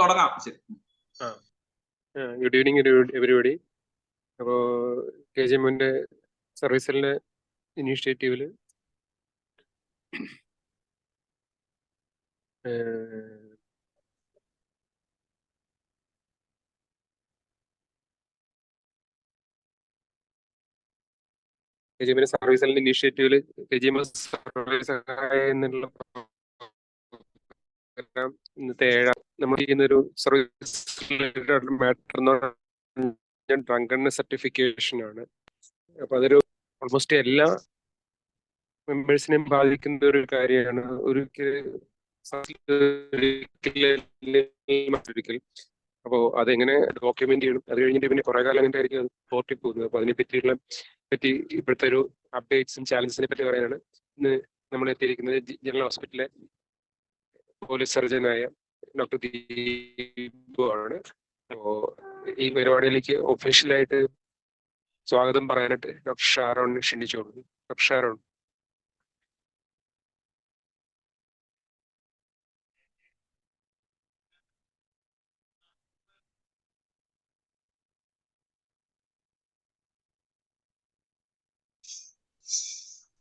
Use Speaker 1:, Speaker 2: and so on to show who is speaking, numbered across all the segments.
Speaker 1: തുടങ്ങാം. ശരി.
Speaker 2: Good evening everybody. അപ്പോൾ KGMന്റെ സർവീസിലെ ഇനീഷ്യേറ്റീവിൽ KGMന്റെ സർവീസിലെ ഇനീഷ്യേറ്റീവിൽ KGMS സർവീസ് എന്നുള്ള ഇന്നത്തെ 7 നമ്മൾ ചെയ്യുന്ന ഒരു സർവീസ് മാറ്റർ എന്ന് പറഞ്ഞാൽ ഡ്രങ്കൺനെസ് സർട്ടിഫിക്കേഷൻ ആണ്. അപ്പൊ അതൊരു ഓൾമോസ്റ്റ് എല്ലാ മെമ്പേഴ്സിനെയും ബാധിക്കുന്ന ഒരു കാര്യമാണ്. മറ്റൊരിക്കൽ അപ്പോൾ അതെങ്ങനെ ഡോക്യുമെന്റ് ചെയ്യണം, അത് കഴിഞ്ഞിട്ട് പിന്നെ കുറെ കാലം കഴിഞ്ഞിട്ടായിരിക്കും അത് കോർട്ടിൽ പോകുന്നത്. അപ്പൊ അതിനെ പറ്റി ഇപ്പോഴത്തെ ഒരു അപ്ഡേറ്റ്സും ചാലഞ്ചസിനെ പറ്റി പറയാനാണ് ഇന്ന് നമ്മൾ എത്തിയിരിക്കുന്നത്. ജനറൽ ഹോസ്പിറ്റലിലെ പോലീസ് സർജനായ ഡോക്ടർ ദീപു ആണ്. അപ്പോ ഈ പരിപാടിയിലേക്ക് ഒഫീഷ്യലായിട്ട് സ്വാഗതം പറയാനായിട്ട് ഡോക്ടർ ഷാരോൺ ക്ഷണിച്ചോളൂ. Doctor Sharon.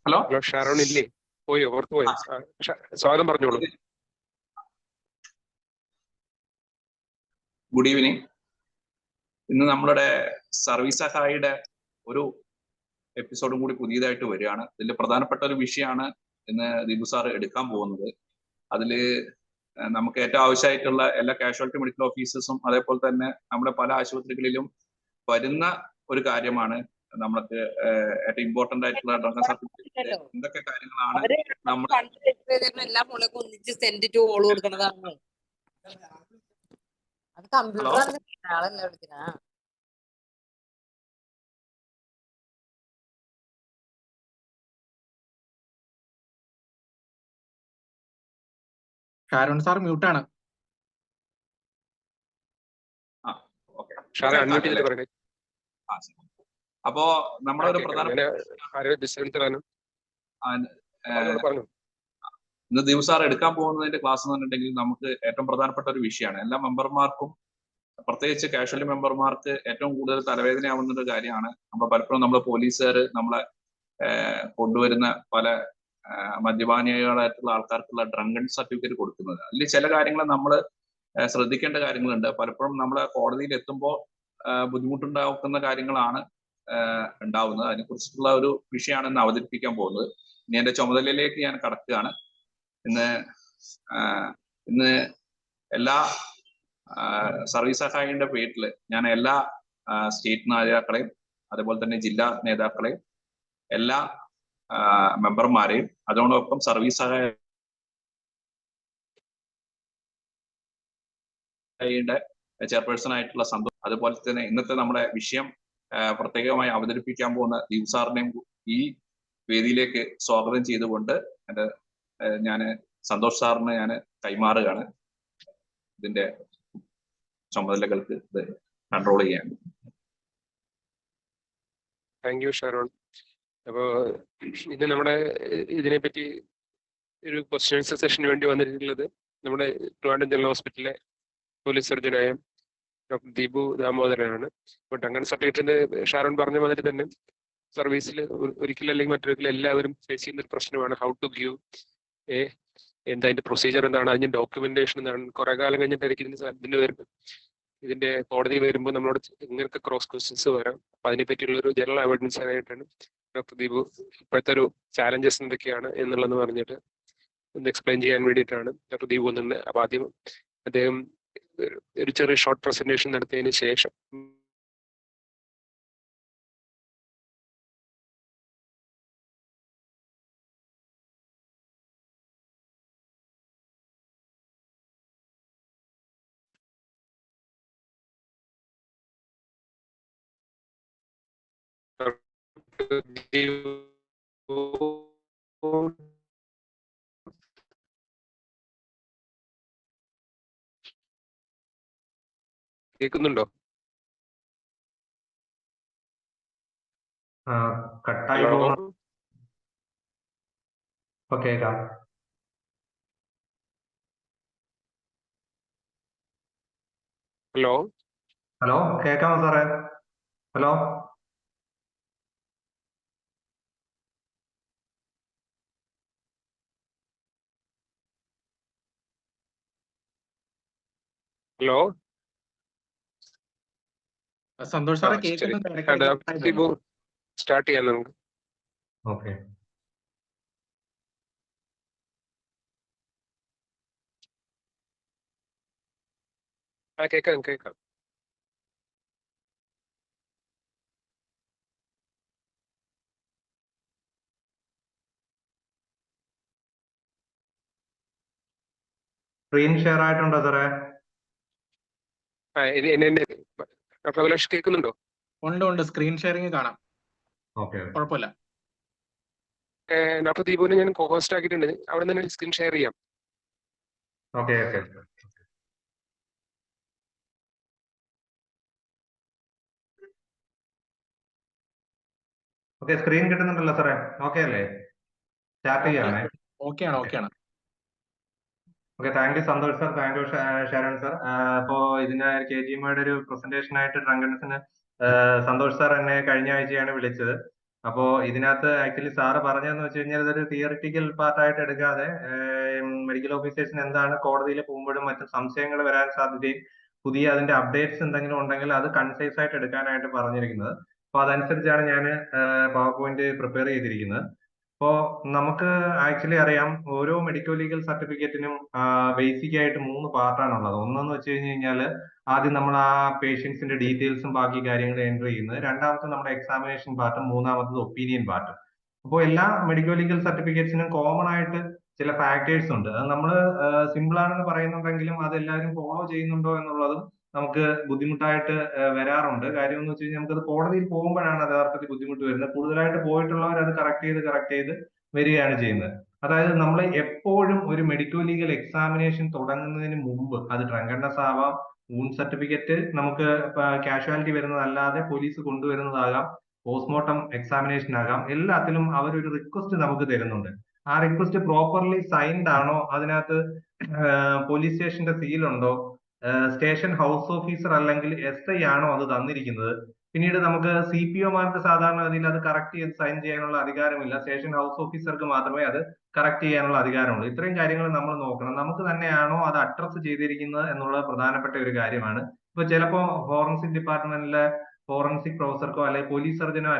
Speaker 1: ഹലോ
Speaker 2: ഷാരോൺ ഇല്ലേ? പോയോ? ഓർത്ത് പോയോ? സ്വാഗതം പറഞ്ഞോളൂ.
Speaker 1: Good evening. ഇന്ന് നമ്മളുടെ സർവീസ് സഹായിയുടെ ഒരു എപ്പിസോഡും കൂടി പുതിയതായിട്ട് വരികയാണ്. ഇതിൽ പ്രധാനപ്പെട്ട ഒരു വിഷയമാണ് ഇന്ന് ദീപു സാർ എടുക്കാൻ പോകുന്നത്. അതിൽ നമുക്ക് ഏറ്റവും ആവശ്യമായിട്ടുള്ള എല്ലാ കാഷ്വാലിറ്റി മെഡിക്കൽ ഓഫീസേഴ്സും അതേപോലെ തന്നെ നമ്മുടെ പല ആശുപത്രികളിലും വരുന്ന ഒരു കാര്യമാണ്. നമ്മൾക്ക് ഏറ്റവും ഇമ്പോർട്ടന്റ് ആയിട്ടുള്ള ഡ്രങ്കൺ സർട്ടിഫിക്കറ്റ് എന്തൊക്കെ കാര്യങ്ങളാണ് നമ്മൾ
Speaker 3: ഷാരോൺ സാർ മ്യൂട്ടാണ്.
Speaker 1: അപ്പോ നമ്മുടെ ഒരു പ്രധാന ഇന്ന് ദിവസം എടുക്കാൻ പോകുന്നതിന്റെ ക്ലാസ് എന്ന് പറഞ്ഞിട്ടുണ്ടെങ്കിൽ നമുക്ക് ഏറ്റവും പ്രധാനപ്പെട്ട ഒരു വിഷയമാണ്. എല്ലാ മെമ്പർമാർക്കും പ്രത്യേകിച്ച് കാഷ്വാലിറ്റി മെമ്പർമാർക്ക് ഏറ്റവും കൂടുതൽ തലവേദനയാവുന്ന ഒരു കാര്യമാണ്. പലപ്പോഴും നമ്മളെ പോലീസുകാർ നമ്മളെ കൊണ്ടുവരുന്ന പല മദ്യപാനികളായിട്ടുള്ള ആൾക്കാർക്കുള്ള ഡ്രങ്കൺ സർട്ടിഫിക്കറ്റ് കൊടുക്കുന്നത്. അതിൽ ചില കാര്യങ്ങൾ നമ്മൾ ശ്രദ്ധിക്കേണ്ട കാര്യങ്ങളുണ്ട്. പലപ്പോഴും നമ്മളെ കോടതിയിൽ എത്തുമ്പോൾ ബുദ്ധിമുട്ടുണ്ടാക്കുന്ന കാര്യങ്ങളാണ് ഉണ്ടാവുന്നത്. അതിനെക്കുറിച്ചിട്ടുള്ള ഒരു വിഷയമാണ് ഇന്ന് അവതരിപ്പിക്കാൻ പോകുന്നത്. ഇനി എന്റെ ചുമതലയിലേക്ക് ഞാൻ കടക്കുകയാണ്. ഇന്ന് എല്ലാ സർവീസ് സഹായിയുടെ പേരിൽ ഞാൻ എല്ലാ സ്റ്റേറ്റ് നേതാക്കളെയും അതേപോലെ തന്നെ ജില്ലാ നേതാക്കളെയും എല്ലാ മെമ്പർമാരെയും അതോടൊപ്പം സർവീസ് സഹായിയുടെ ചെയർപേഴ്സൺ ആയിട്ടുള്ള സന്തോഷ്, അതുപോലെ തന്നെ ഇന്നത്തെ നമ്മുടെ വിഷയം പ്രത്യേകമായി അവതരിപ്പിക്കാൻ പോകുന്ന ദീപ് സാറിനെയും ഈ വേദിയിലേക്ക് സ്വാഗതം ചെയ്തുകൊണ്ട് ഞാൻ സന്തോഷ് സാറിന് ഞാൻ കൈമാറുകയാണ് ഇതിന്റെ ചുമതലകൾക്ക് ഇത് കൺട്രോൾ ചെയ്യാൻ.
Speaker 2: Thank you Sharon. അപ്പോ ഇത് നമ്മുടെ ഇതിനെപ്പറ്റി ഒരു ക്വസ്റ്റ്യൻ ആൻസർ സെഷന് വേണ്ടി വന്നിട്ടുള്ളത് നമ്മുടെ ട്രിവാൻഡ്രം ജനറൽ ഹോസ്പിറ്റലിലെ പോലീസ് സർജനായ ഡോക്ടർ ദീപു ദാമോദരനാണ്. അപ്പോൾ ഡ്രങ്കൺ സർട്ടിഫിക്കറ്റിന്റെ ഷാരോൺ പറഞ്ഞ മാതിരി തന്നെ സർവീസിൽ ഒരിക്കലും അല്ലെങ്കിൽ മറ്റൊരിക്കലും എല്ലാവരും ഫേസ് ചെയ്യുന്ന ഒരു പ്രശ്നമാണ് ഹൗ ടു ഗീവ് എന്താ അതിന്റെ പ്രൊസീജിയർ എന്താണ്, അതിന്റെ ഡോക്യുമെന്റേഷൻ എന്താണ്. കുറെ കാലം കഴിഞ്ഞിട്ടായിരിക്കും ഇതിന് വരുന്നത്. ഇതിന്റെ കോടതി വരുമ്പോൾ നമ്മളോട് ഇങ്ങനത്തെ ക്രോസ് ക്വസ്റ്റ്യൻസ് വരാം. അപ്പൊ അതിനെ പറ്റിയുള്ള ഒരു ജനറൽ അവയർനെസ് ആയിട്ടാണ് ഡോക്ടർ ദീപു ഇപ്പോഴത്തെ ഒരു ചാലഞ്ചസ് എന്തൊക്കെയാണ് എന്നുള്ളതെന്ന് പറഞ്ഞിട്ട് ഒന്ന് എക്സ്പ്ലെയിൻ ചെയ്യാൻ വേണ്ടിയിട്ടാണ് ഡോക്ടർ ദീപു വന്നിട്ടുണ്ട്. അപ്പൊ ആദ്യം അദ്ദേഹം ഒരു ചെറിയ ഷോർട്ട് പ്രസന്റേഷൻ നടത്തിയതിന് ശേഷം കേൾക്കുന്നുണ്ടോ?
Speaker 3: കട്ടായി പോകുന്നു. ഇപ്പൊ കേൾക്കാം.
Speaker 2: ഹലോ
Speaker 3: ഹലോ, കേൾക്കാമോ സാറേ? ഹലോ
Speaker 2: ഹലോ
Speaker 3: സന്തോഷ്
Speaker 2: ആ
Speaker 3: സാറെ
Speaker 2: ശരി.
Speaker 3: കേൾക്കുന്നുണ്ട്, ഇടയ്ക്കിടയ്ക്ക്
Speaker 2: ഡോക്ടർ ദീപു സ്റ്റാർട്ട് ചെയ്യാം നമുക്ക്.
Speaker 3: ഓക്കെ.
Speaker 2: കേൾക്കാം കേൾക്കാം.
Speaker 3: സ്ക്രീൻ ഷെയർ ആയിട്ടുണ്ടോ സാറേ?
Speaker 2: എന്നെ ഡോക്ടർ അഭിലാഷ് കേൾക്കുന്നുണ്ടോ?
Speaker 3: ഉണ്ട്, സ്ക്രീൻ ഷെയറിംഗ് കാണാം.
Speaker 4: ഓക്കെ
Speaker 3: കുഴപ്പമില്ല.
Speaker 2: ഡോക്ടർ ദീപുവിനെ ഞാൻ കോഹോസ്റ്റ് ആക്കിയിട്ടുണ്ട്. അവിടെ നിന്ന് സ്ക്രീൻ ഷെയർ ചെയ്യാം.
Speaker 4: ഓക്കെ ഓക്കെ ഓക്കെ സ്ക്രീൻ കിട്ടുന്നുണ്ടല്ലോ സാറേ? ഓക്കെ അല്ലേ? സ്റ്റാർട്ട് ചെയ്യാണേ.
Speaker 3: ഓക്കെയാണ്.
Speaker 4: Okay, thank you Santhosh sir, thank you Sharon sir. അപ്പോ ഇതിന് KGMയുടെ ഒരു പ്രസന്റേഷൻ ആയിട്ട് ഡ്രങ്കൺസിന് സന്തോഷ് സാർ എന്നെ കഴിഞ്ഞ ആഴ്ചയാണ് വിളിച്ചത്. അപ്പോ ഇതിനകത്ത് ആക്ച്വലി സാറ് പറഞ്ഞതെന്ന് വെച്ച് കഴിഞ്ഞാൽ ഇതൊരു തിയറിറ്റിക്കൽ പാർട്ടായിട്ട് എടുക്കാതെ മെഡിക്കൽ ഓഫീസേഴ്സിന് എന്താണ് കോടതിയിൽ പോകുമ്പോഴും മറ്റും സംശയങ്ങൾ വരാൻ സാധ്യതയും പുതിയ അതിന്റെ അപ്ഡേറ്റ്സ് എന്തെങ്കിലും ഉണ്ടെങ്കിൽ അത് കൺസൈസ് ആയിട്ട് എടുക്കാനായിട്ട് പറഞ്ഞിരിക്കുന്നത്. അപ്പൊ അതനുസരിച്ചാണ് ഞാൻ പവർ പോയിന്റ് പ്രിപ്പയർ ചെയ്തിരിക്കുന്നത്. അപ്പോ നമുക്ക് ആക്ച്വലി അറിയാം, ഓരോ മെഡിക്കൽ ലീഗൽ സർട്ടിഫിക്കറ്റിനും ബേസിക് ആയിട്ട് 3 പാർട്ടാണുള്ളത്. ഒന്നെന്ന് വെച്ച് കഴിഞ്ഞാൽ ആദ്യം നമ്മൾ ആ പേഷ്യൻസിന്റെ ഡീറ്റെയിൽസും ബാക്കി കാര്യങ്ങളും എൻറ്റർ ചെയ്യുന്നത്, രണ്ടാമത്തെ നമ്മുടെ എക്സാമിനേഷൻ പാർട്ടും, മൂന്നാമത്തത് ഒപ്പീനിയൻ പാർട്ടും. അപ്പോൾ എല്ലാ മെഡിക്കൽ ലീഗൽ സർട്ടിഫിക്കറ്റ്സിനും കോമൺ ആയിട്ട് ചില ഫാക്ടേഴ്സ് ഉണ്ട്. അത് നമ്മൾ സിമ്പിൾ ആണെന്ന് പറയുന്നുണ്ടെങ്കിലും അത് എല്ലാവരും ഫോളോ ചെയ്യുന്നുണ്ടോ എന്നുള്ളതും നമുക്ക് ബുദ്ധിമുട്ടായിട്ട് വരാറുണ്ട്. കാര്യം എന്ന് വെച്ച് കഴിഞ്ഞാൽ നമുക്കത് കോടതിയിൽ പോകുമ്പോഴാണ് അത് യഥാർത്ഥത്തിൽ ബുദ്ധിമുട്ട് വരുന്നത്. കൂടുതലായിട്ട് പോയിട്ടുള്ളവർ അത് കറക്റ്റ് ചെയ്ത് വരികയാണ് ചെയ്യുന്നത്. അതായത് നമ്മൾ എപ്പോഴും ഒരു മെഡിക്കൽ ലീഗൽ എക്സാമിനേഷൻ തുടങ്ങുന്നതിന് മുമ്പ്, അത് ഡ്രങ്കണ്ണസ് ആവാം, വൂണ്ട് സർട്ടിഫിക്കറ്റ് നമുക്ക് കാഷ്വാലിറ്റി വരുന്നതല്ലാതെ പോലീസ് കൊണ്ടുവരുന്നതാകാം, പോസ്റ്റ്മോർട്ടം എക്സാമിനേഷൻ ആകാം, എല്ലാത്തിലും അവരൊരു റിക്വസ്റ്റ് നമുക്ക് തരുന്നുണ്ട്. ആ റിക്വസ്റ്റ് പ്രോപ്പർലി സൈൻഡ് ആണോ, അതിനകത്ത് പോലീസ് സ്റ്റേഷന്റെ സീലുണ്ടോ, സ്റ്റേഷൻ ഹൗസ് ഓഫീസർ അല്ലെങ്കിൽ SI ആണോ അത് തന്നിരിക്കുന്നത്. പിന്നീട് നമുക്ക് CPOമാർക്ക് സാധാരണഗതിയിൽ അത് കറക്റ്റ് ചെയ്ത് സൈൻ ചെയ്യാനുള്ള അധികാരമില്ല. സ്റ്റേഷൻ ഹൗസ് ഓഫീസർക്ക് മാത്രമേ അത് കറക്റ്റ് ചെയ്യാനുള്ള അധികാരമുള്ളൂ. ഇത്രയും കാര്യങ്ങൾ നമ്മൾ നോക്കണം. നമുക്ക് തന്നെയാണോ അത് അഡ്രസ് ചെയ്തിരിക്കുന്നത് എന്നുള്ളത് പ്രധാനപ്പെട്ട ഒരു കാര്യമാണ്. ഇപ്പൊ ചിലപ്പോ ഫോറൻസിക് ഡിപ്പാർട്ട്മെന്റിലെ ഫോറൻസിക് പ്രൊഫസർക്കോ അല്ലെങ്കിൽ പോലീസ് സർജനോ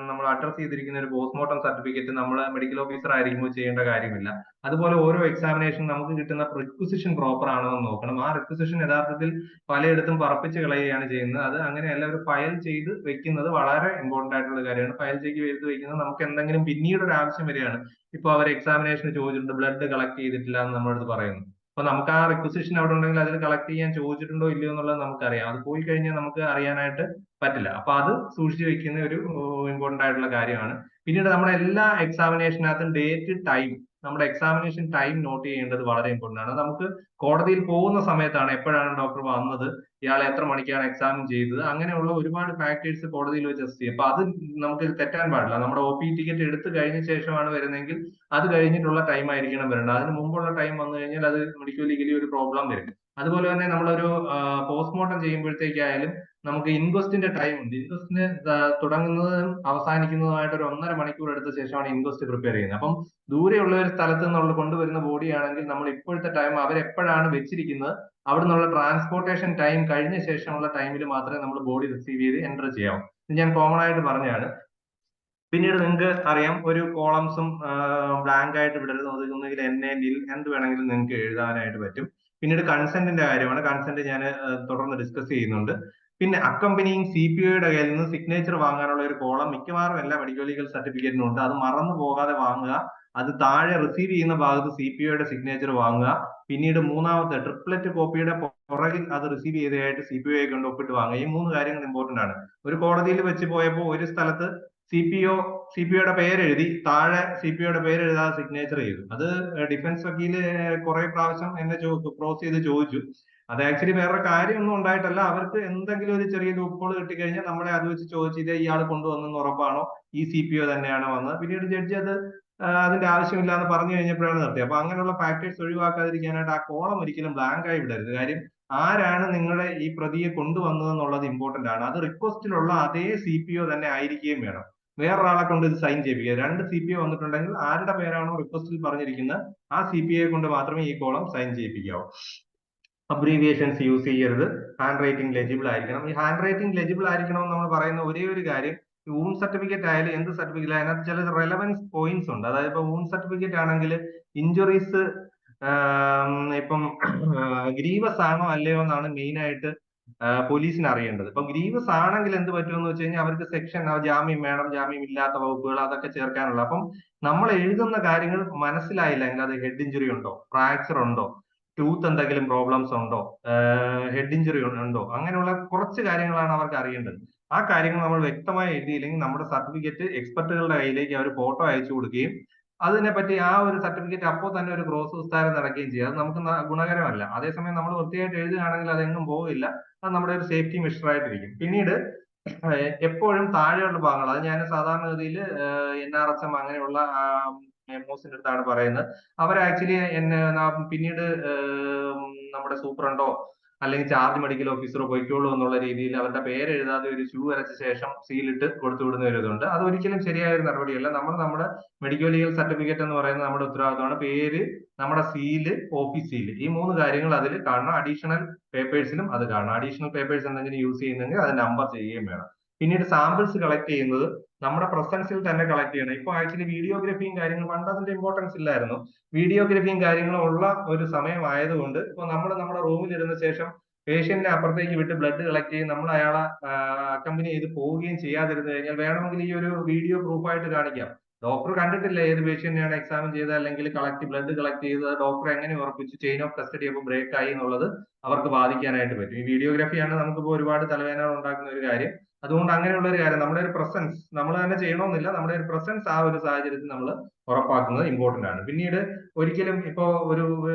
Speaker 4: നമ്മൾ അഡ്രസ് ചെയ്തിരിക്കുന്ന ഒരു പോസ്റ്റ്മോർട്ടം സർട്ടിഫിക്കറ്റ് നമ്മൾ മെഡിക്കൽ ഓഫീസർ ആയിരിക്കുമ്പോൾ ചെയ്യേണ്ട കാര്യമില്ല. അതുപോലെ ഓരോ എക്സാമിനേഷൻ നമുക്ക് കിട്ടുന്ന റിക്വസിഷൻ പ്രോപ്പർ ആണോ എന്ന് നോക്കണം. ആ റിക്വസിഷൻ യഥാർത്ഥത്തിൽ പലയിടത്തും പറപ്പിച്ച് കളയുകയാണ് ചെയ്യുന്നത്. അത് അങ്ങനെയല്ല, ഒരു ഫയൽ ചെയ്ത് വെക്കുന്നത് വളരെ ഇമ്പോർട്ടന്റ് ആയിട്ടുള്ള കാര്യമാണ്. ഫയൽ ചെയ്ത് വെക്കുന്നത് നമുക്ക് എന്തെങ്കിലും പിന്നീട് ഒരു ആവശ്യം വരികയാണ്. ഇപ്പൊ അവർ എക്സാമിനേഷന് ചോദിച്ചിട്ടുണ്ട്, ബ്ലഡ് കളക്ട് ചെയ്തിട്ടില്ല എന്ന് നമ്മളടുത്ത് പറയുന്നു. അപ്പൊ നമുക്ക് ആ റിക്വസിഷൻ അവിടെ ഉണ്ടെങ്കിൽ അതിൽ കളക്ട് ചെയ്യാൻ ചോദിച്ചിട്ടുണ്ടോ ഇല്ലയോ എന്നുള്ളത് നമുക്കറിയാം. അത് പോയി കഴിഞ്ഞാൽ നമുക്ക് അറിയാനായിട്ട് പറ്റില്ല. അപ്പൊ അത് സൂക്ഷിച്ചു വെക്കുന്ന ഒരു ഇമ്പോർട്ടന്റ് ആയിട്ടുള്ള കാര്യമാണ്. പിന്നീട് നമ്മുടെ എല്ലാ എക്സാമിനേഷനകത്തും ഡേറ്റ്, ടൈം, നമ്മുടെ എക്സാമിനേഷൻ ടൈം നോട്ട് ചെയ്യേണ്ടത് വളരെ ഇമ്പോർട്ടന്റ് ആണ്. നമുക്ക് കോടതിയിൽ പോകുന്ന സമയത്താണ് എപ്പോഴാണ് ഡോക്ടർ വന്നത്, ഇയാൾ എത്ര മണിക്കാണ് എക്സാമിൻ ചെയ്തത്, അങ്ങനെയുള്ള ഒരുപാട് ഫാക്ടേഴ്സ് കോടതിയിൽ വെച്ച് ടെസ്റ്റ് ചെയ്യും. അപ്പൊ അത് നമുക്ക് തെറ്റാൻ പാടില്ല. നമ്മുടെ OP ടിക്കറ്റ് എടുത്തു കഴിഞ്ഞ ശേഷമാണ് വരുന്നതെങ്കിൽ അത് കഴിഞ്ഞിട്ടുള്ള ടൈം ആയിരിക്കണം വരേണ്ടത്. അതിന് മുമ്പുള്ള ടൈം വന്നു കഴിഞ്ഞാൽ അത് മെഡിക്കൽ ലീഗലി ഒരു പ്രോബ്ലം വരും. അതുപോലെ തന്നെ നമ്മളൊരു പോസ്റ്റ്മോർട്ടം ചെയ്യുമ്പോഴത്തേക്കായാലും നമുക്ക് ഇൻക്വസ്റ്റിന്റെ ടൈം ഉണ്ട്. ഇൻക്വസ്റ്റിന് തുടങ്ങുന്നതും അവസാനിക്കുന്നതുമായിട്ട് ഒരു 1.5 മണിക്കൂർ എടുത്ത ശേഷമാണ് ഇൻക്വസ്റ്റ് പ്രിപ്പയർ ചെയ്യുന്നത്. അപ്പം ദൂരെയുള്ള ഒരു സ്ഥലത്ത് നിന്നുള്ള കൊണ്ടുവരുന്ന ബോഡി ആണെങ്കിൽ നമ്മൾ ഇപ്പോഴത്തെ ടൈം അവരെപ്പോഴാണ് വെച്ചിരിക്കുന്നത്, അവിടെ നിന്നുള്ള ട്രാൻസ്പോർട്ടേഷൻ ടൈം കഴിഞ്ഞ ശേഷമുള്ള ടൈമിൽ മാത്രമേ നമ്മൾ ബോഡി റിസീവ് ചെയ്ത് എൻ്റർ ചെയ്യാവൂ. ഇത് ഞാൻ കോമൺ ആയിട്ട് പറഞ്ഞതാണ്. പിന്നീട് നിങ്ങൾക്ക് അറിയാം, ഒരു കോളംസും ബ്ലാങ്ക് ആയിട്ട് വിടരുത്. ഒന്നുകിൽ NA, NIL എന്ത് വേണമെങ്കിലും നിങ്ങൾക്ക് എഴുതാനായിട്ട് പറ്റും. പിന്നീട് കൺസെന്റിന്റെ കാര്യമാണ്. കൺസെന്റ് ഞാൻ തുടർന്ന് ഡിസ്കസ് ചെയ്യുന്നുണ്ട്. പിന്നെ അക്കമ്പനിങ് CPOയുടെ കയ്യിൽ നിന്ന് സിഗ്നേച്ചർ വാങ്ങാനുള്ള ഒരു കോളം മിക്കവാറും എല്ലാ മെഡിക്കൽ ലീഗൽ സർട്ടിഫിക്കറ്റിനും ഉണ്ട്. അത് മറന്നു പോകാതെ വാങ്ങുക. അത് താഴെ റിസീവ് ചെയ്യുന്ന ഭാഗത്ത് CPOയുടെ സിഗ്നേച്ചർ വാങ്ങുക. പിന്നീട് മൂന്നാമത്തെ ട്രിപ്ലറ്റ് കോപ്പിയുടെ പുറകിൽ അത് റിസീവ് ചെയ്തതായിട്ട് CPOയെ കൊണ്ട് ഒപ്പിട്ട് വാങ്ങുക. ഈ 3 കാര്യങ്ങൾ ഇമ്പോർട്ടന്റ് ആണ്. ഒരു കോടതിയിൽ വെച്ച് പോയപ്പോൾ ഒരു സ്ഥലത്ത് CPOയുടെ പേരെഴുതി താഴെ CPOയുടെ പേര് എഴുതാതെ സിഗ്നേച്ചർ ചെയ്തു. അത് ഡിഫൻസ് വക്കീല് കുറെ പ്രാവശ്യം എന്നെ ക്രോസ് ചെയ്ത് ചോദിച്ചു. അത് ആക്ച്വലി വേറെ കാര്യമൊന്നും ഉണ്ടായിട്ടല്ല, അവർക്ക് എന്തെങ്കിലും ഒരു ചെറിയ ലൂപ്പോൾ കിട്ടിക്കഴിഞ്ഞാൽ നമ്മളെ അത് വെച്ച് ചോദിച്ചിട്ട് ഇയാൾ കൊണ്ടുവന്നെന്ന് ഉറപ്പാണോ, ഈ CPO തന്നെയാണോ വന്നത്. പിന്നീട് ജഡ്ജി അത് അതിന്റെ ആവശ്യമില്ല എന്ന് പറഞ്ഞു കഴിഞ്ഞപ്പോഴാണ് നിർത്തിയത്. അപ്പൊ അങ്ങനെയുള്ള ഫാക്ടേഴ്സ് ഒഴിവാക്കാതിരിക്കാനായിട്ട് ആ കോളം ഒരിക്കലും ബ്ലാങ്ക് ആയി വിടരുത്. കാര്യം ആരാണ് നിങ്ങളെ ഈ പ്രതിയെ കൊണ്ടുവന്നതെന്നുള്ളത് ഇമ്പോർട്ടന്റ് ആണ്. അത് റിക്വസ്റ്റിലുള്ള അതേ CPO തന്നെ ആയിരിക്കുകയും വേണം. വേറൊരാളെ കൊണ്ട് ഇത് സൈൻ ചെയ്യിപ്പിക്കുക. 2 CPO വന്നിട്ടുണ്ടെങ്കിൽ ആരുടെ പേരാണോ റിക്വസ്റ്റിൽ പറഞ്ഞിരിക്കുന്നത് ആ CPO കൊണ്ട് മാത്രമേ ഈ കോളം സൈൻ ചെയ്യിപ്പിക്കാവൂ. അബ്രീവിയേഷൻസ് യൂസ് ചെയ്യരുത്. ഹാൻഡ് റൈറ്റിംഗ് ലെജിബിൾ ആയിരിക്കണം. ഈ ഹാൻഡ് റൈറ്റിംഗ് ലെജിബിൾ ആയിരിക്കണം എന്ന് നമ്മൾ പറയുന്ന ഒരേ ഒരു കാര്യം, വൂണ്ട് സർട്ടിഫിക്കറ്റ് ആയാലും എന്ത് സർട്ടിഫിക്കറ്റ് അതിനകത്ത് ചില റെലവൻസ് പോയിന്റ്സ് ഉണ്ട്. അതായത് ഇപ്പൊ വൂണ്ട് സർട്ടിഫിക്കറ്റ് ആണെങ്കിൽ ഇഞ്ചുറീസ് ഇപ്പം ഗ്രീവസ് ആണോ അല്ലയോ എന്നാണ് മെയിൻ ആയിട്ട് പോലീസിന് അറിയേണ്ടത്. ഇപ്പൊ ഗ്രീവസ് ആണെങ്കിൽ എന്ത് പറ്റുമെന്ന് വെച്ച് കഴിഞ്ഞാൽ അവർക്ക് സെക്ഷൻ ജാമ്യം വേണം, ജാമ്യം ഇല്ലാത്ത വകുപ്പുകൾ അതൊക്കെ ചേർക്കാനുള്ള. അപ്പം നമ്മൾ എഴുതുന്ന കാര്യങ്ങൾ മനസ്സിലായില്ലെങ്കിൽ അത് ഹെഡ് ഇഞ്ചുറി ഉണ്ടോ, ഫ്രാക്ചർ ഉണ്ടോ, ടൂത്ത് എന്തെങ്കിലും പ്രോബ്ലംസ് ഉണ്ടോ, ഹെഡ് ഇഞ്ചുറി ഉണ്ടോ, അങ്ങനെയുള്ള കുറച്ച് കാര്യങ്ങളാണ് അവർക്ക് അറിയേണ്ടത്. ആ കാര്യങ്ങൾ നമ്മൾ വ്യക്തമായി എഴുതിയില്ലെങ്കിൽ നമ്മുടെ സർട്ടിഫിക്കറ്റ് എക്സ്പെർട്ടുകളുടെ കയ്യിലേക്ക് അവർ ഫോട്ടോ അയച്ചു കൊടുക്കുകയും അതിനെപ്പറ്റി ആ ഒരു സർട്ടിഫിക്കറ്റ് അപ്പോൾ തന്നെ ഒരു ക്രോസ് വിസ്താരം നടക്കുകയും ചെയ്യും. അത് നമുക്ക് ഗുണകരമല്ല. അതേസമയം നമ്മൾ വൃത്തിയായിട്ട് എഴുതുകയാണെങ്കിൽ അതെങ്ങും പോകില്ല. അത് നമ്മുടെ ഒരു സേഫ്റ്റി മെഷറായിട്ടിരിക്കും. പിന്നീട് എപ്പോഴും താഴെയുള്ള ഭാഗങ്ങൾ, അത് ഞാൻ സാധാരണഗതിയിൽ NRSM അങ്ങനെയുള്ള മെമ്മോസിന്റെ അടുത്താണ് പറയുന്നത്. അവർ ആക്ച്വലി പിന്നീട് നമ്മുടെ സൂപ്രണ്ടോ അല്ലെങ്കിൽ ചാർജ് മെഡിക്കൽ ഓഫീസറോ പൊയ്ക്കോളൂ എന്നുള്ള രീതിയിൽ അവരുടെ പേര് എഴുതാതെ ഒരു ഷൂ വരച്ച ശേഷം സീലിട്ട് കൊടുത്തു വിടുന്ന ഒരു ഇതുണ്ട്. അത് ഒരിക്കലും ശരിയായ ഒരു നടപടിയല്ല. നമ്മുടെ മെഡിക്കൽ ലീഗൽ സർട്ടിഫിക്കറ്റ് എന്ന് പറയുന്നത് നമ്മുടെ ഉത്തരവാദിത്തമാണ്. പേര്, നമ്മുടെ സീല്, ഓഫീസ് സീല്, ഈ 3 കാര്യങ്ങൾ അതിൽ കാണണം. അഡീഷണൽ പേപ്പേഴ്സിലും അത് കാണണം. അഡീഷണൽ പേപ്പേഴ്സ് എന്തെങ്കിലും യൂസ് ചെയ്യുന്നെങ്കിൽ അത് നമ്പർ ചെയ്യുകയും വേണം. പിന്നീട് സാമ്പിൾസ് കളക്ട് ചെയ്യുന്നത് നമ്മുടെ പ്രസൻസിൽ തന്നെ കളക്ട് ചെയ്യണം. ഇപ്പൊ ആക്ച്വലി വീഡിയോഗ്രാഫിയും കാര്യങ്ങളും പണ്ട് അതിന്റെ ഇമ്പോർട്ടൻസ് ഇല്ലായിരുന്നു. വീഡിയോഗ്രാഫിയും കാര്യങ്ങളും ഉള്ള ഒരു സമയമായതുകൊണ്ട് ഇപ്പൊ നമ്മൾ നമ്മുടെ റൂമിൽ ഇരുന്ന ശേഷം പേഷ്യന്റിനെ അപ്പുറത്തേക്ക് വിട്ട് ബ്ലഡ് കളക്ട് ചെയ്യും, നമ്മൾ അയാളെ അക്കമ്പനി ചെയ്ത് പോവുകയും ചെയ്യാതിരുന്നു കഴിഞ്ഞാൽ വേണമെങ്കിൽ ഈ ഒരു വീഡിയോ പ്രൂഫായിട്ട് കാണിക്കാം. ഡോക്ടർ കണ്ടിട്ടില്ല ഏത് പേഷ്യന്റിനെയാണ് എക്സാമിൻ ചെയ്തത് അല്ലെങ്കിൽ ബ്ലഡ് കളക്ട് ചെയ്തത്, ഡോക്ടർ എങ്ങനെ ഉറപ്പിച്ചു, ചെയിൻ ഓഫ് കസ്റ്റഡി അപ്പോൾ ബ്രേക്ക് ആയി എന്നുള്ളത് അവർക്ക് ബാധിക്കാനായിട്ട് പറ്റും. ഈ വീഡിയോഗ്രാഫിയാണ് നമുക്കിപ്പോൾ ഒരുപാട് തലവേദന ഉണ്ടാക്കുന്ന ഒരു കാര്യം. അതുകൊണ്ട് അങ്ങനെയുള്ള ഒരു കാര്യം, നമ്മുടെ ഒരു പ്രസൻസ് നമ്മൾ തന്നെ ചെയ്യണമെന്നില്ല, നമ്മുടെ ഒരു പ്രസൻസ് ആ ഒരു സാഹചര്യത്തിൽ നമ്മൾ ഉറപ്പാക്കുന്നത് ഇമ്പോർട്ടന്റ് ആണ്. പിന്നീട് ഒരിക്കലും ഇപ്പോ ഒരു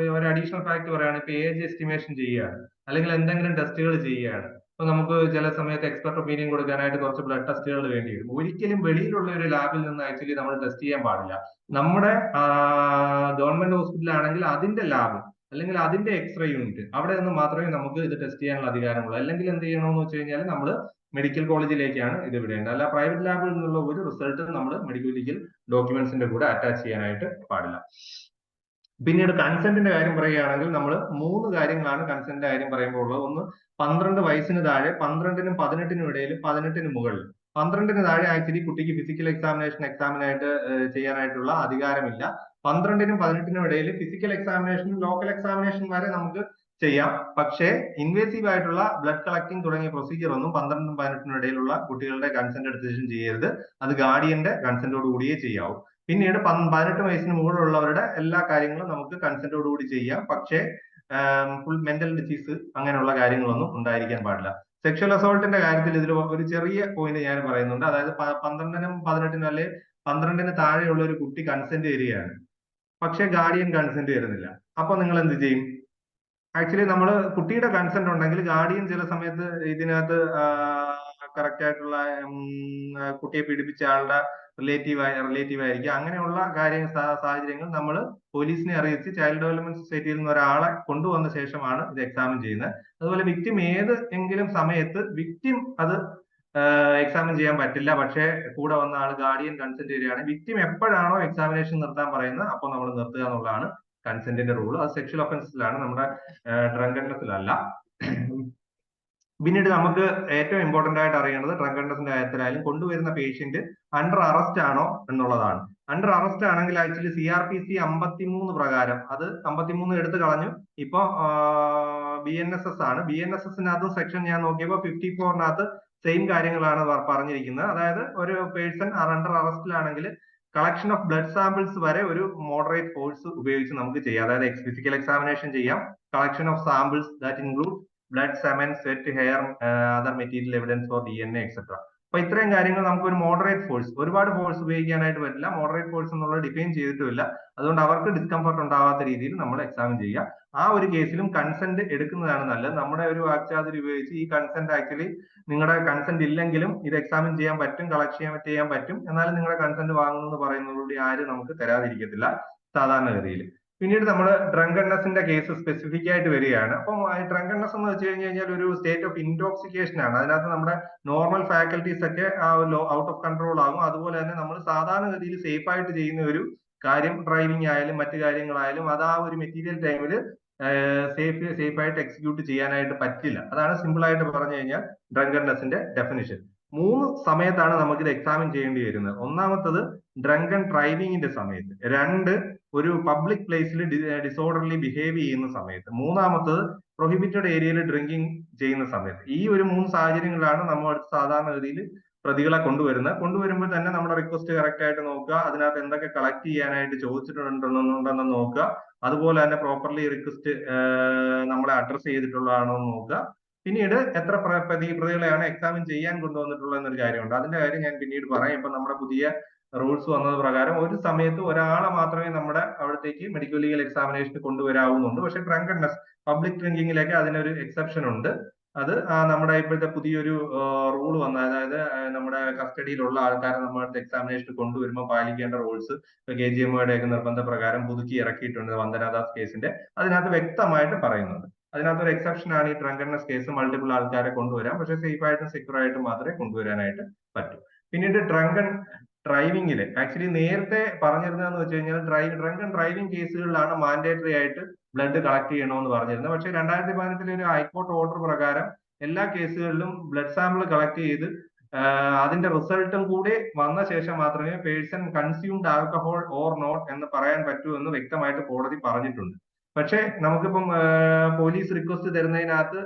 Speaker 4: അഡീഷണൽ ഫാക്ട് പറയുകയാണ്, ഇപ്പൊ ഏജ് എസ്റ്റിമേഷൻ ചെയ്യുകയാണ് അല്ലെങ്കിൽ എന്തെങ്കിലും ടെസ്റ്റുകൾ ചെയ്യുകയാണ്. ഇപ്പൊ നമുക്ക് ചില സമയത്ത് എക്സ്പെർട്ട് ഒപ്പീനിയൻ കൊടുക്കാനായിട്ട് കുറച്ച് ബ്ലഡ് ടെസ്റ്റുകൾ വേണ്ടി വരും. ഒരിക്കലും വെളിയിലുള്ള ഒരു ലാബിൽ നിന്ന് ആക്ച്വലി നമ്മൾ ടെസ്റ്റ് ചെയ്യാൻ പാടില്ല. നമ്മുടെ ഗവൺമെന്റ് ഹോസ്പിറ്റൽ ആണെങ്കിൽ അതിന്റെ ലാബ് അല്ലെങ്കിൽ അതിന്റെ എക്സ്റേ യൂണിറ്റ് അവിടെ നിന്ന് മാത്രമേ നമുക്ക് ഇത് ടെസ്റ്റ് ചെയ്യാനുള്ള അധികാരമുള്ളൂ. അല്ലെങ്കിൽ എന്ത് ചെയ്യണമെന്ന് വെച്ച് കഴിഞ്ഞാൽ നമ്മൾ മെഡിക്കൽ കോളേജിലേക്കാണ് ഇത് വിടേണ്ടത്. അല്ല പ്രൈവറ്റ് ലാബിൽ നിന്നുള്ള ഒരു റിസൾട്ട് നമ്മൾ മെഡിക്കൽ ലീഗൽ ഡോക്യുമെന്റ്സിന്റെ കൂടെ അറ്റാച്ച് ചെയ്യാനായിട്ട് പാടില്ല. പിന്നീട് കൺസെന്റിന്റെ കാര്യം പറയുകയാണെങ്കിൽ നമ്മൾ 3 കാര്യങ്ങളാണ് കൺസെന്റിന്റെ കാര്യം പറയുമ്പോൾ ഉള്ളത്. ഒന്ന്, 12 വയസ്സിന് താഴെ, 12നും 18നും ഇടയിൽ, 18ന് മുകളിൽ. 12ന് താഴെ ആക്ച്വലി കുട്ടിക്ക് ഫിസിക്കൽ എക്സാമിനായിട്ട് ചെയ്യാനായിട്ടുള്ള അധികാരമില്ല. 12നും 18നും ഇടയിൽ ഫിസിക്കൽ എക്സാമിനേഷൻ, ലോക്കൽ എക്സാമിനേഷൻ വരെ നമുക്ക് ചെയ്യാം. പക്ഷേ ഇൻവേസീവ് ആയിട്ടുള്ള ബ്ലഡ് കളക്ടിങ് തുടങ്ങിയ പ്രൊസീജിയർ ഒന്നും 12നും 18നും ഇടയിലുള്ള കുട്ടികളുടെ കൺസെന്റ് എടുത്ത ശേഷം ചെയ്യരുത്. അത് ഗാർഡിയന്റെ കൺസെന്റോട് കൂടിയേ ചെയ്യാവൂ. പിന്നീട് 18 വയസ്സിന് മുകളിലുള്ളവരുടെ എല്ലാ കാര്യങ്ങളും നമുക്ക് കൺസെന്റോട് കൂടി ചെയ്യാം. പക്ഷേ ഫുൾ മെന്റൽ ഡിസീസ് അങ്ങനെയുള്ള കാര്യങ്ങളൊന്നും ഉണ്ടായിരിക്കാൻ പാടില്ല. സെക്ഷൽ അസോൾട്ടിന്റെ കാര്യത്തിൽ ഇതിൽ ഒരു ചെറിയ പോയിന്റ് ഞാൻ പറയുന്നുണ്ട്. അതായത് 12നും 18നും അല്ലെ 12ന് താഴെയുള്ള ഒരു കുട്ടി കൺസെന്റ് തരികയാണ്, പക്ഷെ ഗാർഡിയൻ കൺസെന്റ് തരുന്നില്ല. അപ്പൊ നിങ്ങൾ എന്ത് ചെയ്യും? ആക്ച്വലി നമ്മൾ കുട്ടിയുടെ കൺസെന്റ് ഉണ്ടെങ്കിൽ ഗാർഡിയൻ ചില സമയത്ത് ഇതിനകത്ത് കറക്റ്റ് ആയിട്ടുള്ള കുട്ടിയെ പീഡിപ്പിച്ച ആളുടെ റിലേറ്റീവ് ആയിരിക്കും. അങ്ങനെയുള്ള സാഹചര്യങ്ങൾ നമ്മൾ പോലീസിനെ അറിയിച്ച് ചൈൽഡ് ഡെവലപ്മെന്റ് സൊസൈറ്റിയിൽ നിന്ന് ഒരാളെ കൊണ്ടുവന്ന ശേഷമാണ് ഇത് എക്സാമിൻ ചെയ്യുന്നത്. അതുപോലെ വിക്ടിം ഏതെങ്കിലും സമയത്ത് വിക്ടിം അത് എക്സാമിൻ ചെയ്യാൻ പറ്റില്ല, പക്ഷേ കൂടെ വന്ന ആൾ ഗാർഡിയൻ കൺസെന്റ് തരികയാണ്. വിക്ടിം എപ്പോഴാണോ എക്സാമിനേഷൻ നിർത്താൻ പറയുന്നത് അപ്പോൾ നമ്മൾ നിർത്തുക എന്നുള്ളതാണ് കൺസെന്റിന്റെ റൂൾ. അത് സെക്ഷൽ ഒഫൻസിലാണ്, നമ്മുടെ ഡ്രങ്കണ്ണസിലല്ല. പിന്നീട് നമുക്ക് ഏറ്റവും ഇമ്പോർട്ടന്റ് ആയിട്ട് അറിയേണ്ടത് ഡ്രങ്കണ്ണസിന്റെ കാര്യത്തിലായാലും കൊണ്ടുവരുന്ന പേഷ്യന്റ് അണ്ടർ അറസ്റ്റ് ആണോ എന്നുള്ളതാണ്. അണ്ടർ അറസ്റ്റ് ആണെങ്കിൽ ആക്ച്വലി CRPC 53 പ്രകാരം, അത് 53 എടുത്തു കളഞ്ഞു, ഇപ്പൊ BNSS ആണ്. BNSSനകത്ത് സെക്ഷൻ ഞാൻ നോക്കിയപ്പോൾ 54നകത്ത് സെയിം കാര്യങ്ങളാണ് പറഞ്ഞിരിക്കുന്നത്. അതായത് ഒരു പേഴ്സൺ അണ്ടർ അറസ്റ്റിലാണെങ്കിൽ കളക്ഷൻ ഓഫ് ബ്ലഡ് സാമ്പിൾസ് വരെ ഒരു മോഡറേറ്റ് ഫോഴ്സ് ഉപയോഗിച്ച് നമുക്ക് ചെയ്യാം. അതായത് ഫിസിക്കൽ എക്സാമിനേഷൻ ചെയ്യാം, collection of samples that include blood, semen, sweat, hair, other material evidence for DNA etcetera. അപ്പൊ ഇത്രയും കാര്യങ്ങൾ നമുക്ക് ഒരു മോഡറേറ്റ് ഫോഴ്സ്, ഒരുപാട് ഫോഴ്സ് ഉപയോഗിക്കാനായിട്ട് പറ്റില്ല. മോഡറേറ്റ് ഫോഴ്സ് എന്നുള്ളത് ഡിഫൈൻ ചെയ്തിട്ടുമില്ല. അതുകൊണ്ട് അവർക്ക് ഡിസ്കംഫർട്ട് ഉണ്ടാവാത്ത രീതിയിൽ നമ്മൾ എക്സാമിൻ ചെയ്യുക. ആ ഒരു കേസിലും കൺസെന്റ് എടുക്കുന്നതാണ് നല്ലത്. നമ്മുടെ ഒരു വാക്ചാതുരി ഉപയോഗിച്ച് ഈ കൺസെന്റ് ആക്ച്വലി നിങ്ങളുടെ കൺസെന്റ് ഇല്ലെങ്കിലും ഇത് എക്സാമിൻ ചെയ്യാൻ പറ്റും, കളക്ട് ചെയ്യാൻ പറ്റും, എന്നാലും നിങ്ങളുടെ കൺസെന്റ് വാങ്ങുന്നു എന്ന് പറയുന്നതോടുകൂടി ആരും നമുക്ക് തരാതിരിക്കത്തില്ല സാധാരണഗതിയിൽ. പിന്നീട് നമ്മൾ ഡ്രങ്കണ്ണസിന്റെ കേസ് സ്പെസിഫിക് ആയിട്ട് വരികയാണ്. അപ്പം ഡ്രങ്കണ്ണസ് എന്ന് വെച്ച് കഴിഞ്ഞാൽ ഒരു സ്റ്റേറ്റ് ഓഫ് ഇൻടോക്സിക്കേഷൻ ആണ്. അതിനകത്ത് നമ്മുടെ നോർമൽ ഫാക്കൽറ്റീസ് ഒക്കെ ഔട്ട് ഓഫ് കൺട്രോൾ ആകും. അതുപോലെ തന്നെ നമ്മൾ സാധാരണഗതിയിൽ സേഫ് ആയിട്ട് ചെയ്യുന്ന ഒരു കാര്യം ഡ്രൈവിംഗ് ആയാലും മറ്റു കാര്യങ്ങളായാലും അത് ആ ഒരു മെറ്റീരിയൽ ടൈമിൽ സേഫ് ആയിട്ട് എക്സിക്യൂട്ട് ചെയ്യാനായിട്ട് പറ്റില്ല. അതാണ് സിമ്പിൾ ആയിട്ട് പറഞ്ഞു കഴിഞ്ഞാൽ ഡ്രങ്കണ്ണസിന്റെ ഡെഫിനിഷൻ. 3 സമയത്താണ് നമുക്കിത് എക്സാമിൻ ചെയ്യേണ്ടി വരുന്നത്. ഒന്നാമത്തത് ഡ്രങ്കൺ ഡ്രൈവിംഗിന്റെ സമയത്ത്, 2 ഒരു പബ്ലിക് പ്ലേസിൽ ഡിസോർഡർലി ബിഹേവ് ചെയ്യുന്ന സമയത്ത്, മൂന്നാമത്തത് പ്രൊഹിബിറ്റഡ് ഏരിയയിൽ ഡ്രിങ്കിങ് ചെയ്യുന്ന സമയത്ത്. ഈ ഒരു 3 സാഹചര്യങ്ങളിലാണ് നമ്മൾ സാധാരണഗതിയിൽ പ്രതികളെ കൊണ്ടുവരുമ്പോൾ തന്നെ നമ്മുടെ റിക്വസ്റ്റ് കറക്റ്റ് ആയിട്ട് നോക്കുക, അതിനകത്ത് എന്തൊക്കെ കളക്ട് ചെയ്യാനായിട്ട് ചോദിച്ചിട്ടുണ്ടെന്ന് നോക്കുക, അതുപോലെ തന്നെ പ്രോപ്പർലി റിക്വസ്റ്റ് നമ്മളെ അഡ്രസ് ചെയ്തിട്ടുള്ളതാണോ എന്ന് നോക്കുക. പിന്നീട് എത്ര പ്രതികളെയാണ് എക്സാമിൻ ചെയ്യാൻ കൊണ്ടുവന്നിട്ടുള്ളത് എന്നൊരു കാര്യമുണ്ട്. അതിന്റെ കാര്യം ഞാൻ പിന്നീട് പറയാം. ഇപ്പൊ നമ്മുടെ പുതിയ റൂൾസ് വന്നത് പ്രകാരം ഒരു സമയത്ത് ഒരാളെ മാത്രമേ നമ്മുടെ അവിടത്തേക്ക് മെഡിക്കൽ ലീഗൽ എക്സാമിനേഷന് കൊണ്ടുവരാവുന്നുണ്ട്. പക്ഷെ ഡ്രങ്കണ്ണസ് പബ്ലിക് ഡ്രിങ്കിങ്ങിലേക്ക് അതിനൊരു എക്സെപ്ഷൻ ഉണ്ട്. അത് നമ്മുടെ ഇപ്പോഴത്തെ പുതിയൊരു റൂൾ വന്ന, അതായത് നമ്മുടെ കസ്റ്റഡിയിലുള്ള ആൾക്കാരെ നമ്മുടെ എക്സാമിനേഷന് കൊണ്ടുവരുമ്പോൾ പാലിക്കേണ്ട റൂൾസ് KGMയുടെ ഒക്കെ നിർബന്ധപ്രകാരം പുതുക്കി ഇറക്കിയിട്ടുണ്ട് വന്ദനാദാസ് കേസിന്റെ. അതിനകത്ത് വ്യക്തമായിട്ട് പറയുന്നുണ്ട്. അതിനകത്ത് ഒരു എക്സെപ്ഷൻ ആണ് ഈ ഡ്രങ്കണ്ണസ് കേസ്. മൾട്ടിപ്പിൾ ആൾക്കാരെ കൊണ്ടുവരാം, പക്ഷെ സേഫ് ആയിട്ടും സെക്യൂർ ആയിട്ടും മാത്രമേ കൊണ്ടുവരാനായിട്ട് പറ്റൂ. പിന്നീട് ഡ്രങ്കൺ ഡ്രൈവിംഗില് ആക്ച്വലി നേരത്തെ പറഞ്ഞിരുന്നതെന്ന് വെച്ച് കഴിഞ്ഞാൽ ഡ്രങ്കൺ ഡ്രൈവിംഗ് കേസുകളിലാണ് മാൻഡേറ്ററി ആയിട്ട് ബ്ലഡ് കളക്ട് ചെയ്യണമെന്ന് പറഞ്ഞിരുന്നത്. പക്ഷെ 2018 ഒരു ഹൈക്കോർട്ട് ഓർഡർ പ്രകാരം എല്ലാ കേസുകളിലും ബ്ലഡ് സാമ്പിൾ കളക്ട് ചെയ്ത് അതിന്റെ റിസൾട്ടും കൂടി വന്ന ശേഷം മാത്രമേ person consumed alcohol or not എന്ന് പറയാൻ പറ്റൂ എന്ന് വ്യക്തമായിട്ട് കോടതി പറഞ്ഞിട്ടുണ്ട്. പക്ഷെ നമുക്കിപ്പം പോലീസ് റിക്വസ്റ്റ് തരുന്നതിനകത്ത്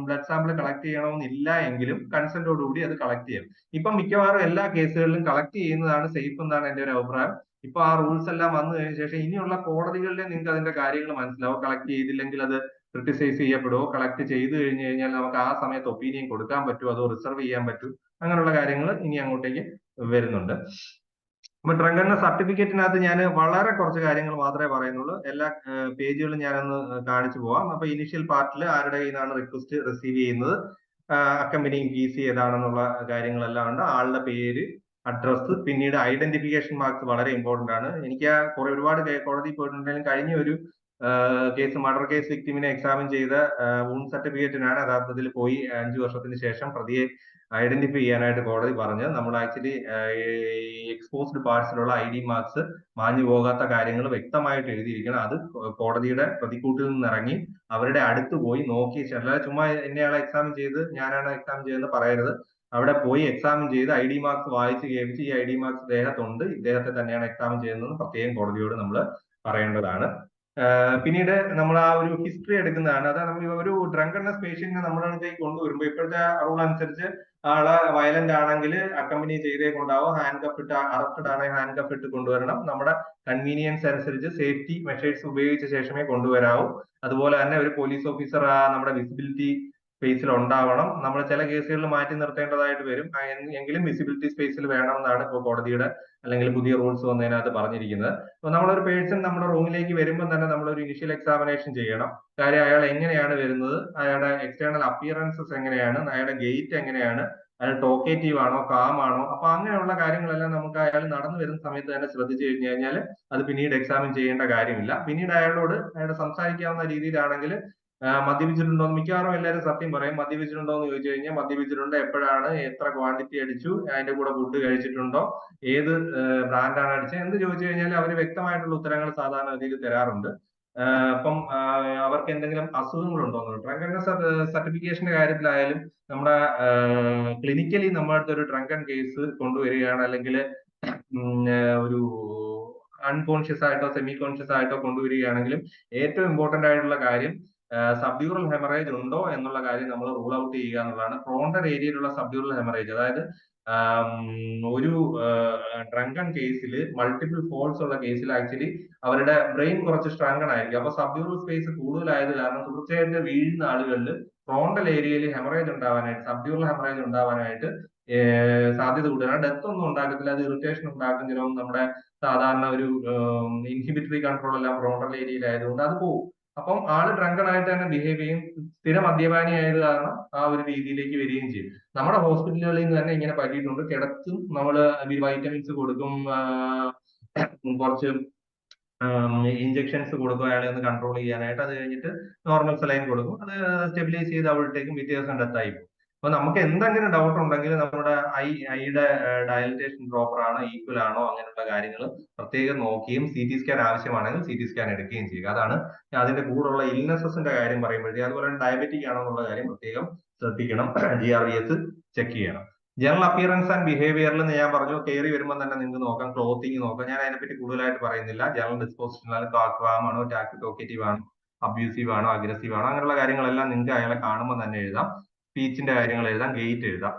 Speaker 4: ബ്ലഡ് സാമ്പിൾ കളക്ട് ചെയ്യണമെന്നില്ല എങ്കിലും കൺസെന്റോടുകൂടി അത് കളക്ട് ചെയ്യും. ഇപ്പം മിക്കവാറും എല്ലാ കേസുകളിലും കളക്ട് ചെയ്യുന്നതാണ് സേഫ് എന്നാണ് എന്റെ ഒരു അഭിപ്രായം. ഇപ്പൊ ആ റൂൾസ് എല്ലാം വന്നു കഴിഞ്ഞ ശേഷം ഇനിയുള്ള കോടതികളിലെ നിങ്ങൾക്ക് അതിന്റെ കാര്യങ്ങൾ മനസ്സിലാവും. കളക്ട് ചെയ്തില്ലെങ്കിൽ അത് ക്രിട്ടിസൈസ് ചെയ്യപ്പെടുമോ, കളക്ട് ചെയ്തു കഴിഞ്ഞു കഴിഞ്ഞാൽ നമുക്ക് ആ സമയത്ത് ഒപ്പീനിയൻ കൊടുക്കാൻ പറ്റുമോ, അതോ റിസർവ് ചെയ്യാൻ പറ്റുമോ, അങ്ങനെയുള്ള കാര്യങ്ങൾ ഇനി അങ്ങോട്ടേക്ക് വരുന്നുണ്ട്. അപ്പൊ ഡ്രങ്കണ്ണ സർട്ടിഫിക്കറ്റിനകത്ത് ഞാൻ വളരെ കുറച്ച് കാര്യങ്ങൾ മാത്രമേ പറയുന്നുള്ളൂ. എല്ലാ പേജുകളും ഞാനൊന്ന് കാണിച്ചു പോവാം. അപ്പൊ ഇനിഷ്യൽ പാർട്ടിൽ ആരുടെ കയ്യിൽ നിന്നാണ് റിക്വസ്റ്റ് റിസീവ് ചെയ്യുന്നത്, അക്കമ്പനിങ് PC ഏതാണെന്നുള്ള കാര്യങ്ങളെല്ലാം ഉണ്ട്, ആളുടെ പേര്, അഡ്രസ്സ്, പിന്നീട് ഐഡന്റിഫിക്കേഷൻ മാർക്സ് വളരെ ഇമ്പോർട്ടന്റ് ആണ്. എനിക്ക് ഒരുപാട് കോടതി പോയിട്ടുണ്ടെങ്കിലും കഴിഞ്ഞ ഒരു കേസ് മർഡർ കേസ് വിക്ടിമിനെ എക്സാമിൻ ചെയ്ത വൂണ്ട് സർട്ടിഫിക്കറ്റിനാണ് യഥാർത്ഥത്തിൽ പോയി 5 വർഷത്തിന് ശേഷം പ്രതിയെ ഐഡന്റിഫൈ ചെയ്യാനായിട്ട് കോടതി പറഞ്ഞത്. നമ്മൾ ആക്ച്വലി എക്സ്പോസ്ഡ് പാർട്സിലുള്ള ID മാർക്സ് മാഞ്ഞു പോകാത്ത കാര്യങ്ങൾ വ്യക്തമായിട്ട് എഴുതിയിരിക്കണം. അത് കോടതിയുടെ പ്രതിക്കൂട്ടിൽ നിന്ന് ഇറങ്ങി അവരുടെ അടുത്ത് പോയി നോക്കി, അല്ലാതെ ചുമ്മാ എന്നെയാളെ എക്സാമിൻ ചെയ്ത് ഞാനാണ് എക്സാമിൻ ചെയ്തെന്ന് പറയരുത്. അവിടെ പോയി എക്സാമിൻ ചെയ്ത് ID മാർക്സ് വായിച്ച് കേൾപ്പിച്ച് ഈ ID മാർക്സ് ഇദ്ദേഹത്തുണ്ട്, ഇദ്ദേഹത്തെ തന്നെയാണ് എക്സാമിൻ ചെയ്യുന്നത് പ്രത്യേകം കോടതിയോട് നമ്മൾ പറയേണ്ടതാണ്. പിന്നീട് നമ്മൾ ആ ഒരു ഹിസ്റ്ററി എടുക്കുന്നതാണ്. അതായത് നമ്മൾ ഒരു ഡ്രങ്കണ്ണസ് പേഷ്യന്റിനെ നമ്മുടെ അടുത്തേക്ക് കൊണ്ടുവരുമ്പോൾ ഇപ്പോഴത്തെ റൂൾ അനുസരിച്ച് ആള് വയലന്റ് ആണെങ്കിൽ അക്കമ്പനി ചെയ്തേ കൊണ്ടാവും, ഹാൻഡ് കഫ് ഇട്ട് അറസ്റ്റഡ് ആണെങ്കിൽ ഹാൻഡ് കഫ് ഇട്ട് കൊണ്ടുവരണം, നമ്മുടെ കൺവീനിയൻസ് അനുസരിച്ച് സേഫ്റ്റി മെഷേഴ്സ് ഉപയോഗിച്ച ശേഷമേ കൊണ്ടുവരാവൂ. അതുപോലെ തന്നെ ഒരു പോലീസ് ഓഫീസർ നമ്മുടെ വിസിബിലിറ്റി സ്പേസിൽ ഉണ്ടാവണം. നമ്മൾ ചില കേസുകളിൽ മാറ്റി നിർത്തേണ്ടതായിട്ട് വരും, എങ്കിലും വിസിബിലിറ്റി സ്പേസിൽ വേണമെന്നാണ് ഇപ്പോൾ കോടതിയുടെ അല്ലെങ്കിൽ പുതിയ റൂൾസ് വന്നതിനകത്ത് പറഞ്ഞിരിക്കുന്നത്. അപ്പൊ നമ്മളൊരു പേഴ്സൺ നമ്മുടെ റൂമിലേക്ക് വരുമ്പോൾ തന്നെ നമ്മളൊരു ഇനിഷ്യൽ എക്സാമിനേഷൻ ചെയ്യണം. കാര്യം അയാൾ എങ്ങനെയാണ് വരുന്നത്, അയാളുടെ എക്സ്റ്റേണൽ അപ്പിയറൻസസ് എങ്ങനെയാണ്, അയാളുടെ ഗേറ്റ് എങ്ങനെയാണ്, അയാൾ ടോക്കേറ്റീവ് ആണോ കാം ആണോ, അപ്പൊ അങ്ങനെയുള്ള കാര്യങ്ങളെല്ലാം നമുക്ക് അയാൾ നടന്നു വരുന്ന സമയത്ത് തന്നെ ശ്രദ്ധിച്ചു കഴിഞ്ഞു കഴിഞ്ഞാൽ അത് പിന്നീട് എക്സാമിൻ ചെയ്യേണ്ട കാര്യമില്ല. പിന്നീട് അയാളോട് സംസാരിക്കാവുന്ന രീതിയിലാണെങ്കിൽ മദ്യപിച്ചിട്ടുണ്ടോ, മിക്കവാറും എല്ലാവരും സത്യം പറയും. മദ്യപിച്ചിട്ടുണ്ടോ എന്ന് ചോദിച്ചു കഴിഞ്ഞാൽ മദ്യപിച്ചിട്ടുണ്ട്, എപ്പോഴാണ്, എത്ര ക്വാണ്ടിറ്റി അടിച്ചു, അതിന്റെ കൂടെ ഫുഡ് കഴിച്ചിട്ടുണ്ടോ, ഏത് ബ്രാൻഡാണ് അടിച്ചത് എന്ത് ചോദിച്ചു കഴിഞ്ഞാൽ അവർ വ്യക്തമായിട്ടുള്ള ഉത്തരങ്ങൾ സാധാരണ ഗതിയിൽ തരാറുണ്ട്. അപ്പം അവർക്ക് എന്തെങ്കിലും അസുഖങ്ങളുണ്ടോ എന്ന്. ഡ്രങ്കണ്ണസ് സർട്ടിഫിക്കേഷന്റെ കാര്യത്തിലായാലും നമ്മുടെ ക്ലിനിക്കലി നമ്മുടെ അടുത്ത് ഒരു ഡ്രങ്കൺ കേസ് കൊണ്ടുവരികയാണ്, അല്ലെങ്കിൽ ഒരു അൺകോൺഷ്യസ് ആയിട്ടോ സെമി കോൺഷ്യസ് ആയിട്ടോ കൊണ്ടുവരികയാണെങ്കിലും ഏറ്റവും ഇമ്പോർട്ടന്റ് ആയിട്ടുള്ള കാര്യം സബ്ഡ്യൂറൽ ഹെമറേജ് ഉണ്ടോ എന്നുള്ള കാര്യം നമ്മൾ റൂൾ ഔട്ട് ചെയ്യുക എന്നുള്ളതാണ്. ഫ്രോണ്ടൽ ഏരിയയിലുള്ള സബ്ഡ്യൂറൽ ഹെമറേജ്, അതായത് ഒരു ഡ്രങ്കൺ കേസിൽ മൾട്ടിപ്പിൾ ഫോൾസ് ഉള്ള കേസിൽ ആക്ച്വലി അവരുടെ ബ്രെയിൻ കുറച്ച് സ്ട്രങ്കൺ ആയിരിക്കും. അപ്പൊ സബ്ഡ്യൂറൽ സ്പേസ് കൂടുതലായത് കാരണം തീർച്ചയായിട്ടും വീഴുന്ന ആളുകളിൽ ഫ്രോണ്ടൽ ഏരിയയിൽ ഹെമറേജ് ഉണ്ടാവാനായിട്ട്, സബ്ഡ്യൂറൽ ഹെമറേജ് ഉണ്ടാവാനായിട്ട് സാധ്യത കൂടുതലാണ്. ഡെത്ത് ഒന്നും ഉണ്ടാക്കത്തില്ല, അത് ഇറിറ്റേഷൻ ഉണ്ടാക്കും. ചിലവും നമ്മുടെ സാധാരണ ഒരു ഇൻഹിബിറ്ററി കൺട്രോൾ എല്ലാം ഫ്രോണ്ടൽ ഏരിയയിലായതുകൊണ്ട് അത് പോകും. അപ്പം ആള് ഡ്രങ്കൺ ആയിട്ട് തന്നെ ബിഹേവ് ചെയ്യും, സ്ഥിര മദ്യപാനി ആയത് കാരണം ആ ഒരു രീതിയിലേക്ക് വരികയും ചെയ്യും. നമ്മുടെ ഹോസ്പിറ്റലുകളിൽ നിന്ന് തന്നെ ഇങ്ങനെ പറ്റിയിട്ടുണ്ട്. കിടത്തും നമ്മൾ വൈറ്റമിൻസ് കൊടുക്കും, കുറച്ച് ഇഞ്ചക്ഷൻസ് കൊടുക്കും അയാളെ ഒന്ന് കൺട്രോൾ ചെയ്യാനായിട്ട്. അത് കഴിഞ്ഞിട്ട് നോർമൽ സലൈൻ കൊടുക്കും. അത് സ്റ്റെബിലൈസ് ചെയ്ത് അവിടത്തേക്കും വ്യത്യാസം ഡെത്തായി പോകും. അപ്പൊ നമുക്ക് എന്തെങ്കിലും ഡൗട്ട് ഉണ്ടെങ്കിൽ നമ്മുടെ ഐയുടെ ഡയലറ്റേഷൻ പ്രോപ്പർ ആണോ, ഈക്വൽ ആണോ, അങ്ങനെയുള്ള കാര്യങ്ങൾ പ്രത്യേകം നോക്കുകയും CT സ്കാൻ ആവശ്യമാണെങ്കിൽ CT സ്കാൻ എടുക്കുകയും ചെയ്യുക. അതാണ് അതിന്റെ കൂടെയുള്ള ഇൽനെസസിന്റെ കാര്യം പറയുമ്പോഴത്തേക്ക്. അതുപോലെ തന്നെ ഡയബറ്റിക് ആണോ എന്നുള്ള കാര്യം പ്രത്യേകം ശ്രദ്ധിക്കണം. GRBS ചെക്ക് ചെയ്യണം. ജനറൽ അപ്പിയറൻസ് ആൻഡ് ബിഹേവിയറിൽ ഞാൻ പറഞ്ഞു, കയറി വരുമ്പോൾ തന്നെ നിങ്ങൾക്ക് നോക്കാം, ക്ലോത്തിങ് നോക്കാം. ഞാൻ അതിനെപ്പറ്റി കൂടുതലായിട്ട് പറയുന്നില്ല. ജനറൽ ഡിസ്പോസിഷൻ കാം ആണോ, ടോക്കേറ്റീവ് ആണോ, അബ്യൂസീവ് ആണോ, അഗ്രസീവ് ആണോ, അങ്ങനെയുള്ള കാര്യങ്ങളെല്ലാം നിങ്ങൾക്ക് അയാളെ കാണുമ്പോൾ തന്നെ എഴുതാം. സ്പീച്ചിന്റെ കാര്യങ്ങൾ എഴുതാം, ഗെയിറ്റ് എഴുതാം.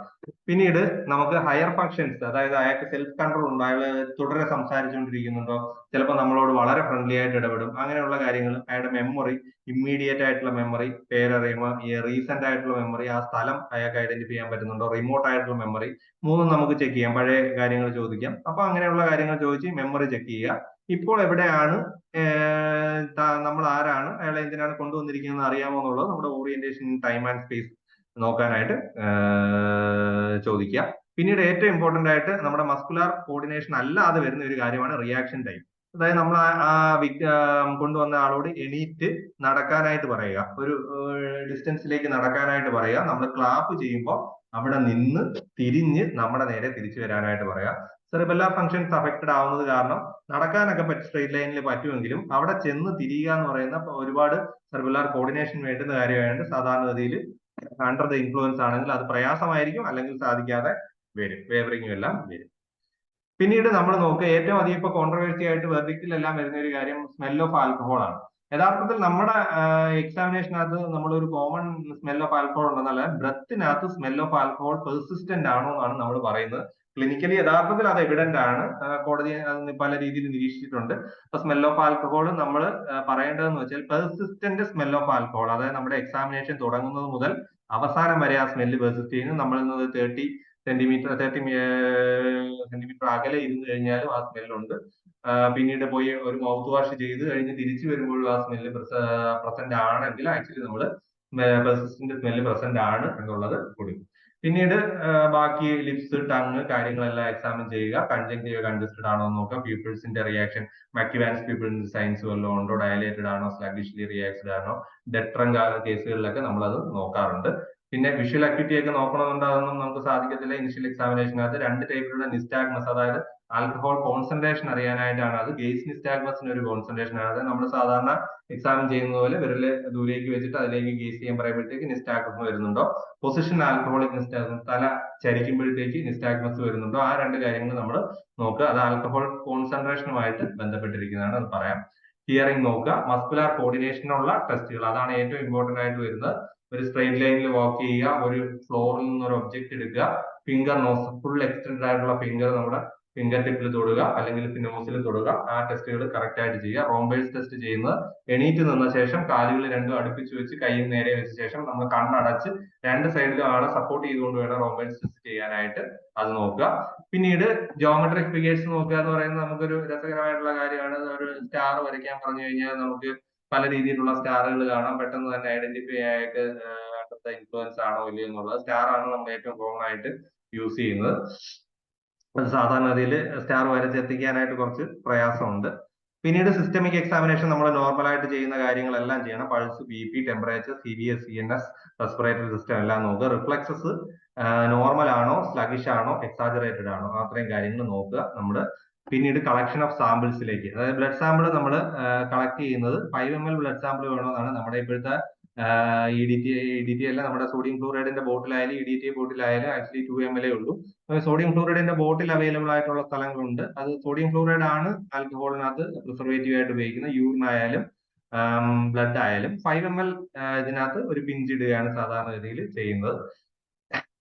Speaker 4: പിന്നീട് നമുക്ക് ഹയർ ഫങ്ഷൻസ്, അതായത് അയാൾക്ക് സെൽഫ് കൺട്രോൾ ഉണ്ടോ, അയാൾ തുടരെ സംസാരിച്ചുകൊണ്ടിരിക്കുന്നുണ്ടോ, ചിലപ്പോൾ നമ്മളോട് വളരെ ഫ്രണ്ട്ലി ആയിട്ട് ഇടപെടും, അങ്ങനെയുള്ള കാര്യങ്ങൾ. അയാളുടെ മെമ്മറി, ഇമ്മീഡിയറ്റ് ആയിട്ടുള്ള മെമ്മറി, പേരറിയുമോ, റീസെന്റ് ആയിട്ടുള്ള മെമ്മറി, ആ സ്ഥലം അയാൾക്ക് ഐഡന്റിഫൈ ചെയ്യാൻ പറ്റുന്നുണ്ടോ, റിമോട്ട് ആയിട്ടുള്ള മെമ്മറി, മൂന്നും നമുക്ക് ചെക്ക് ചെയ്യാം. പഴയ കാര്യങ്ങൾ ചോദിക്കാം. അപ്പൊ അങ്ങനെയുള്ള കാര്യങ്ങൾ ചോദിച്ച് മെമ്മറി ചെക്ക് ചെയ്യുക. ഇപ്പോൾ എവിടെയാണ്, നമ്മൾ ആരാണ്, അയാളെ എന്തിനാണ് കൊണ്ടുവന്നിരിക്കുന്നത് അറിയാമോ എന്നുള്ളത് നമ്മുടെ ഓറിയന്റേഷൻ ടൈം ആൻഡ് സ്പേസ് നോക്കാനായിട്ട് ചോദിക്കുക. പിന്നീട് ഏറ്റവും ഇമ്പോർട്ടന്റ് ആയിട്ട് നമ്മുടെ മസ്കുലാർ കോർഡിനേഷൻ അല്ലാതെ വരുന്ന ഒരു കാര്യമാണ് റിയാക്ഷൻ ടൈം. അതായത് നമ്മൾ കൊണ്ടുവന്ന ആളോട് എണീറ്റ് നടക്കാനായിട്ട് പറയുക, ഒരു ഡിസ്റ്റൻസിലേക്ക് നടക്കാനായിട്ട് പറയുക. നമ്മൾ ക്ലാപ്പ് ചെയ്യുമ്പോൾ അവിടെ നിന്ന് തിരിഞ്ഞ് നമ്മുടെ നേരെ തിരിച്ചു വരാനായിട്ട് പറയാം. സെറിബെല്ലാർ ഫങ്ഷൻസ് അഫക്റ്റഡ് ആവുന്നത് കാരണം നടക്കാനൊക്കെ സ്ട്രെയിറ്റ് ലൈനിൽ പറ്റുമെങ്കിലും അവിടെ ചെന്ന് തിരിയുക എന്ന് പറയുന്ന ഒരുപാട് സെറിബെല്ലാർ കോർഡിനേഷൻ വേണ്ടുന്ന കാര്യമായിട്ട് സാധാരണഗതിയിൽ അണ്ടർ ദ ഇൻഫ്ലുവൻസ് ആണെങ്കിൽ അത് പ്രയാസമായിരിക്കും, അല്ലെങ്കിൽ സാധിക്കാതെ വരും, വേവറിങ്ങും എല്ലാം വരും. പിന്നീട് നമ്മൾ നോക്കുക, ഏറ്റവും അധികം ഇപ്പൊ കോൺട്രവേഴ്സി ആയിട്ട് വെർഡിക്റ്റിലെല്ലാം വരുന്ന ഒരു കാര്യം സ്മെൽ ഓഫ് ആൽക്കഹോൾ ആണ്. യഥാർത്ഥത്തിൽ നമ്മുടെ എക്സാമിനേഷനകത്ത് നമ്മളൊരു കോമൺ സ്മെൽ ഓഫ് ആൽക്കഹോൾ ഉണ്ടെന്നല്ല, ബ്രത്തിനകത്ത് സ്മെൽ ഓഫ് ആൽക്കഹോൾ പെർസിസ്റ്റന്റ് ആണോ എന്നാണ് നമ്മൾ പറയുന്നത്. ക്ലിനിക്കലി യഥാർത്ഥത്തിൽ അത് എവിഡന്റ് ആണ്. കോടതി പല രീതിയിൽ നിരീക്ഷിച്ചിട്ടുണ്ട്. അപ്പൊ സ്മെൽ ഓഫ് ആൽക്കഹോൾ നമ്മൾ പറയേണ്ടതെന്ന് വെച്ചാൽ പെർസിസ്റ്റന്റ് സ്മെൽ ഓഫ് ആൽക്കഹോൾ, അതായത് നമ്മുടെ എക്സാമിനേഷൻ തുടങ്ങുന്നത് മുതൽ അവസാനം വരെ ആ സ്മെല്ല് പെർസിസ്റ്റ് ചെയ്യുന്നു. നമ്മളിൽ നിന്ന് 30 സെന്റിമീറ്റർ അകലെ ഇരുന്ന് കഴിഞ്ഞാലും ആ സ്മെല്ലുണ്ട്. പിന്നീട് പോയി ഒരു മൗത്ത് വാഷ് ചെയ്ത് കഴിഞ്ഞ് തിരിച്ചു വരുമ്പോഴും ആ സ്മെല്ല് പ്രസന്റ് ആണെങ്കിൽ ആക്ച്വലി നമ്മൾ പെർസിസ്റ്റന്റ് സ്മെല്ല് പ്രസന്റ് ആണ് എന്നുള്ളത് കൊടുക്കും. പിന്നീട് ബാക്കി ലിപ്സ്, ടങ് കാര്യങ്ങളെല്ലാം എക്സാമിൻ ചെയ്യുക. കൺജങ്ക്റ്റീവ് കൺജസ്റ്റഡ് ആണോ എന്ന് നോക്കാം. പീപ്പിൾസിന്റെ റിയാക്ഷൻ, മക്യുവാൻസ് പീപ്പിൾസിന്റെ സൈൻസ് വല്ലതും ഉണ്ടോ, ഡയലേറ്റഡ് ആണോ, സ്ലഗിഷ്ലി റിയാക്റ്റഡ് ആണോ, ഡെട്രങ് കേസുകളിലൊക്കെ നമ്മൾ അത് നോക്കാറുണ്ട്. പിന്നെ വിഷ്വൽ അക്യൂറ്റി ഒക്കെ നോക്കണമെന്നുണ്ട്, അതൊന്നും നമുക്ക് സാധിക്കത്തില്ല. ഇനിഷ്യൽ എക്സാമിനേഷനകത്ത് 2 ടൈപ്പിലുള്ള നിസ്റ്റാഗ്മസ്, അതായത് ആൽക്കഹോൾ കോൺസെൻട്രേഷൻ അറിയാനായിട്ടാണ്. അത് ഗേസ് നിസ്റ്റാഗ്മസിന് ഒരു കോൺസെൻട്രേഷൻ ആണ്. അതായത് നമ്മൾ സാധാരണ എക്സാമിൻ ചെയ്യുന്ന പോലെ വിരല് ദൂരേക്ക് വെച്ചിട്ട് അതിലേക്ക് ഗേസ് ചെയ്യാൻ പറയുമ്പോഴത്തേക്ക് നിസ്റ്റാഗ്മസ് വരുന്നുണ്ടോ, പൊസിഷൻ ആൽക്കഹോളിക് നിസ്റ്റാഗ്മസ്, തല ചരിക്കുമ്പോഴത്തേക്ക് നിസ്റ്റാഗ്മസ് വരുന്നുണ്ടോ, ആ 2 കാര്യങ്ങൾ നമ്മൾ നോക്കുക. അത് ആൽക്കഹോൾ കോൺസെൻട്രേഷനുമായിട്ട് ബന്ധപ്പെട്ടിരിക്കുന്നതാണ്, അത് പറയാം. ഹിയറിംഗ് നോക്കുക. മസ്കുലാർ കോർഡിനേഷനുള്ള ടെസ്റ്റുകൾ, അതാണ് ഏറ്റവും ഇമ്പോർട്ടന്റ് ആയിട്ട് വരുന്നത്. ഒരു സ്ട്രെയിറ്റ് ലൈനിൽ വാക്ക് ചെയ്യുക, ഒരു ഫ്ലോറിൽ നിന്ന് ഒരു ഒബ്ജക്ട് എടുക്കുക, ഫിംഗർ നോസ് ഫുൾ എക്സ്റ്റൻഡ് ആയിട്ടുള്ള ഫിംഗർ നമ്മുടെ ഫിംഗർ ടിപ്പിൽ തൊടുക, അല്ലെങ്കിൽ നോസിൽ തൊടുക. ആ ടെസ്റ്റുകൾ കറക്റ്റ് ആയിട്ട് ചെയ്യുക. റോംബേഴ്സ് ടെസ്റ്റ് ചെയ്യുന്നത് എണീറ്റ് നിന്ന ശേഷം കാലുകൾ രണ്ടും അടുപ്പിച്ച് വെച്ച് കൈയും നേരെ വെച്ച ശേഷം നമ്മൾ കണ്ണടച്ച് 2 സൈഡിലും ആളെ സപ്പോർട്ട് ചെയ്തുകൊണ്ട് വേണം റോംബേഴ്സ് ടെസ്റ്റ് ചെയ്യാനായിട്ട്. അത് നോക്കുക. പിന്നീട് ജോമെട്രിക് ഫിഗേഴ്സ് നോക്കുക എന്ന് പറയുന്നത് നമുക്കൊരു രസകരമായിട്ടുള്ള കാര്യമാണ്. ഒരു സ്റ്റാർ വരയ്ക്കാൻ പറഞ്ഞു കഴിഞ്ഞാൽ നമുക്ക് പല രീതിയിലുള്ള സ്റ്റാറുകൾ കാണാം. പെട്ടെന്ന് തന്നെ ഐഡന്റിഫൈ ആയിട്ട് ഇൻഫ്ലുവൻസ് ആണോ ഇല്ലയോ എന്നുള്ളത്. സ്റ്റാർ ആണ് നമ്മൾ ഏറ്റവും കോമൺ ആയിട്ട് യൂസ് ചെയ്യുന്നത്. അത് സാധാരണഗതിയിൽ സ്റ്റാർ വരച്ചെത്തിക്കാനായിട്ട് കുറച്ച് പ്രയാസമുണ്ട്. പിന്നീട് സിസ്റ്റമിക് എക്സാമിനേഷൻ നമ്മൾ നോർമൽ ആയിട്ട് ചെയ്യുന്ന കാര്യങ്ങളെല്ലാം ചെയ്യണം. Pulse, BP, temperature, CVS, CNS, respiratory system എല്ലാം നോക്കുക. റിഫ്ലക്സസ് നോർമൽ ആണോ, സ്ലഗിഷ് ആണോ, എക്സാജറേറ്റഡ് ആണോ, അത്രയും കാര്യങ്ങൾ നോക്കുക നമ്മൾ. പിന്നീട് കളക്ഷൻ ഓഫ് സാമ്പിൾസിലേക്ക്, അതായത് ബ്ലഡ് സാമ്പിൾ നമ്മൾ കളക്ട് ചെയ്യുന്നത് 5 ml ബ്ലഡ് സാമ്പിൾ വേണമെന്നാണ് നമ്മുടെ ഇപ്പോഴത്തെ EDT അല്ല, നമ്മുടെ സോഡിയം ക്ലോറൈഡിന്റെ ബോട്ടിലായാലും EDTA ബോട്ടിലായാലും ആക്ച്വലി 2 ml ഉള്ളൂ. സോഡിയം ക്ലോറൈഡിന്റെ ബോട്ടിൽ അവൈലബിൾ ആയിട്ടുള്ള സ്ഥലങ്ങളുണ്ട്. അത് സോഡിയം ക്ലോറൈഡ് ആണ് ആൽക്കഹോളിനകത്ത് പ്രിസർവേറ്റീവ് ആയിട്ട് ഉപയോഗിക്കുന്നത്. യൂറിൻ ആയാലും ബ്ലഡ് ആയാലും 5 ml ഇതിനകത്ത് ഒരു പിഞ്ച് ഇടുകയാണ് സാധാരണഗതിയിൽ ചെയ്യുന്നത്.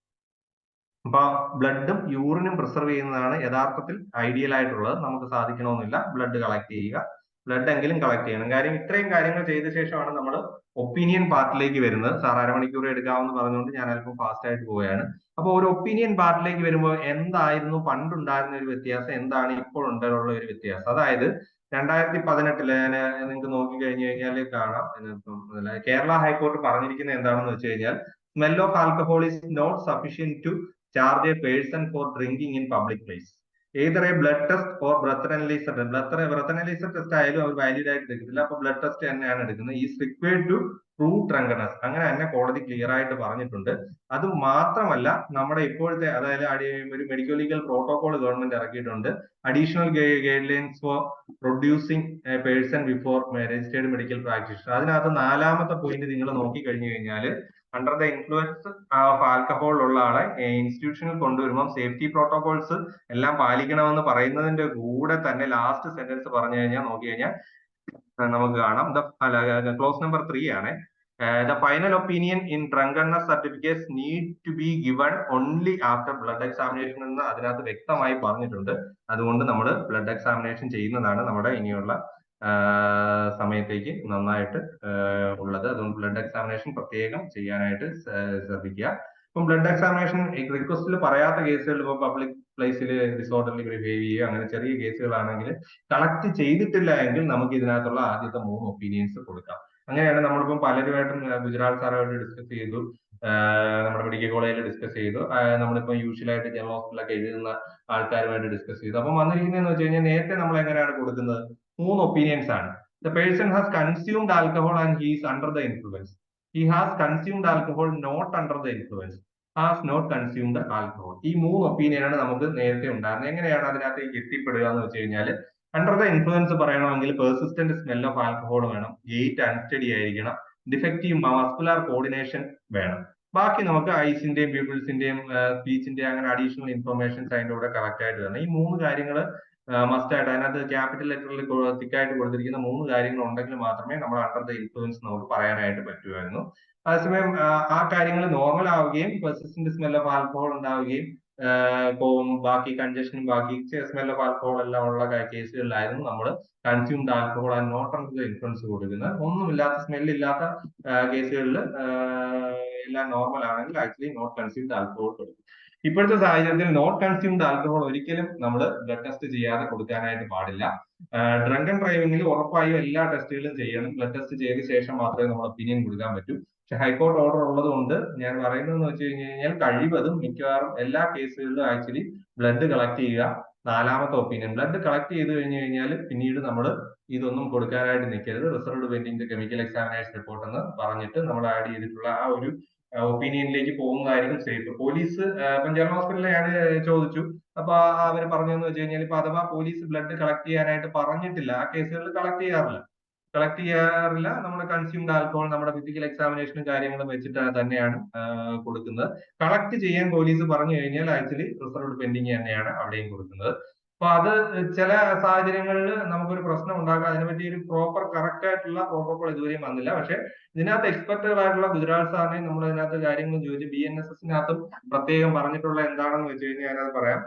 Speaker 4: അപ്പൊ ബ്ലഡും യൂറിനും പ്രിസർവ് ചെയ്യുന്നതാണ് യഥാർത്ഥത്തിൽ ഐഡിയൽ ആയിട്ടുള്ളത്. നമുക്ക് സാധിക്കണമെന്നില്ല. ബ്ലഡ് കളക്ട് ചെയ്യുക, ബ്ലഡ് എങ്കിലും കളക്ട് ചെയ്യണം. കാര്യം ഇത്രയും കാര്യങ്ങൾ ചെയ്ത ശേഷമാണ് നമ്മൾ ഒപ്പീനിയൻ പാർട്ടിലേക്ക് വരുന്നത്. സാർ അരമണിക്കൂർ എടുക്കാമെന്ന് പറഞ്ഞുകൊണ്ട് ഞാൻ അല്പം ഫാസ്റ്റ് ആയിട്ട് പോവുകയാണ്. അപ്പൊ ഒരു ഒപ്പീനിയൻ പാർട്ടിലേക്ക് വരുമ്പോൾ എന്തായിരുന്നു പണ്ടുണ്ടായിരുന്ന ഒരു വ്യത്യാസം, എന്താണ് ഇപ്പോൾ ഉണ്ടായുള്ള ഒരു വ്യത്യാസം. അതായത് 2018 നിങ്ങൾക്ക് നോക്കി കഴിഞ്ഞു കഴിഞ്ഞാൽ കാണാം, കേരള ഹൈക്കോർട്ട് പറഞ്ഞിരിക്കുന്നത് എന്താണെന്ന് വെച്ച് കഴിഞ്ഞാൽ, smell of alcohol is not sufficient to charge a person for drinking in public place. either a blood test or breath analyzer. breath analyzer test ആയാലും അവർ വാലിഡ് ആയിട്ട് എടുക്കത്തില്ല. അപ്പൊ ബ്ലഡ് ടെസ്റ്റ് തന്നെയാണ് എടുക്കുന്നത്. Is required to prove drunkenness. അങ്ങനെ തന്നെ കോടതി ക്ലിയർ ആയിട്ട് പറഞ്ഞിട്ടുണ്ട്. അത് മാത്രമല്ല നമ്മുടെ ഇപ്പോഴത്തെ അതായത് ഒരു മെഡിക്കൽ ലീഗൽ പ്രോട്ടോകോൾ ഗവൺമെന്റ് ഇറക്കിയിട്ടുണ്ട്. Additional guide lines four producing A person before registered medical practitioner. അതിനകത്ത് 4ാമത്തെ പോയിന്റ് നിങ്ങൾ നോക്കി കഴിഞ്ഞു കഴിഞ്ഞാൽ under the influence of alcohol ഉള്ള ആളെ ഇൻസ്റ്റിറ്റ്യൂഷനിൽ കൊണ്ടുവരുമ്പോൾ സേഫ്റ്റി പ്രോട്ടോകോൾസ് എല്ലാം പാലിക്കണമെന്ന് പറയുന്നതിന്റെ കൂടെ തന്നെ ലാസ്റ്റ് സെന്റൻസ് പറഞ്ഞു കഴിഞ്ഞാൽ നോക്കി കഴിഞ്ഞാൽ നമുക്ക് കാണാം. ക്ലോസ് നമ്പർ 3 ആണ്. The final opinion in drunkenness certificates need to be given only after blood examination എന്ന് അതിനകത്ത് വ്യക്തമായി പറഞ്ഞിട്ടുണ്ട്. അതുകൊണ്ട് നമ്മൾ ബ്ലഡ് എക്സാമിനേഷൻ ചെയ്യുന്നതാണ് നമ്മുടെ ഇനിയുള്ള സമയത്തേക്ക് നന്നായിട്ട് ഉള്ളത്. അതുകൊണ്ട് ബ്ലഡ് എക്സാമിനേഷൻ പ്രത്യേകം ചെയ്യാനായിട്ട് ശ്രദ്ധിക്കുക. ഇപ്പം ബ്ലഡ് എക്സാമിനേഷൻ റിക്വസ്റ്റിൽ പറയാത്ത കേസുകൾ, ഇപ്പൊ പബ്ലിക് പ്ലേസിൽ ഡിസോർഡർലി ബിഹേവ് ചെയ്യുക, അങ്ങനെ ചെറിയ കേസുകളാണെങ്കിൽ കളക്ട് ചെയ്തിട്ടില്ല എങ്കിൽ നമുക്ക് ഇതിനകത്തുള്ള ആദ്യത്തെ 3 ഒപ്പീനിയൻസ് കൊടുക്കാം. അങ്ങനെയാണ് നമ്മളിപ്പം പലരുമായിട്ടും ഗുജറാത്ത് സാറുമായിട്ട് ഡിസ്കസ് ചെയ്തു, നമ്മുടെ മെഡിക്കൽ കോളേജിൽ ഡിസ്കസ് ചെയ്തു, നമ്മളിപ്പോ യൂഷ്വലായിട്ട് ജനറൽ ഹോസ്പിറ്റലൊക്കെ എഴുതുന്ന ആൾക്കാരുമായിട്ട് ഡിസ്കസ് ചെയ്തു. അപ്പൊ വന്നിരിക്കുന്നതെന്ന് വെച്ച് കഴിഞ്ഞാൽ നേരത്തെ നമ്മൾ എങ്ങനെയാണ് കൊടുക്കുന്നത്? 3 ഒപ്പീനിയൻസ് ആണ്. The person has consumed alcohol and he is under the influence. He has consumed alcohol not under the influence. Has not consumed alcohol. ഈ 3 ഒപ്പീനിയനാണ് നമുക്ക് നേരത്തെ ഉണ്ടായിരുന്നത്. എങ്ങനെയാണ് അതിനകത്തേക്ക് എത്തിപ്പെടുക എന്ന് വെച്ച് കഴിഞ്ഞാൽ അണ്ടർ ദ ഇൻഫ്ലുവൻസ് പറയണമെങ്കിൽ പെർസിസ്റ്റന്റ് സ്മെൽ ഓഫ് ആൽക്കഹോൾ വേണം, ഗെയിറ്റ് അൺസ്റ്റഡി ആയിരിക്കണം, ഡിഫക്റ്റീവ് മസ്കുലാർ കോർഡിനേഷൻ വേണം. ബാക്കി നമുക്ക് ഐസിന്റെയും പീപ്പിൾസിന്റെയും സ്പീച്ചിന്റെയും അങ്ങനെ അഡീഷണൽ ഇൻഫർമേഷൻസ് അതിന്റെ കൂടെ കറക്റ്റ് ആയിട്ട് തന്നെ. ഈ 3 കാര്യങ്ങൾ മസ്റ്റ് ആയിട്ട് അതിനകത്ത് ക്യാപിറ്റൽ ലെറ്ററിൽ തിക്കായിട്ട് കൊടുത്തിരിക്കുന്ന 3 കാര്യങ്ങൾ ഉണ്ടെങ്കിൽ മാത്രമേ നമ്മൾ അണ്ടർ ദ ഇൻഫ്ലുവൻസ് നമുക്ക് പറയാനായിട്ട് പറ്റുമായിരുന്നു. അതേസമയം ആ കാര്യങ്ങൾ നോർമൽ ആവുകയും പെർസിസ്റ്റന്റ് സ്മെൽ ഓഫ് ആൽക്കഹോൾ ഉണ്ടാവുകയും ബാക്കി കൺജഷനും ബാക്കി സ്മെൽ ഓഫ് ആൽക്കഹോൾ എല്ലാം ഉള്ള കേസുകളിലായിരുന്നു നമ്മൾ consumed alcohol and not under the influence കൊടുക്കുന്നത്. ഒന്നുമില്ലാത്ത സ്മെല്ലില്ലാത്ത കേസുകളിൽ എല്ലാം നോർമൽ ആണെങ്കിൽ ആക്ച്വലി നോട്ട് കൺസ്യൂംഡ് ആൽക്കഹോൾ കൊടുക്കും. ഇപ്പോഴത്തെ സാഹചര്യത്തിൽ നോട്ട് കൺസ്യൂംഡ് ആൽക്കഹോൾ ഒരിക്കലും നമ്മൾ ബ്ലഡ് ടെസ്റ്റ് ചെയ്യാതെ കൊടുക്കാനായിട്ട് പാടില്ല. ഡ്രങ്കൻ ഡ്രൈവിംഗിൽ ഉറപ്പായും എല്ലാ ടെസ്റ്റുകളും ചെയ്യണം. ബ്ലഡ് ടെസ്റ്റ് ചെയ്ത ശേഷം മാത്രമേ നമ്മൾ ഒപ്പീനിയൻ കൊടുക്കാൻ പറ്റൂ. പക്ഷെ ഹൈക്കോർട്ട് ഓർഡർ ഉള്ളത് കൊണ്ട് ഞാൻ പറയുന്നതെന്ന് വെച്ച് കഴിഞ്ഞാൽ കഴിവതും മിക്കവാറും എല്ലാ കേസുകളിലും ആക്ച്വലി ബ്ലഡ് കളക്ട് ചെയ്യുക. 4ാമത്തെ ഒപ്പീനിയൻ ബ്ലഡ് കളക്ട് ചെയ്ത് കഴിഞ്ഞു കഴിഞ്ഞാൽ പിന്നീട് നമ്മൾ ഇതൊന്നും കൊടുക്കാനായിട്ട് നിൽക്കരുത്. Reserved pending chemical examination report എന്ന് പറഞ്ഞിട്ട് നമ്മൾ ആഡ് ചെയ്തിട്ടുള്ള ആ ഒരു ഒപ്പീനിയനിലേക്ക് പോകുന്നതായിരിക്കും സേഫ്. പോലീസ് ഇപ്പം ജനറൽ ഹോസ്പിറ്റലിൽ ഞാൻ ചോദിച്ചു, അപ്പൊ അവർ പറഞ്ഞതെന്ന് വെച്ച് കഴിഞ്ഞാൽ ഇപ്പൊ അഥവാ പോലീസ് ബ്ലഡ് കളക്ട് ചെയ്യാനായിട്ട് പറഞ്ഞിട്ടില്ല, ആ കേസുകളിൽ കളക്ട് ചെയ്യാറില്ല. നമ്മുടെ കൺസ്യൂംഡ് ആൽക്കഹോൾ നമ്മുടെ ഫിസിക്കൽ എക്സാമിനേഷനും കാര്യങ്ങളും വെച്ചിട്ട് തന്നെയാണ് കൊടുക്കുന്നത്. കളക്ട് ചെയ്യാൻ പോലീസ് പറഞ്ഞു കഴിഞ്ഞാൽ ആക്ച്വലി റിസർവ്ഡ് പെൻഡിങ് തന്നെയാണ് അവിടെയും കൊടുക്കുന്നത്. അപ്പൊ അത് ചില സാഹചര്യങ്ങളിൽ നമുക്കൊരു പ്രശ്നം ഉണ്ടാക്കാം. അതിനെപ്പറ്റി ഒരു പ്രോപ്പർ കറക്റ്റ് ആയിട്ടുള്ള പ്രോട്ടോകോൾ ഇതുവരെയും വന്നില്ല. പക്ഷെ ഇതിനകത്ത് എക്സ്പെർട്ടുകളായിട്ടുള്ള ഗുജറാത്ത് സാറിനെയും നമ്മൾ ഇതിനകത്ത് കാര്യങ്ങൾ ചോദിച്ചു. BNSSനകത്തും പ്രത്യേകം പറഞ്ഞിട്ടുള്ള എന്താണെന്ന് വെച്ച് കഴിഞ്ഞാൽ ഞാനത് പറയാം.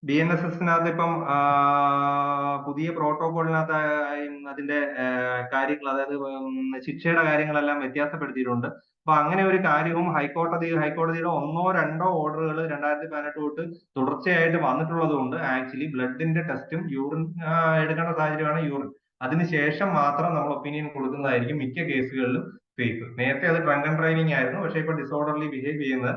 Speaker 4: BNSSനകത്ത് ഇപ്പം പുതിയ പ്രോട്ടോകോളിനകത്ത് അതിന്റെ കാര്യങ്ങൾ, അതായത് ശിക്ഷയുടെ കാര്യങ്ങളെല്ലാം വ്യത്യാസപ്പെടുത്തിയിട്ടുണ്ട്. അപ്പൊ അങ്ങനെ ഒരു കാര്യവും ഹൈക്കോടതിയുടെ 1-2 ഓർഡറുകൾ 2018 തൊട്ട് തുടർച്ചയായിട്ട് വന്നിട്ടുള്ളത് കൊണ്ട് ആക്ച്വലി ബ്ലഡിന്റെ ടെസ്റ്റും യൂറിൻ എടുക്കേണ്ട സാഹചര്യമാണ് യൂറിൻ. അതിനുശേഷം മാത്രം നമ്മൾ ഒപ്പീനിയൻ കൊടുക്കുന്നതായിരിക്കും മിക്ക കേസുകളിലും സേഫ്. നേരത്തെ അത് ഡ്രങ്കൻ ഡ്രൈവിംഗ് ആയിരുന്നു. പക്ഷെ ഇപ്പൊ ഡിസോർഡർലി ബിഹേവ് ചെയ്യുന്ന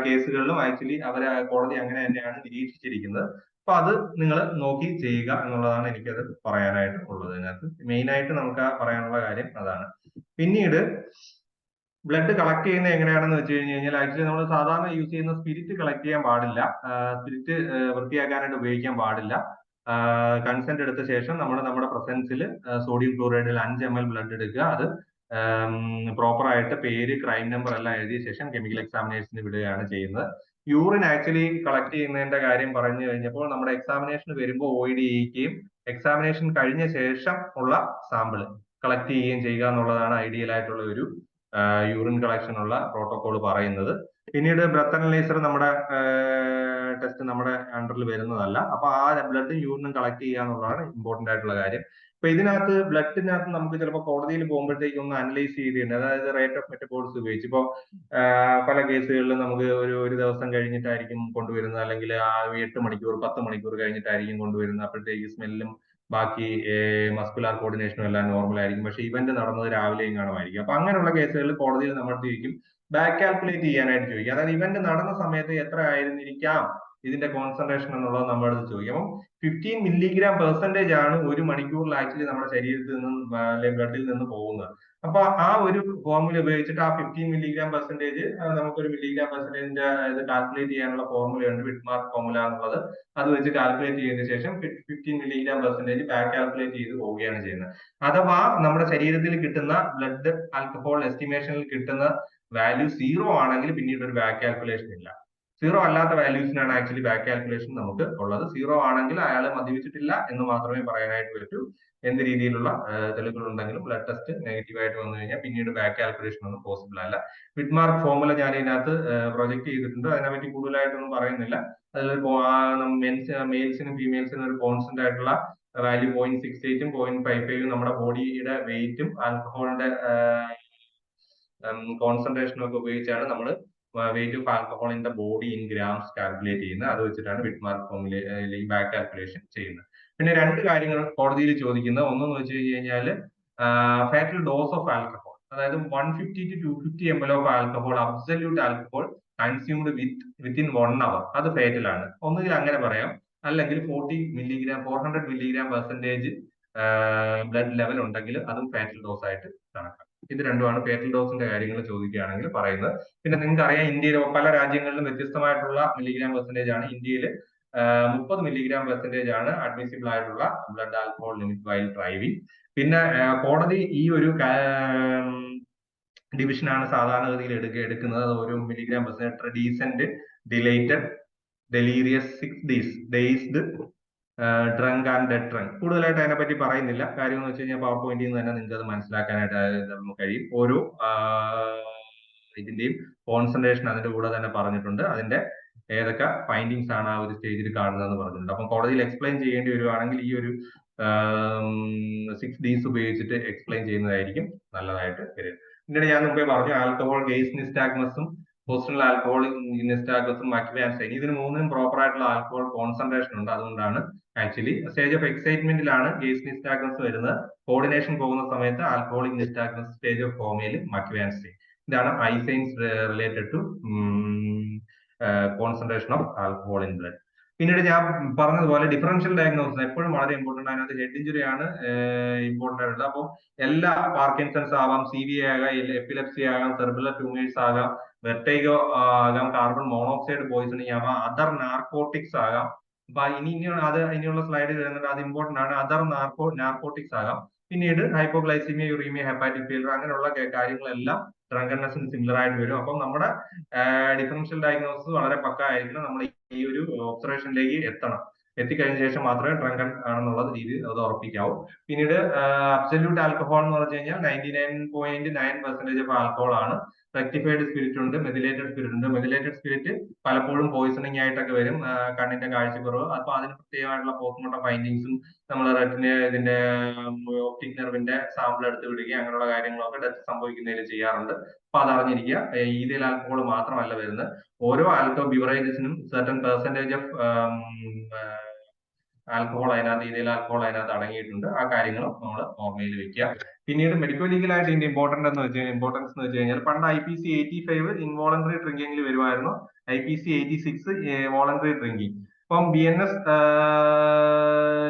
Speaker 4: കേസുകളിലും ആക്ച്വലി അവരെ കോടതി അങ്ങനെ തന്നെയാണ് നിരീക്ഷിച്ചിരിക്കുന്നത്. അപ്പൊ അത് നിങ്ങൾ നോക്കി ചെയ്യുക എന്നുള്ളതാണ് എനിക്കത് പറയാനായിട്ട് ഉള്ളത്. ഇതിനകത്ത് മെയിൻ ആയിട്ട് നമുക്ക് പറയാനുള്ള കാര്യം അതാണ്. പിന്നീട് ബ്ലഡ് കളക്ട് ചെയ്യുന്നത് എങ്ങനെയാണെന്ന് വെച്ച് കഴിഞ്ഞാൽ ആക്ച്വലി നമ്മൾ സാധാരണ യൂസ് ചെയ്യുന്ന സ്പിരിറ്റ് കളക്ട് ചെയ്യാൻ പാടില്ല. സ്പിരിറ്റ് വൃത്തിയാക്കാനായിട്ട് ഉപയോഗിക്കാൻ പാടില്ല. കൺസെന്റ് എടുത്ത ശേഷം നമ്മൾ നമ്മുടെ പ്രസൻസിൽ സോഡിയം ക്ലോറൈഡിൽ 5 ml ബ്ലഡ് എടുക്കുക. അത് പ്രോപ്പർ ആയിട്ട് പേര്, ക്രൈം നമ്പർ എല്ലാം എഴുതിയ ശേഷം കെമിക്കൽ എക്സാമിനേഷന് വിടുകയാണ് ചെയ്യുന്നത്. യൂറിൻ ആക്ച്വലി കളക്ട് ചെയ്യുന്നതിന്റെ കാര്യം പറഞ്ഞു കഴിഞ്ഞപ്പോൾ നമ്മുടെ എക്സാമിനേഷന് വരുമ്പോൾ OID ചെയ്യിക്കുകയും എക്സാമിനേഷൻ കഴിഞ്ഞ ശേഷം ഉള്ള സാമ്പിൾ കളക്ട് ചെയ്യുകയും ചെയ്യുക എന്നുള്ളതാണ് ഐഡിയൽ ആയിട്ടുള്ള ഒരു യൂറിൻ കളക്ഷൻ ഉള്ള പ്രോട്ടോകോൾ പറയുന്നത്. പിന്നീട് ബ്രത്ത് അനലൈസർ നമ്മുടെ ടെസ്റ്റ് നമ്മുടെ അണ്ടറിൽ വരുന്നതല്ല. അപ്പൊ ആ ബ്ലഡും യൂറിനും കളക്ട് ചെയ്യുക എന്നുള്ളതാണ് ഇമ്പോർട്ടന്റ് ആയിട്ടുള്ള കാര്യം. അപ്പൊ ഇതിനകത്ത് ബ്ലഡിനകത്ത് നമുക്ക് ചിലപ്പോൾ കോടതിയിൽ പോകുമ്പോഴത്തേക്ക് ഒന്ന് അനലൈസ് ചെയ്തിട്ടുണ്ട്. അതായത് റേറ്റ് ഓഫ് മെറ്റബോളിസം ഉപയോഗിച്ച് ഇപ്പൊ പല കേസുകളിലും നമുക്ക് ഒരു ദിവസം കഴിഞ്ഞിട്ടായിരിക്കും കൊണ്ടുവരുന്നത്, അല്ലെങ്കിൽ 8 മണിക്കൂർ 10 മണിക്കൂർ കഴിഞ്ഞിട്ടായിരിക്കും കൊണ്ടുവരുന്നത്. അപ്പോഴത്തേക്ക് സ്മെല്ലും ബാക്കി മസ്കുലാർ കോർഡിനേഷനും എല്ലാം നോർമൽ ആയിരിക്കും. പക്ഷെ ഇവന്റ് നടന്നത് രാവിലെയും കാണുമായിരിക്കും. അപ്പൊ അങ്ങനെയുള്ള കേസുകളിൽ കോടതിയിൽ നമ്മൾ ചോദിക്കും, ബാക്ക് കാൽക്കുലേറ്റ് ചെയ്യാനായിട്ട് ചോദിക്കും. അതായത് ഇവന്റ് നടന്ന സമയത്ത് എത്ര ആയിരുന്നിരിക്കാം ഇതിന്റെ കോൺസെൻട്രേഷൻ എന്നുള്ളത് നമ്മളത് ചോദിക്കും. അപ്പം 15 mg/% ആണ് ഒരു മണിക്കൂറിൽ ആക്ച്വലി നമ്മുടെ ശരീരത്തിൽ നിന്നും ബ്ലഡിൽ നിന്ന് പോകുന്നത്. അപ്പൊ ആ ഒരു ഫോർമുല ഉപയോഗിച്ചിട്ട് ആ 15 mg/% നമുക്കൊരു mg/%ന്റെ ഇത് കാൽക്കുലേറ്റ് ചെയ്യാനുള്ള ഫോർമുലയുണ്ട്, വിറ്റ്മാർക്ക് ഫോർമുല എന്നുള്ളത്. അത് വെച്ച് കാൽക്കുലേറ്റ് ചെയ്തതിനു ശേഷം 15 mg/% ബാക്ക് കാൽക്കുലേറ്റ് ചെയ്ത് പോവുകയാണ് ചെയ്യുന്നത്. അഥവാ നമ്മുടെ ശരീരത്തിൽ കിട്ടുന്ന ബ്ലഡ് ആൽക്കഹോൾ എസ്റ്റിമേഷനിൽ കിട്ടുന്ന വാല്യൂ 0 ആണെങ്കിൽ പിന്നീട് ഒരു ബാക്ക് കാൽക്കുലേഷൻ ഇല്ല. 0 അല്ലാത്ത വാല്യൂസിനാണ് ആക്ച്വലി ബാക്ക് കാൽക്കുലേഷൻ നമുക്ക് ഉള്ളത്. 0 ആണെങ്കിൽ അയാൾ മദ്യപിച്ചിട്ടില്ല എന്ന് മാത്രമേ പറയാനായിട്ട് പറ്റൂ. എന്ത് രീതിയിലുള്ള തെളിവുകൾ ഉണ്ടെങ്കിലും ബ്ലഡ് ടെസ്റ്റ് നെഗറ്റീവ് ആയിട്ട് വന്നു കഴിഞ്ഞാൽ പിന്നീട് ബാക്ക് കാൽക്കുലേഷൻ ഒന്നും പോസിബിൾ അല്ല. വിറ്റ്മാർക്ക് ഫോർമുല ഞാൻ ഇതിനകത്ത് പ്രൊജക്ട് ചെയ്തിട്ടുണ്ട്. അതിനെപ്പറ്റി കൂടുതലായിട്ടൊന്നും പറയുന്നില്ല. അതിൽ മെയിൽസിനും ഫീമെയിൽസിനും ഒരു കോൺസ്റ്റന്റ് ആയിട്ടുള്ള വാല്യൂ 0.68ഉം 0.55ഉം നമ്മുടെ ബോഡിയുടെ വെയിറ്റും ആൽക്കഹോളിന്റെ കോൺസെൻട്രേഷനും ഒക്കെ ഉപയോഗിച്ചാണ് നമ്മൾ weight of alcohol in the body in grams calculate ചെയ്യുന്നത്. അത് വെച്ചിട്ടാണ് വിറ്റ്മാർക്ക് ഫോർമുല ബാക്ക് കാൽക്കുലേഷൻ ചെയ്യുന്നത്. പിന്നെ രണ്ട് കാര്യങ്ങൾ കോടതിയിൽ ചോദിക്കുന്നത്, ഒന്നെന്ന് വെച്ച് കഴിഞ്ഞാൽ ഫാറ്റൽ ഡോസ് ഓഫ് ആൽക്കഹോൾ, അതായത് 150 to 250 ml of alcohol, absolute alcohol consumed within 1 hour, അത് ഫേറ്റൽ ആണ്. ഒന്നുകിൽ അങ്ങനെ പറയാം, അല്ലെങ്കിൽ 400 mg/% ബ്ലഡ് ലെവൽ ഉണ്ടെങ്കിൽ അതും ഫാറ്റൽ ഡോസ് ആയിട്ട് കണക്കാക്കാം. ഇത് രണ്ടുമാണ് ഫേറ്റൽ ഡോസിന്റെ കാര്യങ്ങൾ ചോദിക്കുകയാണെങ്കിൽ പറയുന്നത്. പിന്നെ നിങ്ങൾക്ക് അറിയാം, ഇന്ത്യയിൽ പല രാജ്യങ്ങളിലും വ്യത്യസ്തമായിട്ടുള്ള mg/% ആണ്. ഇന്ത്യയിൽ 30 mg/% ആണ് അഡ്മിസിബിൾ ആയിട്ടുള്ള blood alcohol limit while driving. പിന്നെ കോടതി ഈ ഒരു ഡിവിഷനാണ് സാധാരണഗതിയിൽ എടുക്കുന്നത്. അത് ഒരു mg/% decent, dilated, delirious, 6 dazed, drunk and dead drunk. കൂടുതലായിട്ട് അതിനെപ്പറ്റി പറയുന്നില്ല. കാര്യം എന്ന് വെച്ച് കഴിഞ്ഞാൽ പവർ പോയിന്റിൽ നിന്ന് തന്നെ നിങ്ങൾക്ക് അത് മനസ്സിലാക്കാനായിട്ട് കഴിയും. ഓരോ ഇതിന്റെയും കോൺസെൻട്രേഷൻ അതിന്റെ കൂടെ തന്നെ പറഞ്ഞിട്ടുണ്ട്. അതിന്റെ ഏതൊക്കെ ഫൈൻഡിങ്സ് ആണ് ആ ഒരു സ്റ്റേജിൽ കാണുന്നതെന്ന് പറഞ്ഞിട്ടുണ്ട്. അപ്പം കോടതിയിൽ എക്സ്പ്ലെയിൻ ചെയ്യേണ്ടി വരുവാണെങ്കിൽ ഈ ഒരു 6 Ds ഉപയോഗിച്ചിട്ട് എക്സ്പ്ലെയിൻ ചെയ്യുന്നതായിരിക്കും നല്ലതായിട്ട് വരും. പിന്നീട് ഞാൻ മുമ്പേ പറഞ്ഞു, ആൽക്കഹോൾ ഗേസ് നിസ്റ്റാഗ്മസും പോസ്റ്റൽ ആൽക്കഹോൾ നിസ്റ്റാഗ്മസും മക്വിവാൻസൈൻ, ഇതിന് മൂന്നിനും പ്രോപ്പർ ആയിട്ടുള്ള ആൽക്കഹോൾ കോൺസെൻട്രേഷൻ ഉണ്ട്. അതുകൊണ്ടാണ് ആക്ച്വലി സ്റ്റേജ് ഓഫ് എക്സൈറ്റ്മെന്റിലാണ് ഗേസ് നിസ്റ്റാഗ്മസ് വരുന്നത്. കോർഡിനേഷൻ പോകുന്ന സമയത്ത് ആൽക്കഹോളിക് നിസ്റ്റാഗ്മസ്, സ്റ്റേജ് ഓഫ് കോമയിൽ മക്വിവാൻസൈൻ. ഇതാണ് eye signs related to concentration of alcohol in blood. പിന്നീട് ഞാൻ പറഞ്ഞതുപോലെ ഡിഫറൻഷ്യൽ ഡയഗ്നോസിസ് എപ്പോഴും വളരെ ഇമ്പോർട്ടന്റ്. അതിനകത്ത് ഹെഡ് ഇഞ്ചുറി ആണ് ഇമ്പോർട്ടന്റ് ആയിട്ടുള്ളത്. അപ്പോൾ എല്ലാ പാർക്കിൻസൺസ് ആവാം, CVA ആകാം, എപ്പിലെപ്സി ആകാം, സെർബുലർ ട്യൂമേഴ്സ് ആകാം, വെർട്ടൈഗോ ആകാം, കാർബൺ മോണോക്സൈഡ് പോയിസണിങ് ആവാം, അതർ നാർക്കോട്ടിക്സ് ആകാം. അപ്പൊ ഇനിയുള്ള സ്ലൈഡിൽ വരുന്നുണ്ട്, അത് ഇമ്പോർട്ടന്റ് ആണ്. അതർ നാർക്കോട്ടിക്സ് ആകാം. പിന്നീട് ഹൈപ്പോഗ്ലൈസീമിയ, യുറീമിയ, ഹെപ്പാറ്റിക് ഫെയിലർ, അങ്ങനെയുള്ള കാര്യങ്ങളെല്ലാം ഡ്രങ്കണ്ണസിന് സിമിലർ ആയിട്ട് വരും. അപ്പം നമ്മുടെ ഡിഫറൻഷ്യൽ ഡയഗ്നോസിസ് വളരെ പക്ക ആയിരിക്കണം. നമ്മൾ ഈ ഒരു ഒബ്സർവേഷനിലേക്ക് എത്തിക്കഴിഞ്ഞ ശേഷം മാത്രമേ ഡ്രങ്കൺ ആണെന്നുള്ള രീതിയിൽ അത് ഉറപ്പിക്കാവൂ. പിന്നീട് അബ്സല്യൂട്ട് ആൽക്കഹോൾ എന്ന് പറഞ്ഞു കഴിഞ്ഞാൽ 99.9% ഓഫ് ആൽക്കഹോൾ ആണ്. റെക്ടിഫൈഡ് സ്പിരിറ്റ് ഉണ്ട്, മെഥിലേറ്റഡ് സ്പിരിറ്റ് ഉണ്ട്. മെഥിലേറ്റഡ് സ്പിരിറ്റ് പലപ്പോഴും പോയിസണിങ് ആയിട്ടൊക്കെ വരും, കണ്ണിന്റെ കാഴ്ചക്കുറവ്. അപ്പൊ അതിന് പ്രത്യേകമായിട്ടുള്ള പോസ്റ്റ്മോർട്ടം ഫൈൻഡിങ്സും നമ്മൾ ഇതിന്റെ ഒപ്റ്റിക് നെർവിന്റെ സാമ്പിൾ എടുത്ത് വിടുകയും അങ്ങനെയുള്ള കാര്യങ്ങളൊക്കെ ഡെത്ത് സംഭവിക്കുന്നതിൽ ചെയ്യാറുണ്ട്. അപ്പൊ അതറിഞ്ഞിരിക്കുക. ഈഥൈൽ ആൽക്കഹോൾ മാത്രമല്ല വരുന്നത്, ഓരോ ആൽക്കഹോൾ ബിവറേജസിനും സർട്ടൻ പെർസെന്റേജ് ഓഫ് ആൽക്കഹോൾ അതിനകത്ത്, ഈഥൈൽ ആൽക്കഹോൾ അതിനകത്ത് അടങ്ങിയിട്ടുണ്ട്. ആ കാര്യങ്ങളും നമ്മൾ ഓർമ്മയിൽ വെക്കുക. പിന്നീട് മെഡിക്കൽ ലീഗലായിട്ട് ഇതിന്റെ ഇമ്പോർട്ടൻസ് എന്ന് വെച്ച് കഴിഞ്ഞാൽ പണ്ട് IPC 85 ഇൻവോളണ്ടറി ഡ്രിങ്കിങ്ങിൽ വരുമായിരുന്നു, IPC 86 വോളണ്ടറി ഡ്രിങ്കിങ്. അപ്പം BNS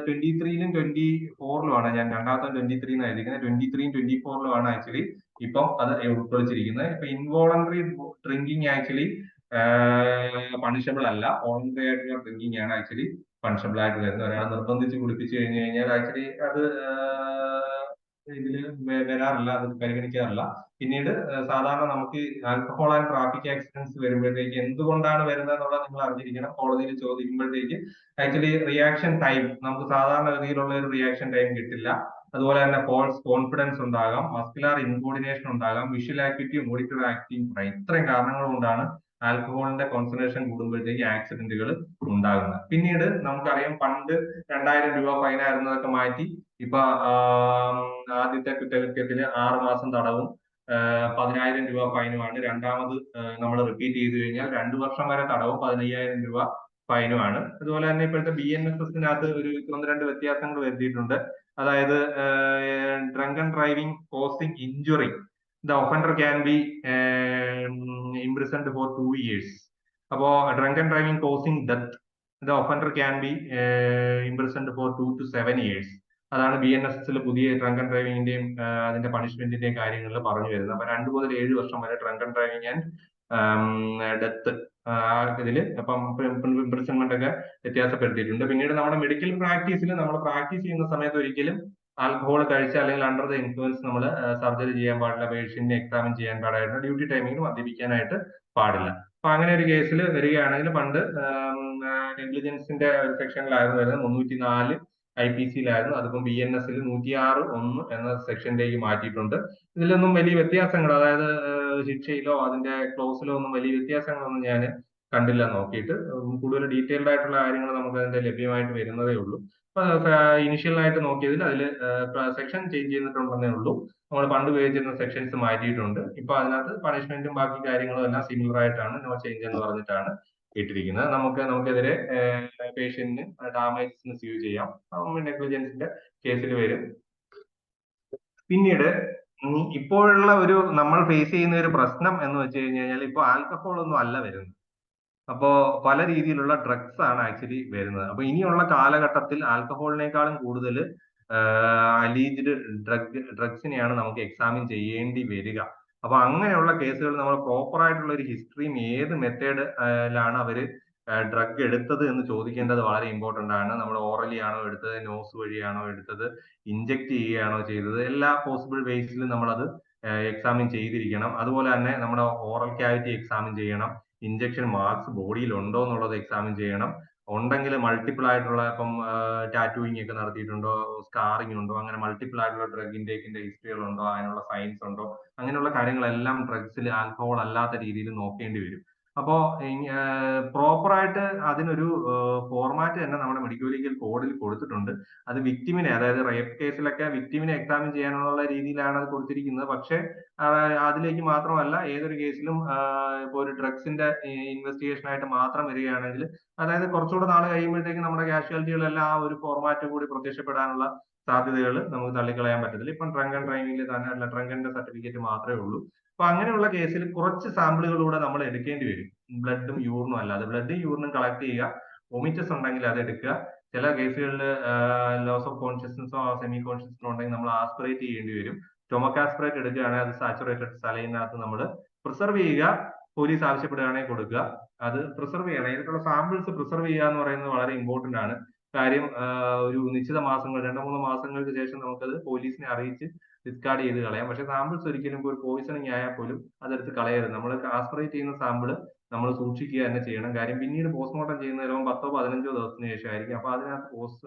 Speaker 4: 23ലും 24ലുമാണ്, ഞാൻ രണ്ടാമത്തെ 23 ആയിരിക്കുന്നത്, 23ലും 24ലുമാണ് ആക്ച്വലി ഇപ്പം അത് ഉൾക്കൊള്ളിച്ചിരിക്കുന്നത്. ഇപ്പൊ ഇൻവോളണ്ടറി ഡ്രിങ്കിങ് ആക്ച്വലി പണിഷബിൾ അല്ല. വോളണ്ടറി ആയിട്ടുള്ള ഡ്രിങ്കിങ് ആണ് ആക്ച്വലി പണിഷബിൾ ആയിട്ട് വരുന്നത്. ഒരാൾ നിർബന്ധിച്ച് കുടിപ്പിച്ചു കഴിഞ്ഞു കഴിഞ്ഞാൽ ആക്ച്വലി അത് ഇതിൽ വരാറില്ല, അത് പരിഗണിക്കാറില്ല. പിന്നീട് സാധാരണ നമുക്ക് ആൽക്കഹോൾ ആൻഡ് ട്രാഫിക് ആക്സിഡൻസ് വരുമ്പോഴത്തേക്ക് എന്തുകൊണ്ടാണ് വരുന്നത് എന്നുള്ളത് നിങ്ങൾ അറിഞ്ഞിരിക്കണം. കോടതിയിൽ ചോദിക്കുമ്പോഴത്തേക്ക് ആക്ച്വലി റിയാക്ഷൻ ടൈം നമുക്ക് സാധാരണഗതിയിലുള്ള ഒരു റിയാക്ഷൻ ടൈം കിട്ടില്ല. അതുപോലെ തന്നെ ഫോൾസ് കോൺഫിഡൻസ് ഉണ്ടാകാം, മസ്കുലാർ ഇൻകോർഡിനേഷൻ ഉണ്ടാകാം, visual activity, auditory activity prime. ഇത്രയും കാരണങ്ങൾ കൊണ്ടാണ് ആൽക്കഹോളിന്റെ കോൺസെൻട്രേഷൻ കൂടുമ്പോഴത്തേക്ക് ആക്സിഡന്റുകൾ ഉണ്ടാകുന്നത്. പിന്നീട് നമുക്കറിയാം, പണ്ട് 2000 രൂപ ഫൈൻ ആയിരുന്നതൊക്കെ മാറ്റി ഇപ്പൊ ആദ്യത്തെ കുറ്റകൃത്യത്തിന് 6 മാസം തടവും 10,000 രൂപ ഫൈനുമാണ്. രണ്ടാമത് നമ്മൾ റിപ്പീറ്റ് ചെയ്ത് കഴിഞ്ഞാൽ 2 വർഷം വരെ തടവും 15,000 രൂപ ഫൈനുമാണ്. അതുപോലെ തന്നെ ഇപ്പോഴത്തെ BNSSനകത്ത് ഒരു 22 വ്യത്യാസങ്ങൾ വരുത്തിയിട്ടുണ്ട്. അതായത് drunken driving causing injury, the offender can be imprisoned for 2 years. അപ്പോ drunken driving causing death, the offender can be imprisoned for 2 to 7 years. അതാണ് BNSSൽ പുതിയ ഡ്രങ്കൺ ഡ്രൈവിംഗിന്റെയും അതിന്റെ പണിഷ്മെന്റിന്റെയും കാര്യങ്ങളിൽ പറഞ്ഞു വരുന്നത്. അപ്പൊ 2 മുതൽ 7 വർഷം വരെ ഡ്രങ്കൺ ഡ്രൈവിംഗ് ആൻഡ് ഡെത്ത് ഇതില് അപ്പം ഇംപ്രിസൺമെന്റ് ഒക്കെ വ്യത്യാസപ്പെടുത്തിയിട്ടുണ്ട്. പിന്നീട് നമ്മുടെ മെഡിക്കൽ പ്രാക്ടീസിൽ നമ്മൾ പ്രാക്ടീസ് ചെയ്യുന്ന സമയത്ത് ഒരിക്കലും ആൽക്കഹോൾ കഴിച്ച അല്ലെങ്കിൽ അണ്ടർ ദ ഇൻഫ്ലുവൻസ് നമ്മൾ സർജറി ചെയ്യാൻ പാടില്ല, പേഷ്യന്റിനെ എക്സാമിൻ ചെയ്യാൻ പാടില്ല, ഡ്യൂട്ടി ടൈമിൽ മദ്യപിക്കാനായിട്ട് പാടില്ല. അപ്പൊ അങ്ങനെ ഒരു കേസിൽ വരികയാണെങ്കിൽ പണ്ട് നെഗ്ലിജൻസിന്റെ ഒരു സെക്ഷനിലായിരുന്നു വരുന്നത്, 304 IPCയിലായിരുന്നു. അതിപ്പം BNSൽ 106(1) എന്ന സെക്ഷനിലേക്ക് മാറ്റിയിട്ടുണ്ട്. ഇതിലൊന്നും വലിയ വ്യത്യാസങ്ങൾ, അതായത് ശിക്ഷയിലോ അതിന്റെ ക്ലോസിലോ ഒന്നും വലിയ വ്യത്യാസങ്ങളൊന്നും ഞാൻ കണ്ടില്ല നോക്കിയിട്ട്. കൂടുതൽ ഡീറ്റെയിൽഡ് ആയിട്ടുള്ള കാര്യങ്ങൾ നമുക്ക് അതിന്റെ ലഭ്യമായിട്ട് വരുന്നതേ ഉള്ളൂ. ഇനിഷ്യൽ ആയിട്ട് നോക്കിയതിൽ അതിൽ സെക്ഷൻ ചേഞ്ച് ചെയ്തിട്ടുണ്ടെന്നേ ഉള്ളൂ. നമ്മൾ പണ്ട് ഉപയോഗിച്ചിരുന്ന സെക്ഷൻസ് മാറ്റിയിട്ടുണ്ട്. ഇപ്പൊ അതിനകത്ത് പണിഷ്മെന്റും ബാക്കി കാര്യങ്ങളും എല്ലാം സിമിലർ ആയിട്ടാണ്, നോ ചേഞ്ച് എന്ന് പറഞ്ഞിട്ടാണ് ഇട്ടിരിക്കുന്നത്. നമുക്കെതിരെ പേഷ്യന്റിന് ഡാമേജസിന് സ്യൂ ചെയ്യാം, നെഗ്ലിജൻസിന്റെ കേസിൽ വരും. പിന്നീട് ഇപ്പോഴുള്ള ഒരു നമ്മൾ ഫേസ് ചെയ്യുന്ന ഒരു പ്രശ്നം എന്ന് വെച്ച് കഴിഞ്ഞാൽ ഇപ്പൊ ആൽക്കഹോൾ ഒന്നും അല്ല വരുന്നത്. അപ്പോ പല രീതിയിലുള്ള ഡ്രഗ്സ് ആണ് ആക്ച്വലി വരുന്നത്. അപ്പൊ ഇനിയുള്ള കാലഘട്ടത്തിൽ ആൽക്കഹോളിനേക്കാളും കൂടുതൽ അലീജ്ഡ് ഡ്രഗ്സിനെയാണ് നമുക്ക് എക്സാമിൻ ചെയ്യേണ്ടി വരിക. അപ്പൊ അങ്ങനെയുള്ള കേസുകൾ നമ്മൾ പ്രോപ്പർ ആയിട്ടുള്ള ഒരു ഹിസ്റ്ററിയും ഏത് മെത്തേഡിലാണ് അവര് ഡ്രഗ് എടുത്തത് എന്ന് ചോദിക്കേണ്ടത് വളരെ ഇമ്പോർട്ടന്റ് ആണ്. നമ്മൾ ഓറലി ആണോ എടുത്തത്, നോസ് വഴിയാണോ എടുത്തത്, ഇഞ്ചെക്ട് ചെയ്യുകയാണോ ചെയ്തത്, എല്ലാ പോസിബിൾ വേസിലും നമ്മളത് എക്സാമിൻ ചെയ്തിരിക്കണം. അതുപോലെ തന്നെ നമ്മുടെ ഓറൽ ക്യാവിറ്റി എക്സാമിൻ ചെയ്യണം, ഇഞ്ചക്ഷൻ മാർക്സ് ബോഡിയിൽ ഉണ്ടോ എന്നുള്ളത് എക്സാമിൻ ചെയ്യണം. ഉണ്ടെങ്കിൽ മൾട്ടിപ്പിൾ ആയിട്ടുള്ള ഇപ്പം ടാറ്റൂയിങ് ഒക്കെ നടത്തിയിട്ടുണ്ടോ, സ്കാറിങ് ഉണ്ടോ, അങ്ങനെ മൾട്ടിപ്പിൾ ആയിട്ടുള്ള ഡ്രഗ് ഇൻടേക്കിന്റെ ഹിസ്റ്ററികളുണ്ടോ, അതിനുള്ള സയൻസ് ഉണ്ടോ, അങ്ങനെയുള്ള കാര്യങ്ങളെല്ലാം ഡ്രഗ്സിൽ ആൽക്കഹോൾ അല്ലാത്ത രീതിയിൽ നോക്കേണ്ടി വരും. അപ്പോ പ്രോപ്പർ ആയിട്ട് അതിനൊരു ഫോർമാറ്റ് തന്നെ നമ്മുടെ മെഡിക്കൽ ലീഗൽ കോഡിൽ കൊടുത്തിട്ടുണ്ട്. അത് വിക്ടിമിനെ, അതായത് റേപ്പ് കേസിലൊക്കെ വിക്ടിമിനെ എക്സാമിൻ ചെയ്യാനുള്ള രീതിയിലാണ് അത് കൊടുത്തിരിക്കുന്നത്. പക്ഷെ അതിലേക്ക് മാത്രമല്ല, ഏതൊരു കേസിലും ഇപ്പൊ ഒരു ഡ്രഗ്സിന്റെ ഇൻവെസ്റ്റിഗേഷൻ ആയിട്ട് മാത്രം വരികയാണെങ്കിൽ, അതായത് കുറച്ചുകൂടെ നാൾ കഴിയുമ്പോഴത്തേക്ക് നമ്മുടെ കാഷ്വാലിറ്റികളെല്ലാം ആ ഒരു ഫോർമാറ്റ് കൂടി പ്രത്യക്ഷപ്പെടാനുള്ള സാധ്യതകൾ നമുക്ക് തള്ളിക്കളയാൻ പറ്റത്തില്ല. ഇപ്പം ഡ്രങ്കൺ ഡ്രൈവിംഗിൽ തന്നെ അല്ല, ഡ്രങ്കന്റെ സർട്ടിഫിക്കറ്റ് മാത്രമേ ഉള്ളൂ. അപ്പൊ അങ്ങനെയുള്ള കേസിൽ കുറച്ച് സാമ്പിളുകളൂടെ നമ്മൾ എടുക്കേണ്ടി വരും, ബ്ലഡും യൂറിനും അല്ലാതെ. ബ്ലഡും യൂറിനും കളക്ട് ചെയ്യുക, വൊമിറ്റസ് ഉണ്ടെങ്കിൽ അത് എടുക്കുക. ചില കേസുകളിൽ ലോസ് ഓഫ് കോൺഷ്യസ്നസോ സെമി കോൺഷ്യസ്നസോ ഉണ്ടെങ്കിൽ നമ്മൾ ആസ്പിറേറ്റ് ചെയ്യേണ്ടി വരും. സ്റ്റൊമക് ആസ്പിറേറ്റ് എടുക്കുകയാണെങ്കിൽ അത് സാച്ചുറേറ്റഡ് സലൈനകത്ത് നമ്മൾ പ്രിസർവ് ചെയ്യുക, പോലീസ് ആവശ്യപ്പെടുകയാണെങ്കിൽ കൊടുക്കുക. അത് പ്രിസർവ് ചെയ്യണം. ഇതിലുള്ള സാമ്പിൾസ് പ്രിസർവ് ചെയ്യുക എന്ന് പറയുന്നത് വളരെ ഇമ്പോർട്ടന്റ് ആണ്. കാര്യം ഒരു നിശ്ചിത മാസങ്ങൾ, 2-3 മാസങ്ങൾക്ക് ശേഷം നമുക്കത് പോലീസിനെ അറിയിച്ച് ഡിസ്കാർഡ് ചെയ്ത് കളയാം. പക്ഷെ സാമ്പിൾസ് ഒരിക്കലും ഒരു പോയിസണിങ് ആയാൽ പോലും അതെടുത്ത് കളയരുത്. നമ്മൾ ആസ്പിറേറ്റ് ചെയ്യുന്ന സാമ്പിള് നമ്മൾ സൂക്ഷിക്കുക തന്നെ ചെയ്യണം. കാര്യം പിന്നീട് പോസ്റ്റ്മോർട്ടം ചെയ്യുന്ന ചിലപ്പോൾ 10-15 ദിവസത്തിന് ശേഷമായിരിക്കും. അപ്പൊ അതിനകത്ത്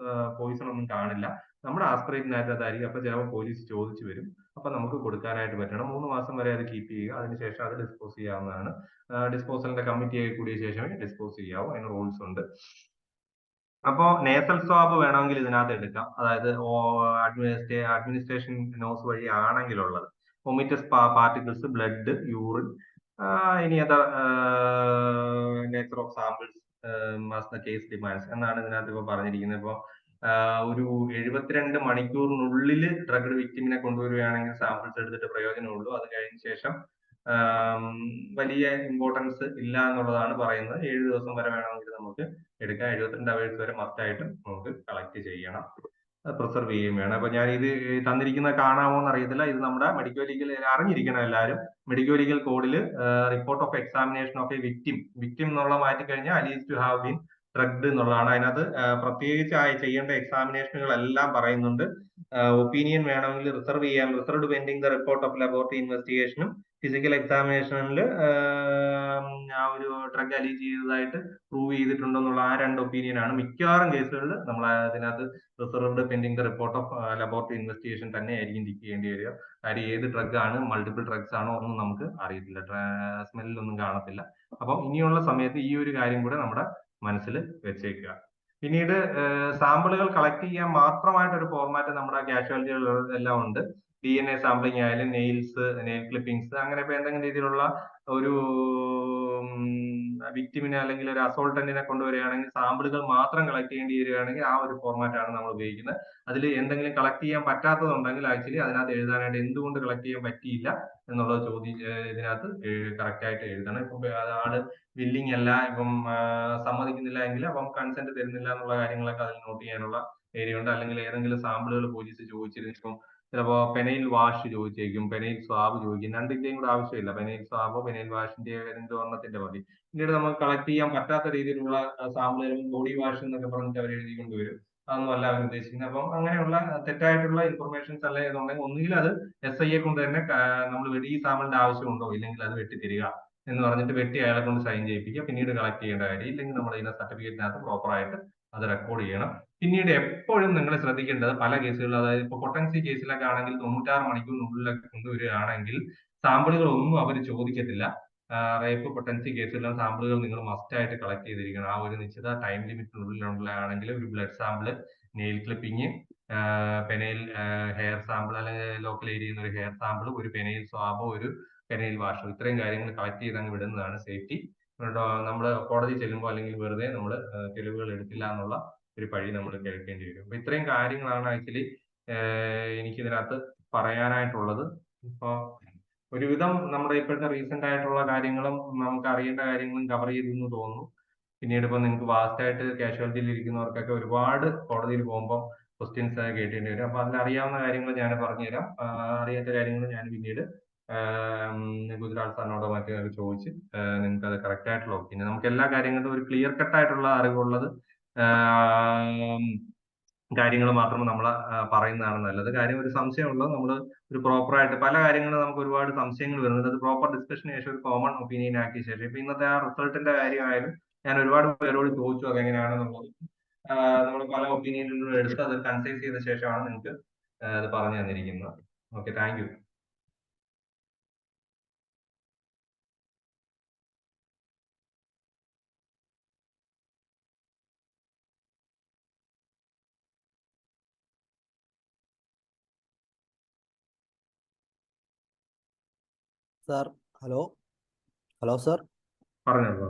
Speaker 4: പോയിസൺ ഒന്നും കാണില്ല, നമ്മുടെ ആസ്പിറേറ്റിനകത്ത് അതായിരിക്കും. അപ്പൊ ചിലപ്പോൾ പോലീസ് ചോദിച്ചു വരും. അപ്പൊ നമുക്ക് കൊടുക്കാനായിട്ട് പറ്റണം. 3 മാസം വരെ അത് കീപ്പ് ചെയ്യുക. അതിനുശേഷം അത് ഡിസ്പോസ് ചെയ്യാവുന്നതാണ്. ഡിസ്പോസലിന്റെ കമ്മിറ്റി കൂടിയ ശേഷമേ ഡിസ്പോസ് ചെയ്യാവൂ. അതിന് റൂൾസ് ഉണ്ട്. അപ്പോ നേസൽ സ്വാബ് വേണമെങ്കിൽ ഇതിനകത്ത് എടുക്കാം, അതായത് അഡ്മിനിസ്ട്രേഷൻ നോസ് വഴി ആണെങ്കിലുള്ളത്. വൊമിറ്റസ് പാർട്ടിക്കിൾസ്, ബ്ലഡ്, യൂറിൻ, ഇനി other nature of samples as the case demands എന്നാണ് ഇതിനകത്ത് ഇപ്പൊ പറഞ്ഞിരിക്കുന്നത്. ഇപ്പൊ ഒരു 72 മണിക്കൂറിനുള്ളിൽ ഡ്രഗ് വിക്ടിമിനെ കൊണ്ടുവരികയാണെങ്കിൽ സാമ്പിൾസ് എടുത്തിട്ട് പ്രയോജനമുള്ളൂ. അത് കഴിഞ്ഞ ശേഷം വലിയ ഇമ്പോർട്ടൻസ് ഇല്ല എന്നുള്ളതാണ് പറയുന്നത്. 7 ദിവസം വരെ വേണമെങ്കിൽ നമുക്ക് എടുക്കാം. 72 hours വരെ മസ്റ്റായിട്ടും നമുക്ക് കളക്ട് ചെയ്യണം, പ്രിസർവ് ചെയ്യുകയും വേണം. അപ്പൊ ഞാൻ ഇത് തന്നിരിക്കുന്നത് കാണാമോ എന്ന് അറിയത്തില്ല. ഇത് നമ്മുടെ മെഡിക്കൽ ലീഗൽ അറിഞ്ഞിരിക്കണം എല്ലാവരും. മെഡിക്കൽ ലീഗൽ കോഡിൽ report of examination of A victim എന്നുള്ള മാറ്റി കഴിഞ്ഞാൽ Ali's to have been drugged എന്നുള്ളതാണ്. അതിനകത്ത് പ്രത്യേകിച്ച് ചെയ്യേണ്ട എക്സാമിനേഷനുകൾ എല്ലാം പറയുന്നുണ്ട്. ഒപ്പീനിയൻ വേണമെങ്കിൽ റിസർവ് ചെയ്യാൻ, reserved pending the report of laboratory ഇൻവെസ്റ്റിഗേഷനും ഫിസിക്കൽ എക്സാമിനേഷനിൽ ആ ഒരു ഡ്രഗ് അലീജ് ചെയ്തതായിട്ട് പ്രൂവ് ചെയ്തിട്ടുണ്ടെന്നുള്ള ആ 2 ഒപ്പീനിയൻ ആണ് മിക്കവാറും കേസുകളിൽ നമ്മൾ അതിനകത്ത് reserved pending the report of laboratory investigation തന്നെ ആയിരിക്കും ടിക്ക് ചെയ്യേണ്ടി വരിക. കാര്യം ഏത് ഡ്രഗ് ആണ്, മൾട്ടിപ്പിൾ ഡ്രഗ്സ് ആണോ ഒന്നും നമുക്ക് അറിയത്തില്ല, സ്മെല്ലൊന്നും കാണത്തില്ല. അപ്പം ഇനിയുള്ള സമയത്ത് ഈ ഒരു കാര്യം കൂടെ നമ്മുടെ മനസ്സിൽ വെച്ചേക്കുക. പിന്നീട് സാമ്പിളുകൾ കളക്ട് ചെയ്യാൻ മാത്രമായിട്ട് ഒരു ഫോർമാറ്റ് നമ്മുടെ കാഷ്വാലിറ്റികൾ എല്ലാം ഉണ്ട്. DNA സാമ്പിളിംഗ് ആയാലും നെയിൽസ്, നെയിൽ ക്ലിപ്പിംഗ്സ്, അങ്ങനെ ഇപ്പൊ എന്തെങ്കിലും രീതിയിലുള്ള ഒരു വിക്ടിമിനെ അല്ലെങ്കിൽ ഒരു അസോൾട്ടന്റിനെ കൊണ്ടുവരികയാണെങ്കിൽ സാമ്പിളുകൾ മാത്രം കളക്ട് ചെയ്യേണ്ടി വരികയാണെങ്കിൽ ആ ഒരു ഫോർമാറ്റാണ് നമ്മൾ ഉപയോഗിക്കുന്നത്. അതിൽ എന്തെങ്കിലും കളക്ട് ചെയ്യാൻ പറ്റാത്തതുണ്ടെങ്കിൽ ആക്ച്വലി അതിനകത്ത് എഴുതാനായിട്ട് എന്തുകൊണ്ട് കളക്ട് ചെയ്യാൻ പറ്റിയില്ല എന്നുള്ളത് ഇതിനകത്ത് കറക്റ്റ് ആയിട്ട് എഴുതണം. ഇപ്പൊ ആള് വില്ലിങ് അല്ല, ഇപ്പം സമ്മതിക്കുന്നില്ല എങ്കിൽ അപ്പം കൺസെന്റ് തരുന്നില്ല എന്നുള്ള കാര്യങ്ങളൊക്കെ അതിൽ നോട്ട് ചെയ്യാനുള്ള ഏരിയ ഉണ്ട്. അല്ലെങ്കിൽ ഏതെങ്കിലും സാമ്പിളുകൾ പോലീസ് ചോദിച്ചിരുന്നു, ചിലപ്പോ പെനൈൽ വാഷ് ചോദിച്ചേക്കും, പെനൈൽ സ്വാബ് ചോദിക്കും. രണ്ടിന്റെയും കൂടെ ആവശ്യമില്ല, പെനൈൽ സ്വാബോ പെനൈൽ വാഷിന്റെ ഏതെങ്കിലും ഒരെണ്ണത്തിന്റെ മതി. പിന്നീട് നമുക്ക് കളക്ട് ചെയ്യാൻ പറ്റാത്ത രീതിയിലുള്ള സാമ്പിളുകളും ബോഡി വാഷ് എന്നൊക്കെ പറഞ്ഞിട്ട് അവർ എഴുതി കൊണ്ടുവരും. അതൊന്നും അല്ല അവർ ഉദ്ദേശിക്കുന്നത്. അപ്പം അങ്ങനെയുള്ള തെറ്റായിട്ടുള്ള ഇൻഫർമേഷൻസ് അല്ല ഏതുണ്ടെങ്കിൽ ഒന്നുകിൽ അത് SIയെ കൊണ്ട് തന്നെ നമ്മൾ ഈ സാമ്പിളിന്റെ ആവശ്യമുണ്ടോ, ഇല്ലെങ്കിൽ അത് വെട്ടിത്തരിക എന്ന് പറഞ്ഞിട്ട് വെട്ടി അയാളെ കൊണ്ട് സൈൻ ചെയ്യിപ്പിക്കുക. പിന്നീട് കളക്ട് ചെയ്യേണ്ട കാര്യം ഇല്ലെങ്കിൽ നമ്മൾ ഇതിന്റെ സർട്ടിഫിക്കറ്റിനകത്ത് പ്രോപ്പർ ആയിട്ട് അത് റെക്കോർഡ് ചെയ്യണം. പിന്നീട് എപ്പോഴും നിങ്ങൾ ശ്രദ്ധിക്കേണ്ടത്, പല കേസുകളിൽ, അതായത് ഇപ്പൊ പൊട്ടൻസി കേസിലൊക്കെ ആണെങ്കിൽ 96 മണിക്കൂറിനുള്ളിലൊക്കെ കൊണ്ടുവരികയാണെങ്കിൽ സാമ്പിളുകൾ ഒന്നും അവർ ചോദിക്കത്തില്ല. റേപ്പ് പൊട്ടൻസി കേസുകളിലും സാമ്പിളുകൾ നിങ്ങൾ മസ്റ്റ് ആയിട്ട് കളക്ട് ചെയ്തിരിക്കണം. ആ ഒരു നിശ്ചിത ടൈം ലിമിറ്റിനുള്ളിലാണെങ്കിൽ ഒരു blood sample, nail clipping, penile hair sample അല്ലെങ്കിൽ ലോക്കൽ ഏരിയയിൽ നിന്ന് ഒരു ഹെയർ സാമ്പിൾ, ഒരു പെനൈൽ സ്വാബോ ഒരു പെനൈൽ വാഷോ, ഇത്രയും കാര്യങ്ങൾ കളക്ട് ചെയ്ത് അങ്ങ് വിടുന്നതാണ് സേഫ്റ്റി. നമ്മൾ കോടതി ചെല്ലുമ്പോൾ അല്ലെങ്കിൽ വെറുതെ നമ്മൾ തെളിവുകൾ എടുത്തില്ല എന്നുള്ള ഒരു പഴി നമ്മൾ കേൾക്കേണ്ടി വരും. അപ്പൊ ഇത്രയും കാര്യങ്ങളാണ് ആക്ച്വലി എനിക്ക് ഇതിനകത്ത് പറയാനായിട്ടുള്ളത്. ഇപ്പൊ ഒരുവിധം നമ്മുടെ ഇപ്പോഴത്തെ റീസെന്റ് ആയിട്ടുള്ള കാര്യങ്ങളും നമുക്ക് അറിയേണ്ട കാര്യങ്ങളും കവർ ചെയ്തു എന്ന് തോന്നുന്നു. പിന്നീട് ഇപ്പൊ നിങ്ങൾക്ക് വാസ്റ്റ് ആയിട്ട് കാഷ്വാലിറ്റിയിൽ ഇരിക്കുന്നവർക്കൊക്കെ ഒരുപാട് കോടതിയിൽ പോകുമ്പോൾ ക്വസ്റ്റ്യൻസ് കേട്ടേണ്ടി വരും. അപ്പൊ അതിലറിയാവുന്ന കാര്യങ്ങൾ ഞാൻ പറഞ്ഞുതരാം. അറിയാത്ത കാര്യങ്ങൾ ഞാൻ പിന്നീട് ഗുജറാത്ത് സാറിനോടോ മറ്റൊക്കെ ചോദിച്ച് നിങ്ങൾക്ക് അത് കറക്റ്റ് ആയിട്ടുള്ള, പിന്നെ നമുക്ക് എല്ലാ കാര്യങ്ങളിലും ഒരു ക്ലിയർ കട്ട് ആയിട്ടുള്ള അറിവുള്ളത് കാര്യങ്ങൾ മാത്രം നമ്മൾ പറയുന്നതാണ് നല്ലത്. കാര്യം ഒരു സംശയമുള്ളത് നമ്മൾ ഒരു പ്രോപ്പറായിട്ട് പല കാര്യങ്ങളും നമുക്ക് ഒരുപാട് സംശയങ്ങൾ വരുന്നുണ്ട്. അത് പ്രോപ്പർ ഡിസ്കഷന് ശേഷം ഒരു കോമൺ ഒപ്പീനിയൻ ആക്കിയ ശേഷം, ഇപ്പൊ ഇന്നത്തെ ആ റിസൾട്ടിന്റെ കാര്യമായാലും ഞാൻ ഒരുപാട് പേരോട് ചോദിച്ചു അതെങ്ങനെയാണെന്നുള്ളത്. നമ്മൾ പല ഒപ്പീനിയനുകളും എടുത്ത് അത് കൺസൈസ് ചെയ്ത ശേഷമാണ് നിങ്ങൾക്ക് അത് പറഞ്ഞു തന്നിരിക്കുന്നത്. Okay, thank you.
Speaker 5: Sir hello sir.
Speaker 4: പറഞ്ഞോളൂ.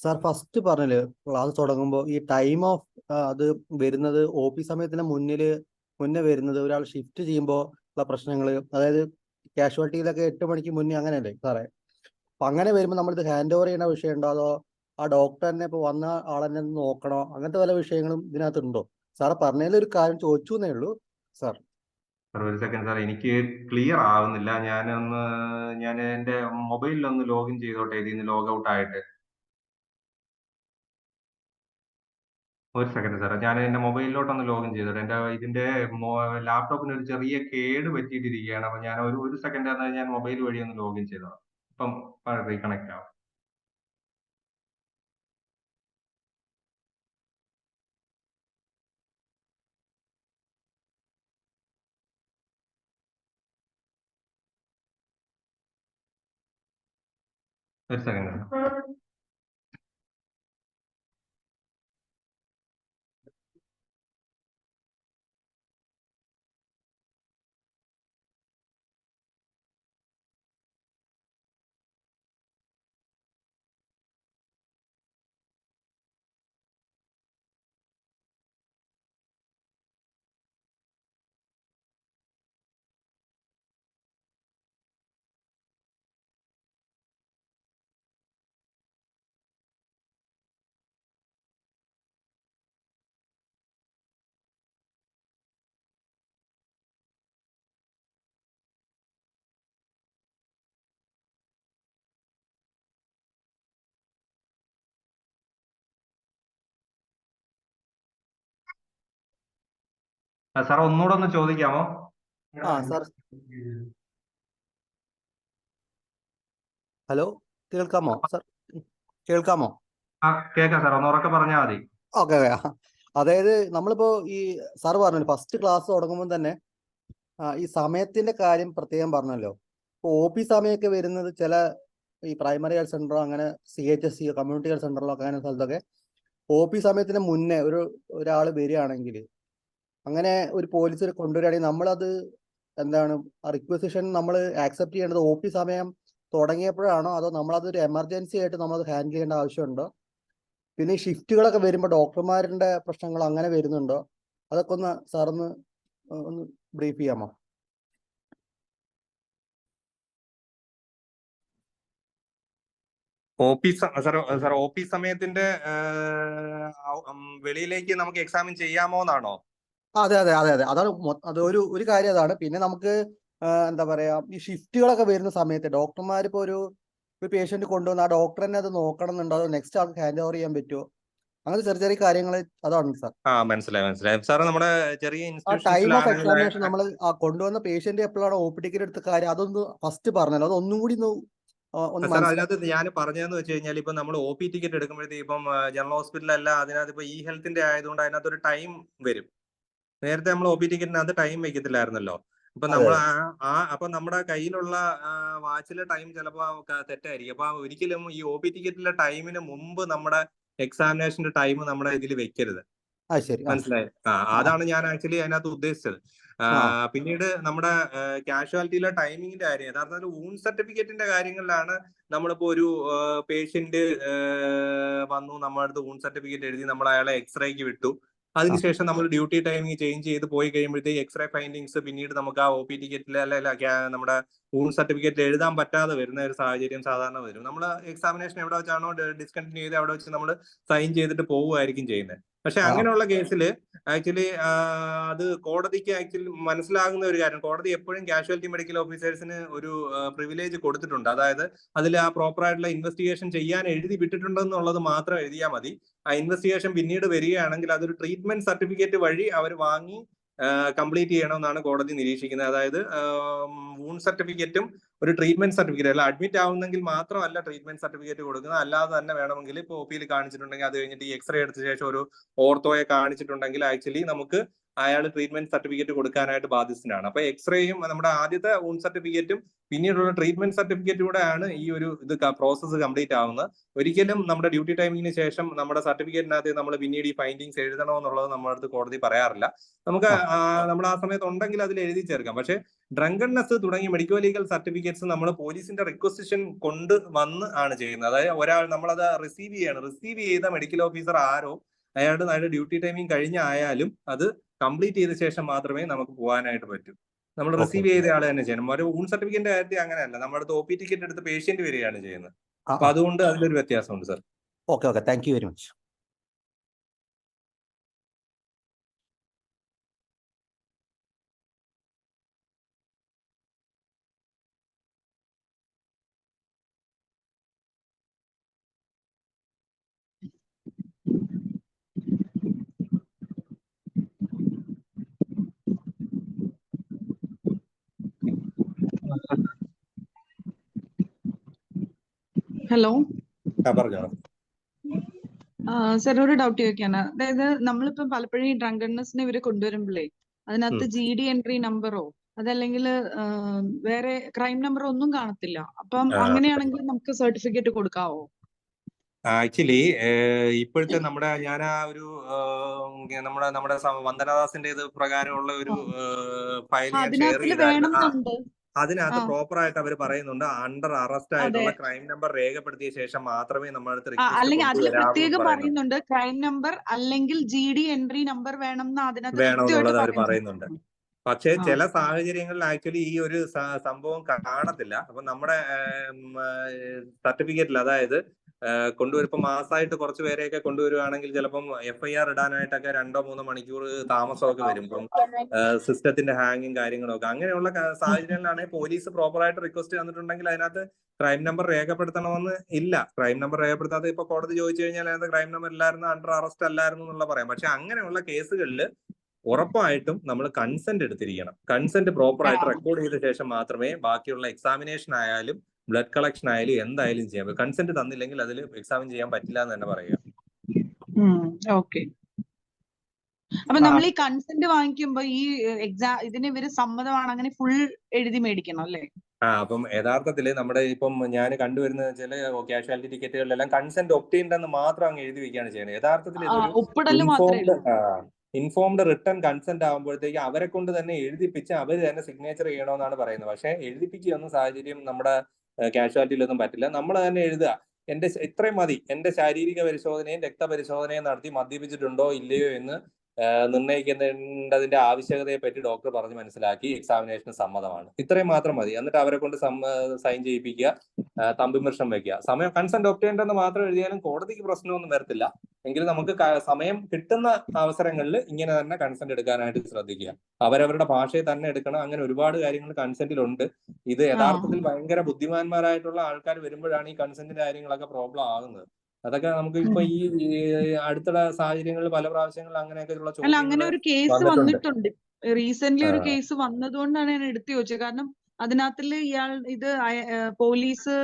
Speaker 5: സാർ ഫസ്റ്റ് പറഞ്ഞില്ലേ ക്ലാസ് തുടങ്ങുമ്പോൾ ഈ ടൈം ഓഫ് അത് വരുന്നത് OP സമയത്തിന് മുന്നേ വരുന്നത് ഒരാൾ ഷിഫ്റ്റ് ചെയ്യുമ്പോൾ ഉള്ള പ്രശ്നങ്ങൾ, അതായത് കാഷ്വാലിറ്റിയിലൊക്കെ 8 മണിക്ക് മുന്നേ അങ്ങനെയല്ലേ സാറേ? അപ്പൊ അങ്ങനെ വരുമ്പോൾ നമ്മളിത് ഹാൻഡ് ഓവർ ചെയ്യുന്ന വിഷയമുണ്ടോ, അതോ ആ ഡോക്ടർ തന്നെ ഇപ്പൊ വന്ന ആളെന്നെ നോക്കണോ, അങ്ങനത്തെ പല വിഷയങ്ങളും ഇതിനകത്തുണ്ടോ? സാറ് പറഞ്ഞതിൽ ഒരു കാര്യം ചോദിച്ചു എന്നേ ഉള്ളൂ സാർ.
Speaker 4: ഒരു സെക്കൻഡ് സാർ, എനിക്ക് ക്ലിയർ ആവുന്നില്ല. ഞാൻ എന്റെ മൊബൈലിലൊന്ന് ലോഗിൻ ചെയ്തോട്ടെ, ഇതിന്ന് ലോഗ് ഔട്ട് ആയിട്ട്. ഒരു സെക്കൻഡ് സാർ, ഞാൻ എന്റെ മൊബൈലിലോട്ടൊന്ന് ലോഗിൻ ചെയ്തോട്ടെ. ഇതിന്റെ ലാപ്ടോപ്പിന് ഒരു ചെറിയ കേട് പറ്റിയിട്ടിരിക്കുകയാണ്. അപ്പൊ ഞാൻ ഒരു സെക്കൻഡ് ഞാൻ മൊബൈൽ വഴി ഒന്ന് ലോഗിൻ ചെയ്തോളാം. ഇപ്പം റീകണക്ട് ആവും. ഒരു സെക്കൻഡ്. സാർ ഒന്നുകൂടെ ഒന്ന് ചോദിക്കാമോ?
Speaker 5: സാർ ഹലോ, കേൾക്കാമോ സാർ? കേൾക്കാമോ?
Speaker 4: കേൾക്കാം സാർ, ഒന്ന് ഉറക്കെ പറഞ്ഞാൽ മതി.
Speaker 5: ഓക്കെ. അതായത് നമ്മളിപ്പോ ഈ സാർ പറഞ്ഞല്ലോ ഫസ്റ്റ് ക്ലാസ് തുടങ്ങുമ്പോൾ തന്നെ ഈ സമയത്തിന്റെ കാര്യം പ്രത്യേകം പറഞ്ഞല്ലോ. ഇപ്പൊ OP സമയമൊക്കെ വരുന്നത് ചില ഈ പ്രൈമറി ഹെൽത്ത് സെന്ററോ അങ്ങനെ CHSC കമ്മ്യൂണിറ്റി ഹെൽത്ത് സെന്ററിലോ അങ്ങനെ സ്ഥലത്തൊക്കെ OP സമയത്തിന് മുന്നേ ഒരാൾ വരികയാണെങ്കിൽ, അങ്ങനെ ഒരു പോലീസ് കൊണ്ടുവരികയാണെങ്കിൽ നമ്മളത് എന്താണ് റിക്വസിഷൻ നമ്മൾ ആക്സെപ്റ്റ് ചെയ്യേണ്ടത് OP സമയം തുടങ്ങിയപ്പോഴാണോ അതോ നമ്മളതൊരു എമർജൻസി ആയിട്ട് നമ്മളത് ഹാൻഡിൽ ചെയ്യേണ്ട ആവശ്യമുണ്ടോ? പിന്നെ ഈ ഷിഫ്റ്റുകളൊക്കെ വരുമ്പോൾ ഡോക്ടർമാരുടെ പ്രശ്നങ്ങൾ അങ്ങനെ വരുന്നുണ്ടോ? അതൊക്കെ ഒന്ന് സാറൊന്ന് ഒന്ന് ബ്രീഫ് ചെയ്യാമോ?
Speaker 4: സാർ ഒ പി സമയത്തിന്റെ വെളിയിലേക്ക് നമുക്ക് എക്സാമിൻ ചെയ്യാമോ എന്നാണോ?
Speaker 5: അതെ അതെ അതെ അതെ അതാണ് അത് ഒരു കാര്യം അതാണ്. പിന്നെ നമുക്ക് എന്താ പറയാ, ഈ ഷിഫ്റ്റുകളൊക്കെ വരുന്ന സമയത്ത് ഡോക്ടർമാർ ഇപ്പോൾ ഒരു പേഷ്യന്റ് കൊണ്ടുവന്ന് ആ ഡോക്ടർ തന്നെ അത് നോക്കണം എന്നുണ്ടോ, അതോ നെക്സ്റ്റ് ആൾക്ക് ഹാൻഡ് ഓവർ ചെയ്യാൻ പറ്റുമോ? അങ്ങനെ ചെറിയ ചെറിയ കാര്യങ്ങൾ അതാണ് സാർ.
Speaker 4: മനസ്സിലായി സാർ. നമ്മുടെ ചെറിയ
Speaker 5: ആ ടൈം ഓഫ്
Speaker 4: ഇൻസ്റ്റിറ്റ്യൂഷനിലാണെങ്കിൽ
Speaker 5: എക്സാമിനേഷൻ നമ്മൾ ആ കൊണ്ടുവന്ന പേഷ്യന്റ് എപ്പോഴാണ് ഒ പി ടിക്കറ്റ് എടുത്ത കാര്യം അതൊന്ന് ഫസ്റ്റ് പറഞ്ഞല്ലോ, അതൊന്നും കൂടി ഒന്ന്
Speaker 4: സാർ
Speaker 5: മനസ്സിലാക്കി.
Speaker 4: അതിനകത്ത് ഞാൻ പറഞ്ഞതെന്ന് വെച്ച് കഴിഞ്ഞാൽ ഇപ്പൊ നമ്മൾ ഒ പി ടിക്കറ്റ് എടുക്കുമ്പോഴത്തേക്ക് ഇപ്പം ജനറൽ ഹോസ്പിറ്റലല്ല, അതിനകത്ത് ഇപ്പൊ ഇ ഹെൽത്തിന്റെ ആയതുകൊണ്ട് അതിനകത്ത് ഒരു ടൈം വരും. നേരത്തെ നമ്മൾ ഒ പി ടിക്കറ്റിനകത്ത് ടൈം വെക്കത്തില്ലായിരുന്നല്ലോ. അപ്പൊ നമ്മൾ അപ്പൊ നമ്മുടെ കയ്യിലുള്ള വാച്ചിലെ ടൈം ചിലപ്പോൾ തെറ്റായിരിക്കും. അപ്പൊ ഒരിക്കലും ഈ ഒ പി ടിക്കറ്റിലെ ടൈമിന് മുമ്പ് നമ്മുടെ എക്സാമിനേഷന്റെ ടൈം നമ്മുടെ ഇതിൽ വെക്കരുത്.
Speaker 5: ശരി.
Speaker 4: മനസ്സിലായി? അതാണ് ഞാൻ ആക്ച്വലി അതിനകത്ത് ഉദ്ദേശിച്ചത്. പിന്നീട് നമ്മുടെ കാഷ്വാലിറ്റിയിലെ ടൈമിങ്ങിന്റെ കാര്യം, യഥാർത്ഥത്തിൽ ഊൺ സർട്ടിഫിക്കറ്റിന്റെ കാര്യങ്ങളിലാണ് നമ്മളിപ്പോ ഒരു പേഷ്യന്റ് വന്നു, നമ്മുടെ അടുത്ത് ഊൺ സർട്ടിഫിക്കറ്റ് എഴുതി, നമ്മൾ അയാളെ എക്സ്റേക്ക് വിട്ടു. അതിനുശേഷം നമ്മൾ ഡ്യൂട്ടി ടൈമിംഗ് ചേഞ്ച് ചെയ്ത് പോയി കഴിയുമ്പോഴത്തേക്ക് എക്സ്റേ ഫൈൻഡിങ്സ് പിന്നീട് നമുക്ക് ആ ഒ പി ടിക്കറ്റിൽ നമ്മുടെ ഊൺ സർട്ടിഫിക്കറ്റ് എഴുതാൻ പറ്റാതെ വരുന്ന ഒരു സാഹചര്യം സാധാരണ വരും. നമ്മൾ എക്സാമിനേഷൻ എവിടെ വെച്ചാണോ ഡിസ്കണ്ടിന്യൂ ചെയ്ത് അവിടെ വെച്ച് നമ്മൾ സൈൻ ചെയ്തിട്ട് പോവുമായിരിക്കും ചെയ്യുന്നത്. പക്ഷെ അങ്ങനെയുള്ള കേസിൽ ആക്ച്വലി അത് കോടതിക്ക് ആക്ച്വലി മനസ്സിലാകുന്ന ഒരു കാര്യം, കോടതി എപ്പോഴും കാഷ്വാലിറ്റി മെഡിക്കൽ ഓഫീസേഴ്സിന് ഒരു പ്രിവിലേജ് കൊടുത്തിട്ടുണ്ട്. അതായത് അതിൽ ആ പ്രോപ്പർ ആയിട്ടുള്ള ഇൻവെസ്റ്റിഗേഷൻ ചെയ്യാൻ എഴുതി വിട്ടിട്ടുണ്ടെന്നുള്ളത് മാത്രം എഴുതിയാൽ മതി. ആ ഇൻവെസ്റ്റിഗേഷൻ പിന്നീട് വരികയാണെങ്കിൽ അതൊരു ട്രീറ്റ്മെന്റ് സർട്ടിഫിക്കറ്റ് വഴി അവർ വാങ്ങി കംപ്ലീറ്റ് ചെയ്യണമെന്നാണ് കോടതി നിരീക്ഷിക്കുന്നത്. അതായത് വൂൺ സർട്ടിഫിക്കറ്റും ഒരു ട്രീറ്റ്മെന്റ് സർട്ടിഫിക്കറ്റ് അല്ല, അഡ്മിറ്റ് ആവുന്നെങ്കിൽ മാത്രമല്ല ട്രീറ്റ്മെന്റ് സർട്ടിഫിക്കറ്റ് കൊടുക്കുന്നത്. അല്ലാതെ തന്നെ വേണമെങ്കിൽ ഇപ്പോൾ ഒ പിയിൽ കാണിച്ചിട്ടുണ്ടെങ്കിൽ അത് കഴിഞ്ഞിട്ട് ഈ എക്സ്റേ എടുത്ത ശേഷം ഒരു ഓർത്തോയെ കാണിച്ചിട്ടുണ്ടെങ്കിൽ ആക്ച്വലി നമുക്ക് അയാൾ ട്രീറ്റ്മെന്റ് സർട്ടിഫിക്കറ്റ് കൊടുക്കാനായിട്ട് ബാധ്യസ്ഥനാണ്. അപ്പൊ എക്സ്റേയും നമ്മുടെ ആദ്യത്തെ വൂൺ സർട്ടിഫിക്കറ്റും പിന്നീടുള്ള ട്രീറ്റ്മെന്റ് സർട്ടിഫിക്കറ്റ് കൂടെ ആണ് ഈ ഒരു ഇത് പ്രോസസ്സ് കംപ്ലീറ്റ് ആവുന്നത്. ഒരിക്കലും നമ്മുടെ ഡ്യൂട്ടി ടൈമിങ്ങിന് ശേഷം നമ്മുടെ സർട്ടിഫിക്കറ്റിനകത്ത് നമ്മൾ പിന്നീട് ഈ ഫൈൻഡിങ്സ് എഴുതണമെന്നുള്ളത് നമ്മുടെ അടുത്ത് കോടതി പറയാറില്ല. നമുക്ക് നമ്മൾ ആ സമയത്ത് ഉണ്ടെങ്കിൽ അതിൽ എഴുതി ചേർക്കാം. പക്ഷേ ഡ്രങ്കൺനെസ് തുടങ്ങിയ മെഡിക്കൽ ലീഗൽ സർട്ടിഫിക്കറ്റ്സ് നമ്മൾ പോലീസിന്റെ റിക്വസിഷൻ കൊണ്ട് വന്ന് ആണ് ചെയ്യുന്നത്. അതായത് ഒരാൾ നമ്മളത് റിസീവ് ചെയ്ത മെഡിക്കൽ ഓഫീസർ ആരോ അയാളുടെ ഡ്യൂട്ടി ടൈമിംഗ് കഴിഞ്ഞായാലും അത് കംപ്ലീറ്റ് ചെയ്ത ശേഷം മാത്രമേ നമുക്ക് പോകാനായിട്ട് പറ്റൂ. നമ്മൾ റിസീവ് ചെയ്ത ആളെ തന്നെ ചെയ്യണം. ഒരു ഊൺ സർട്ടിഫിക്കറ്റിന്റെ കാര്യത്തിൽ അങ്ങനെയല്ല, നമ്മുടെ അടുത്ത് ഒ പി ടിക്കറ്റ് എടുത്ത് പേഷ്യന്റ് വരികയാണ് ചെയ്യുന്നത്. അപ്പൊ അതുകൊണ്ട് അതിലൊരു വ്യത്യാസമുണ്ട് sir.
Speaker 5: Okay thank you very much.
Speaker 6: Hello
Speaker 4: പറഞ്ഞോ
Speaker 6: സാർ, ഒരു ഡൗട്ട് ചോദിക്കാണ്. അതായത് നമ്മളിപ്പം പലപ്പോഴും ഈ ഡ്രങ്കൺനെസ്സിനെ ഇവര് കൊണ്ടുവരുമ്പോഴേ അതിനകത്ത് GD എൻട്രി നമ്പറോ അതല്ലെങ്കിൽ വേറെ ക്രൈം നമ്പറോ ഒന്നും കാണത്തില്ല. അപ്പം അങ്ങനെയാണെങ്കിൽ നമുക്ക് സർട്ടിഫിക്കറ്റ് കൊടുക്കാവോ?
Speaker 4: ആക്ച്വലി ഇപ്പോഴത്തെ ഞാൻ ആ ഒരു നമ്മുടെ വന്ദനദാസിന്റെ ഇത് പ്രകാരമുള്ള ഒരു ഫയൽ ഞാൻ ഷെയർ ചെയ്തായിരുന്നു. അതിനകത്ത് പ്രോപ്പർ ആയിട്ട് അവർ പറയുന്നുണ്ട്, അണ്ടർ അറസ്റ്റ് ആയിട്ടുള്ള ക്രൈം നമ്പർ രേഖപ്പെടുത്തിയ ശേഷം മാത്രമേ നമ്മുടെ അടുത്ത്
Speaker 6: അല്ലെങ്കിൽ അതിൽ പ്രത്യേകം പറയുന്നുണ്ട് ക്രൈം നമ്പർ അല്ലെങ്കിൽ GD എൻട്രി നമ്പർ
Speaker 4: വേണമെന്നുള്ളത് അവർ പറയുന്നുണ്ട്. പക്ഷേ ചില സാഹചര്യങ്ങളിൽ ആക്ച്വലി ഈ ഒരു സംഭവം കാണത്തില്ല. അപ്പൊ നമ്മുടെ സർട്ടിഫിക്കറ്റിൽ, അതായത് കൊണ്ടുവരുമ്പോ മാസമായിട്ട് കുറച്ച് പേരെയൊക്കെ കൊണ്ടുവരുവാണെങ്കിൽ ചിലപ്പം FIR ഇടാനായിട്ടൊക്കെ 2-3 മണിക്കൂർ താമസമൊക്കെ വരും. ഇപ്പം സിസ്റ്റത്തിന്റെ ഹാങ്ങിങ് കാര്യങ്ങളും ഒക്കെ അങ്ങനെയുള്ള സാഹചര്യങ്ങളിലാണെങ്കിൽ പോലീസ് പ്രോപ്പർ ആയിട്ട് റിക്വസ്റ്റ് തന്നിട്ടുണ്ടെങ്കിൽ അതിനകത്ത് ക്രൈം നമ്പർ രേഖപ്പെടുത്തണമെന്ന് ഇല്ല. ക്രൈം നമ്പർ രേഖപ്പെടുത്താതെ ഇപ്പൊ കോടതി ചോദിച്ചു കഴിഞ്ഞാൽ അതിനകത്ത് ക്രൈം നമ്പർ ഇല്ലായിരുന്നു, അണ്ടർ അറസ്റ്റ് അല്ലായിരുന്നു എന്നുള്ള പറയാം. പക്ഷെ അങ്ങനെയുള്ള കേസുകളിൽ ഉറപ്പായിട്ടും നമ്മൾ കൺസെന്റ് എടുത്തിരിക്കണം. കൺസെന്റ് പ്രോപ്പർ ആയിട്ട് റെക്കോർഡ് ചെയ്ത ശേഷം മാത്രമേ ബാക്കിയുള്ള എക്സാമിനേഷൻ ആയാലും ബ്ലഡ് കളക്ഷൻ ആയാലും എന്തായാലും ചെയ്യാം. കൺസെന്റ് തന്നില്ലെങ്കിൽ അതിൽ എക്സാമിൻ ചെയ്യാൻ പറ്റില്ല എന്ന് തന്നെ പറയുക.
Speaker 6: ഓക്കെ. അപ്പൊ നമ്മൾ ഈ കൺസെന്റ് വാങ്ങിക്കുമ്പോ ഈ ഇതിന് ഇവര് സമ്മതമാണ് അങ്ങനെ ഫുൾ എഴുതി മേടിക്കണം അല്ലേ?
Speaker 4: അപ്പം യഥാർത്ഥത്തില് നമ്മുടെ ഇപ്പം ഞാൻ കണ്ടുവരുന്ന ചില കാഷ്വാലിറ്റി ടിക്കറ്റുകളിലെല്ലാം കൺസെന്റ് ഒപ്റ്റെയിൻഡ് എന്ന് മാത്രം അങ്ങ് എഴുതി വെക്കുകയാണ് ചെയ്യുന്നത്. യഥാർത്ഥത്തിൽ ഇൻഫോംഡ് റിട്ടേൺ കൺസെന്റ് ആകുമ്പോഴത്തേക്ക് അവരെ കൊണ്ട് തന്നെ എഴുതിപ്പിച്ച് അവർ തന്നെ സിഗ്നേച്ചർ ചെയ്യണമെന്നാണ് പറയുന്നത്. പക്ഷെ എഴുതിപ്പിക്കുകയൊന്നും സാഹചര്യം നമ്മുടെ
Speaker 7: കാഷ്വാലിറ്റിയിലൊന്നും പറ്റില്ല. നമ്മൾ തന്നെ എഴുതുക, ഇത്രയും മതി, എന്റെ ശാരീരിക പരിശോധനയും രക്തപരിശോധനയും നടത്തി മദ്യപിച്ചിട്ടുണ്ടോ ഇല്ലയോ എന്ന് നിർണ്ണയിക്കേണ്ടതിന്റെ ആവശ്യകതയെ പറ്റി ഡോക്ടർ പറഞ്ഞ് മനസ്സിലാക്കി എക്സാമിനേഷന് സമ്മതമാണ്. ഇത്രയും മാത്രം മതി. എന്നിട്ട് അവരെ കൊണ്ട് സൈൻ ചെയ്യിപ്പിക്കുക, തമ്പിമൃഷം വെക്കുക. സമയം കൺസെന്റ് ഒബ്റ്റെയിൻഡ് എന്ന് മാത്രം എഴുതിയാലും കോടതിക്ക് പ്രശ്നമൊന്നും വരത്തില്ല. എങ്കിലും നമുക്ക് സമയം കിട്ടുന്ന അവസരങ്ങളിൽ ഇങ്ങനെ തന്നെ കൺസെന്റ് എടുക്കാനായിട്ട് ശ്രദ്ധിക്കുക. അവരവരുടെ ഭാഷയിൽ തന്നെ എടുക്കണം. അങ്ങനെ ഒരുപാട് കാര്യങ്ങൾ കൺസെന്റിലുണ്ട്. ഇത് യഥാർത്ഥത്തിൽ ഭയങ്കര ബുദ്ധിമാന്മാരായിട്ടുള്ള ആൾക്കാർ വരുമ്പോഴാണ് ഈ കൺസെന്റിന്റെ കാര്യങ്ങളൊക്കെ പ്രോബ്ലം ആകുന്നത്. അതൊക്കെ നമുക്ക് ഇപ്പൊ ഈ അടുത്തുള്ള സാഹചര്യങ്ങളിൽ പല പ്രാവശ്യങ്ങളിൽ അങ്ങനെയൊക്കെ ഉള്ള
Speaker 6: അല്ല, അങ്ങനെ ഒരു കേസ് വന്നിട്ടുണ്ട്. റീസെന്റ് ഒരു
Speaker 7: ആ.
Speaker 6: കേസ് വന്നതുകൊണ്ടാണ് ഞാൻ എടുത്തു ചോദിച്ചത്. കാരണം അതിനകത്തില് ഇയാൾ പോലീസ്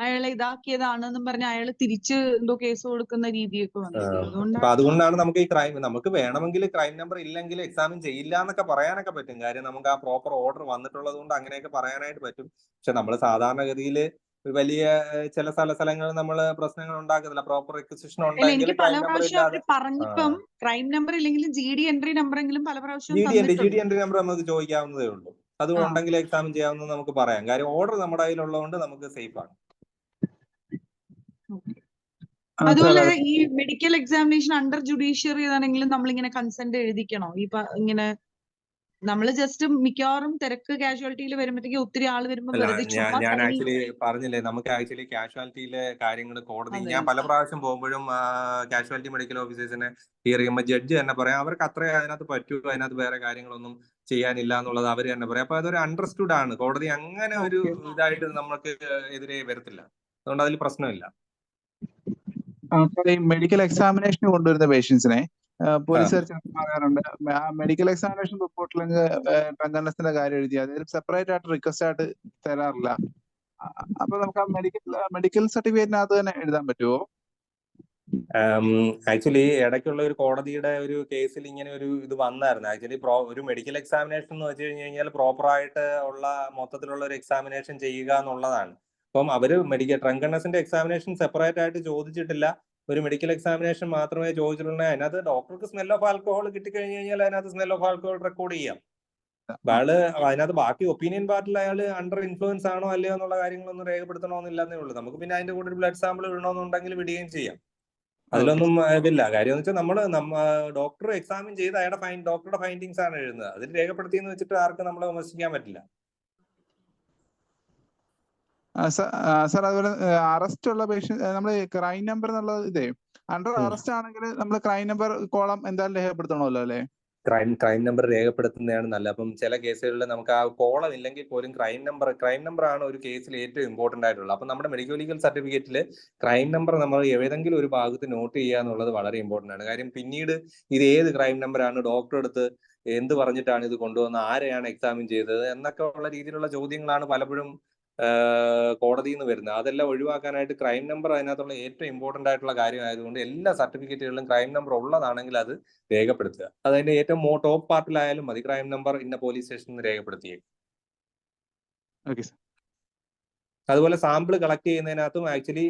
Speaker 6: അയാളെ ഇതാക്കിയതാണെന്നും പറഞ്ഞ് അയാൾ തിരിച്ച് എന്തോ കേസ് കൊടുക്കുന്ന രീതിയൊക്കെ വന്നിട്ടുണ്ട്.
Speaker 7: അപ്പൊ അതുകൊണ്ടാണ് നമുക്ക് ഈ നമുക്ക് വേണമെങ്കിൽ ക്രൈം നമ്പർ ഇല്ലെങ്കിൽ എക്സാമിൻ ചെയ്യില്ല എന്നൊക്കെ പറയാനൊക്കെ പറ്റും. കാര്യം നമുക്ക് ആ പ്രോപ്പർ ഓർഡർ വന്നിട്ടുള്ളത് കൊണ്ട് അങ്ങനെയൊക്കെ പറയാനായിട്ട് പറ്റും. പക്ഷെ നമ്മൾ സാധാരണഗതിയിൽ വലിയ ചില സ്ഥലങ്ങളിൽ നമ്മൾ പ്രശ്നങ്ങൾ ഉണ്ടാക്കുന്നില്ല. പ്രോപ്പർ റിക്വസിഷൻ
Speaker 6: അല്ല,
Speaker 7: ഉണ്ടെങ്കിൽ
Speaker 6: എനിക്ക്
Speaker 7: ക്രൈം
Speaker 6: പല
Speaker 7: നമ്പർ
Speaker 6: പ്രാവശ്യം
Speaker 7: ഇല്ലാതെ
Speaker 6: അവര് പറഞ്ഞിപ്പം ക്രൈം നമ്പർ ഇല്ലെങ്കിലും GD എൻട്രി നമ്പറെങ്കിലും പല പ്രാവശ്യം
Speaker 7: ജി ഡി
Speaker 6: തന്നിട്ടുണ്ട്.
Speaker 7: എൻട്രി നമ്പർ നമുക്ക് ചോദിക്കാവുന്നതേ ഉള്ളൂ. അത് ഉണ്ടെങ്കിൽ എക്സാമിൻ ചെയ്യാവുന്നത് നമുക്ക് പറയാം. കാര്യം ഓർഡർ നമ്മുടെ കയ്യിലുള്ളതുകൊണ്ട് നമുക്ക് സേഫ് ആണ്.
Speaker 6: അതുപോലെ ഈ മെഡിക്കൽ എക്സാമിനേഷൻ അണ്ടർ ജുഡീഷ്യറി ആണെങ്കിലും നമ്മളിങ്ങനെ കൺസെന്റ് എഴുതിക്കണോ? ഇങ്ങനെ നമ്മള് ജസ്റ്റ് മിക്കവാറും തിരക്ക് കാഷ്വാലിറ്റിയിൽ വരുമ്പോഴത്തേക്ക് ഒത്തിരി ആള് വരുമ്പോ
Speaker 7: അല്ല,
Speaker 6: വെറുതെ
Speaker 7: ഞാൻ ആക്ച്വലി പറഞ്ഞില്ലേ, നമുക്ക് ആക്ച്വലി കാഷ്വാലിറ്റിയിലെ കാര്യങ്ങൾ കോടതി ഞാൻ പല പ്രാവശ്യം പോകുമ്പോഴും കാഷ്വാലിറ്റി മെഡിക്കൽ ഓഫീസേഴ്സിനെ ഹിയറിയുമ്പോൾ ജഡ്ജ് തന്നെ പറയാം അവർക്ക് അത്രേ അതിനകത്ത് പറ്റൂ, അതിനകത്ത് വേറെ കാര്യങ്ങളൊന്നും ചെയ്യാനില്ല എന്നുള്ളത് അവർ തന്നെ പറയാം. അപ്പൊ അതൊരു അണ്ടർസ്റ്റുഡ് ആണ്. കോടതി അങ്ങനെ ഒരു ഇതായിട്ട് നമുക്ക് എതിരെ വരത്തില്ല. അതുകൊണ്ട് അതിൽ പ്രശ്നമില്ല.
Speaker 8: ഈ മെഡിക്കൽ എക്സാമിനേഷന് കൊണ്ടുവരുന്ന പേഷ്യൻസിനെ പോലീസുകാർ ചിലപ്പോൾ പറയാറുണ്ട്, മെഡിക്കൽ എക്സാമിനേഷൻ റിപ്പോർട്ടിൽ ഡ്രങ്ക് കാര്യം എഴുതി അതിൽ സെപ്പറേറ്റ് ആയിട്ട് റിക്വസ്റ്റ് ആയിട്ട് തരാറില്ല. അപ്പൊ നമുക്ക് ആ മെഡിക്കൽ സർട്ടിഫിക്കറ്റിനകത്ത് തന്നെ എഴുതാൻ പറ്റുമോ?
Speaker 7: ആക്ച്വലി ഇടയ്ക്കുള്ള ഒരു കോടതിയുടെ ഒരു കേസിൽ ഇങ്ങനെ ഒരു ഇത് വന്നായിരുന്നു. ആക്ച്വലി ഒരു മെഡിക്കൽ എക്സാമിനേഷൻ എന്ന് വെച്ച് കഴിഞ്ഞാൽ പ്രോപ്പർ ആയിട്ട് ഉള്ള മൊത്തത്തിലുള്ള ഒരു എക്സാമിനേഷൻ ചെയ്യുക എന്നുള്ളതാണ്. അപ്പം അവര് ഡ്രങ്കണ്ണസിന്റെ എക്സാമിനേഷൻ സെപ്പറേറ്റ് ആയിട്ട് ചോദിച്ചിട്ടില്ല. ഒരു മെഡിക്കൽ എക്സാമിനേഷൻ മാത്രമേ ചോദിച്ചിട്ടുള്ളൂ. അതിനകത്ത് ഡോക്ടർക്ക് സ്മെൽ ഓഫ് ആൽക്കഹോൾ കിട്ടിക്കഴിഞ്ഞ് കഴിഞ്ഞാൽ അതിനകത്ത് സ്മെൽ ഓഫ് ആൽക്കഹോൾ റെക്കോർഡ് ചെയ്യാം. അയാള് അതിനകത്ത് ബാക്കി ഒപ്പീനിയൻ പാർട്ടിൽ അയാൾ അണ്ടർ ഇൻഫ്ലുവൻസ് ആണോ അല്ലയോ എന്നുള്ള കാര്യങ്ങളൊന്നും രേഖപ്പെടുത്തണമെന്നില്ലെന്നേ ഉള്ളൂ. നമുക്ക് പിന്നെ അതിന്റെ കൂടെ ഒരു ബ്ലഡ് സാമ്പിൾ ഇടണമെന്നുണ്ടെങ്കിൽ വിടുകയും ചെയ്യാം. അതിലൊന്നും ഇതില്ല. കാര്യം എന്ന് വെച്ചാൽ ഡോക്ടർ എക്സാമിൻ ചെയ്ത് അയാളുടെ ഡോക്ടറുടെ ഫൈൻഡിങ്സ് ആണ് എഴുതുന്നത്. അതിൽ രേഖപ്പെടുത്തിയെന്ന് വെച്ചിട്ട് ആർക്കും നമ്മളെ വിമർശിക്കാൻ പറ്റില്ല.
Speaker 8: സാർ, അതുപോലെ അറസ്റ്റ് ഉള്ള പേഷ്യന്റ് നമ്മൾ ക്രൈം നമ്പർ എന്നുള്ള ഇതേ അണ്ടർ അറസ്റ്റ് ആണെങ്കിൽ നമ്മൾ ക്രൈം നമ്പർ കോളം എന്തായാലും രേഖപ്പെടുത്തണമല്ലോ അല്ലെ?
Speaker 7: ക്രൈം നമ്പർ രേഖപ്പെടുത്തുന്നതാണ് നല്ലത്. അപ്പം ചില കേസുകളിൽ നമുക്ക് ആ കോളം ഇല്ലെങ്കിൽ പോലും ക്രൈം നമ്പർ ആണ് ഒരു കേസിൽ ഏറ്റവും ഇമ്പോർട്ടന്റ് ആയിട്ടുള്ളത്. അപ്പം നമ്മുടെ മെഡിക്കൽ ലീഗൽ സർട്ടിഫിക്കറ്റിൽ ക്രൈം നമ്പർ നമ്മൾ ഏതെങ്കിലും ഒരു ഭാഗത്ത് നോട്ട് ചെയ്യുക എന്നുള്ളത് വളരെ ഇമ്പോർട്ടന്റ് ആണ്. കാര്യം പിന്നീട് ഇത് ഏത് ക്രൈം നമ്പറാണ്, ഡോക്ടർ അടുത്ത് എന്ത് പറഞ്ഞിട്ടാണ് ഇത് കൊണ്ടുവന്നത്, ആരെയാണ് എക്സാമിൻ ചെയ്തത് എന്നൊക്കെ ഉള്ള രീതിയിലുള്ള ചോദ്യങ്ങളാണ് പലപ്പോഴും കോടതിയിൽ നിന്ന് വരുന്നത്. അതെല്ലാം ഒഴിവാക്കാനായിട്ട് ക്രൈം നമ്പർ അതിനകത്തുള്ള ഏറ്റവും ഇമ്പോർട്ടന്റ് ആയിട്ടുള്ള കാര്യമായതുകൊണ്ട് എല്ലാ സർട്ടിഫിക്കറ്റുകളിലും ക്രൈം നമ്പർ ഉള്ളതാണെങ്കിൽ അത് രേഖപ്പെടുത്തുക. അതിന്റെ ഏറ്റവും ടോപ്പ് പാർട്ടിലായാലും മതി. ക്രൈം നമ്പർ ഇന്ന പോലീസ് സ്റ്റേഷനിൽ രേഖപ്പെടുത്തിയേ. അതുപോലെ സാമ്പിൾ കളക്ട് ചെയ്യുന്നതിനകത്തും ആക്ച്വലി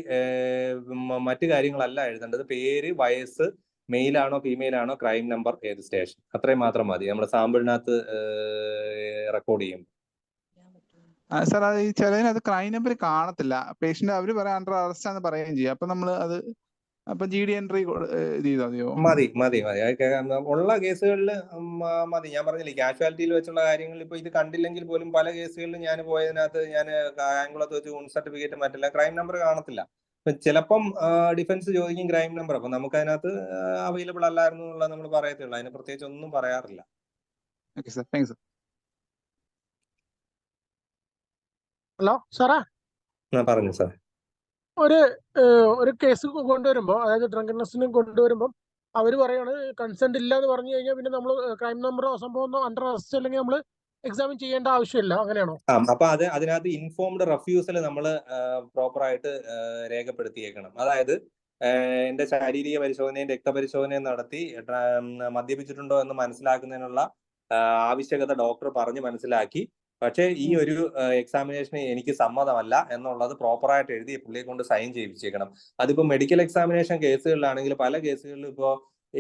Speaker 7: മറ്റു കാര്യങ്ങളല്ല എഴുതേണ്ടത്. പേര്, വയസ്സ്, മെയിൽ ആണോ ഫീമെയിൽ ആണോ, ക്രൈം നമ്പർ, ഏത് സ്റ്റേഷൻ, അത്രയും മാത്രം മതി നമ്മുടെ സാമ്പിളിനകത്ത് റെക്കോർഡ് ചെയ്യും.
Speaker 8: സാർ, അത് ഈ ചിലതിനകത്ത് ക്രൈം നമ്പർ കാണത്തില്ല. പേഷ്യന്റ് അവര് പറയാൻ അണ്ടർ അറസ്റ്റ് ആണെന്ന് പറയുകയും ചെയ്യും. അപ്പൊ നമ്മൾ അത് GD എൻട്രി ഇത് ചെയ്താൽ മതിയോ?
Speaker 7: മതി. ഉള്ള കേസുകളിൽ മതി. ഞാൻ പറഞ്ഞില്ലേ, കാഷ്വാലിറ്റിയിൽ വെച്ചുള്ള കാര്യങ്ങൾ ഇപ്പൊ ഇത് കണ്ടില്ലെങ്കിൽ പോലും പല കേസുകളിലും ഞാൻ പോയതിനകത്ത് ഞാൻ കായംകുളത്ത് വെച്ച് ഊൺ സർട്ടിഫിക്കറ്റ് മറ്റില്ല, ക്രൈം നമ്പർ കാണത്തില്ല. ചിലപ്പം ഡിഫൻസ് ചോദിക്കും ക്രൈം നമ്പർ. അപ്പൊ നമുക്ക് അതിനകത്ത് അവൈലബിൾ അല്ലായിരുന്നു എന്നുള്ളത് നമ്മൾ പറയത്തുള്ളൂ. അതിന് പ്രത്യേകിച്ച് ഒന്നും പറയാറില്ല.
Speaker 9: ഹലോ സാറേ,
Speaker 7: പറഞ്ഞു സാർ.
Speaker 9: ഒരു കേസ് കൊണ്ടുവരുമ്പോൾ, അതായത് ഡ്രങ്കനെസ്സിന് കൊണ്ടുവരുമ്പോൾ അവര് പറയാണ് കൺസെന്റ് ഇല്ല എന്ന് പറഞ്ഞു കഴിഞ്ഞാൽ പിന്നെ നമ്മൾ ക്രൈം നമ്പറോ സംഭവമോ അണ്ടർ അറസ്റ്റ് അല്ലെങ്കിൽ നമ്മൾ എക്സാമിൻ ചെയ്യേണ്ട ആവശ്യമില്ല, അങ്ങനെയാണോ?
Speaker 7: അപ്പൊ അതിനകത്ത് ഇൻഫോംഡ് റെഫ്യൂസൽ നമ്മൾ പ്രോപ്പർ ആയിട്ട് രേഖപ്പെടുത്തിയേക്കണം. അതായത് എന്റെ ശാരീരിക പരിശോധനയും രക്തപരിശോധനയും നടത്തി മദ്യപിച്ചിട്ടുണ്ടോ എന്ന് മനസ്സിലാക്കുന്നതിനുള്ള ആവശ്യകത ഡോക്ടർ പറഞ്ഞ് മനസ്സിലാക്കി. പക്ഷേ ഈ ഒരു എക്സാമിനേഷന് എനിക്ക് സമ്മതമല്ല എന്നുള്ളത് പ്രോപ്പറായിട്ട് എഴുതി പുള്ളിയെ കൊണ്ട് സൈൻ ചെയ്യിപ്പിച്ചേക്കണം. അതിപ്പോ മെഡിക്കൽ എക്സാമിനേഷൻ കേസുകളിലാണെങ്കിൽ പല കേസുകളിലും ഇപ്പോ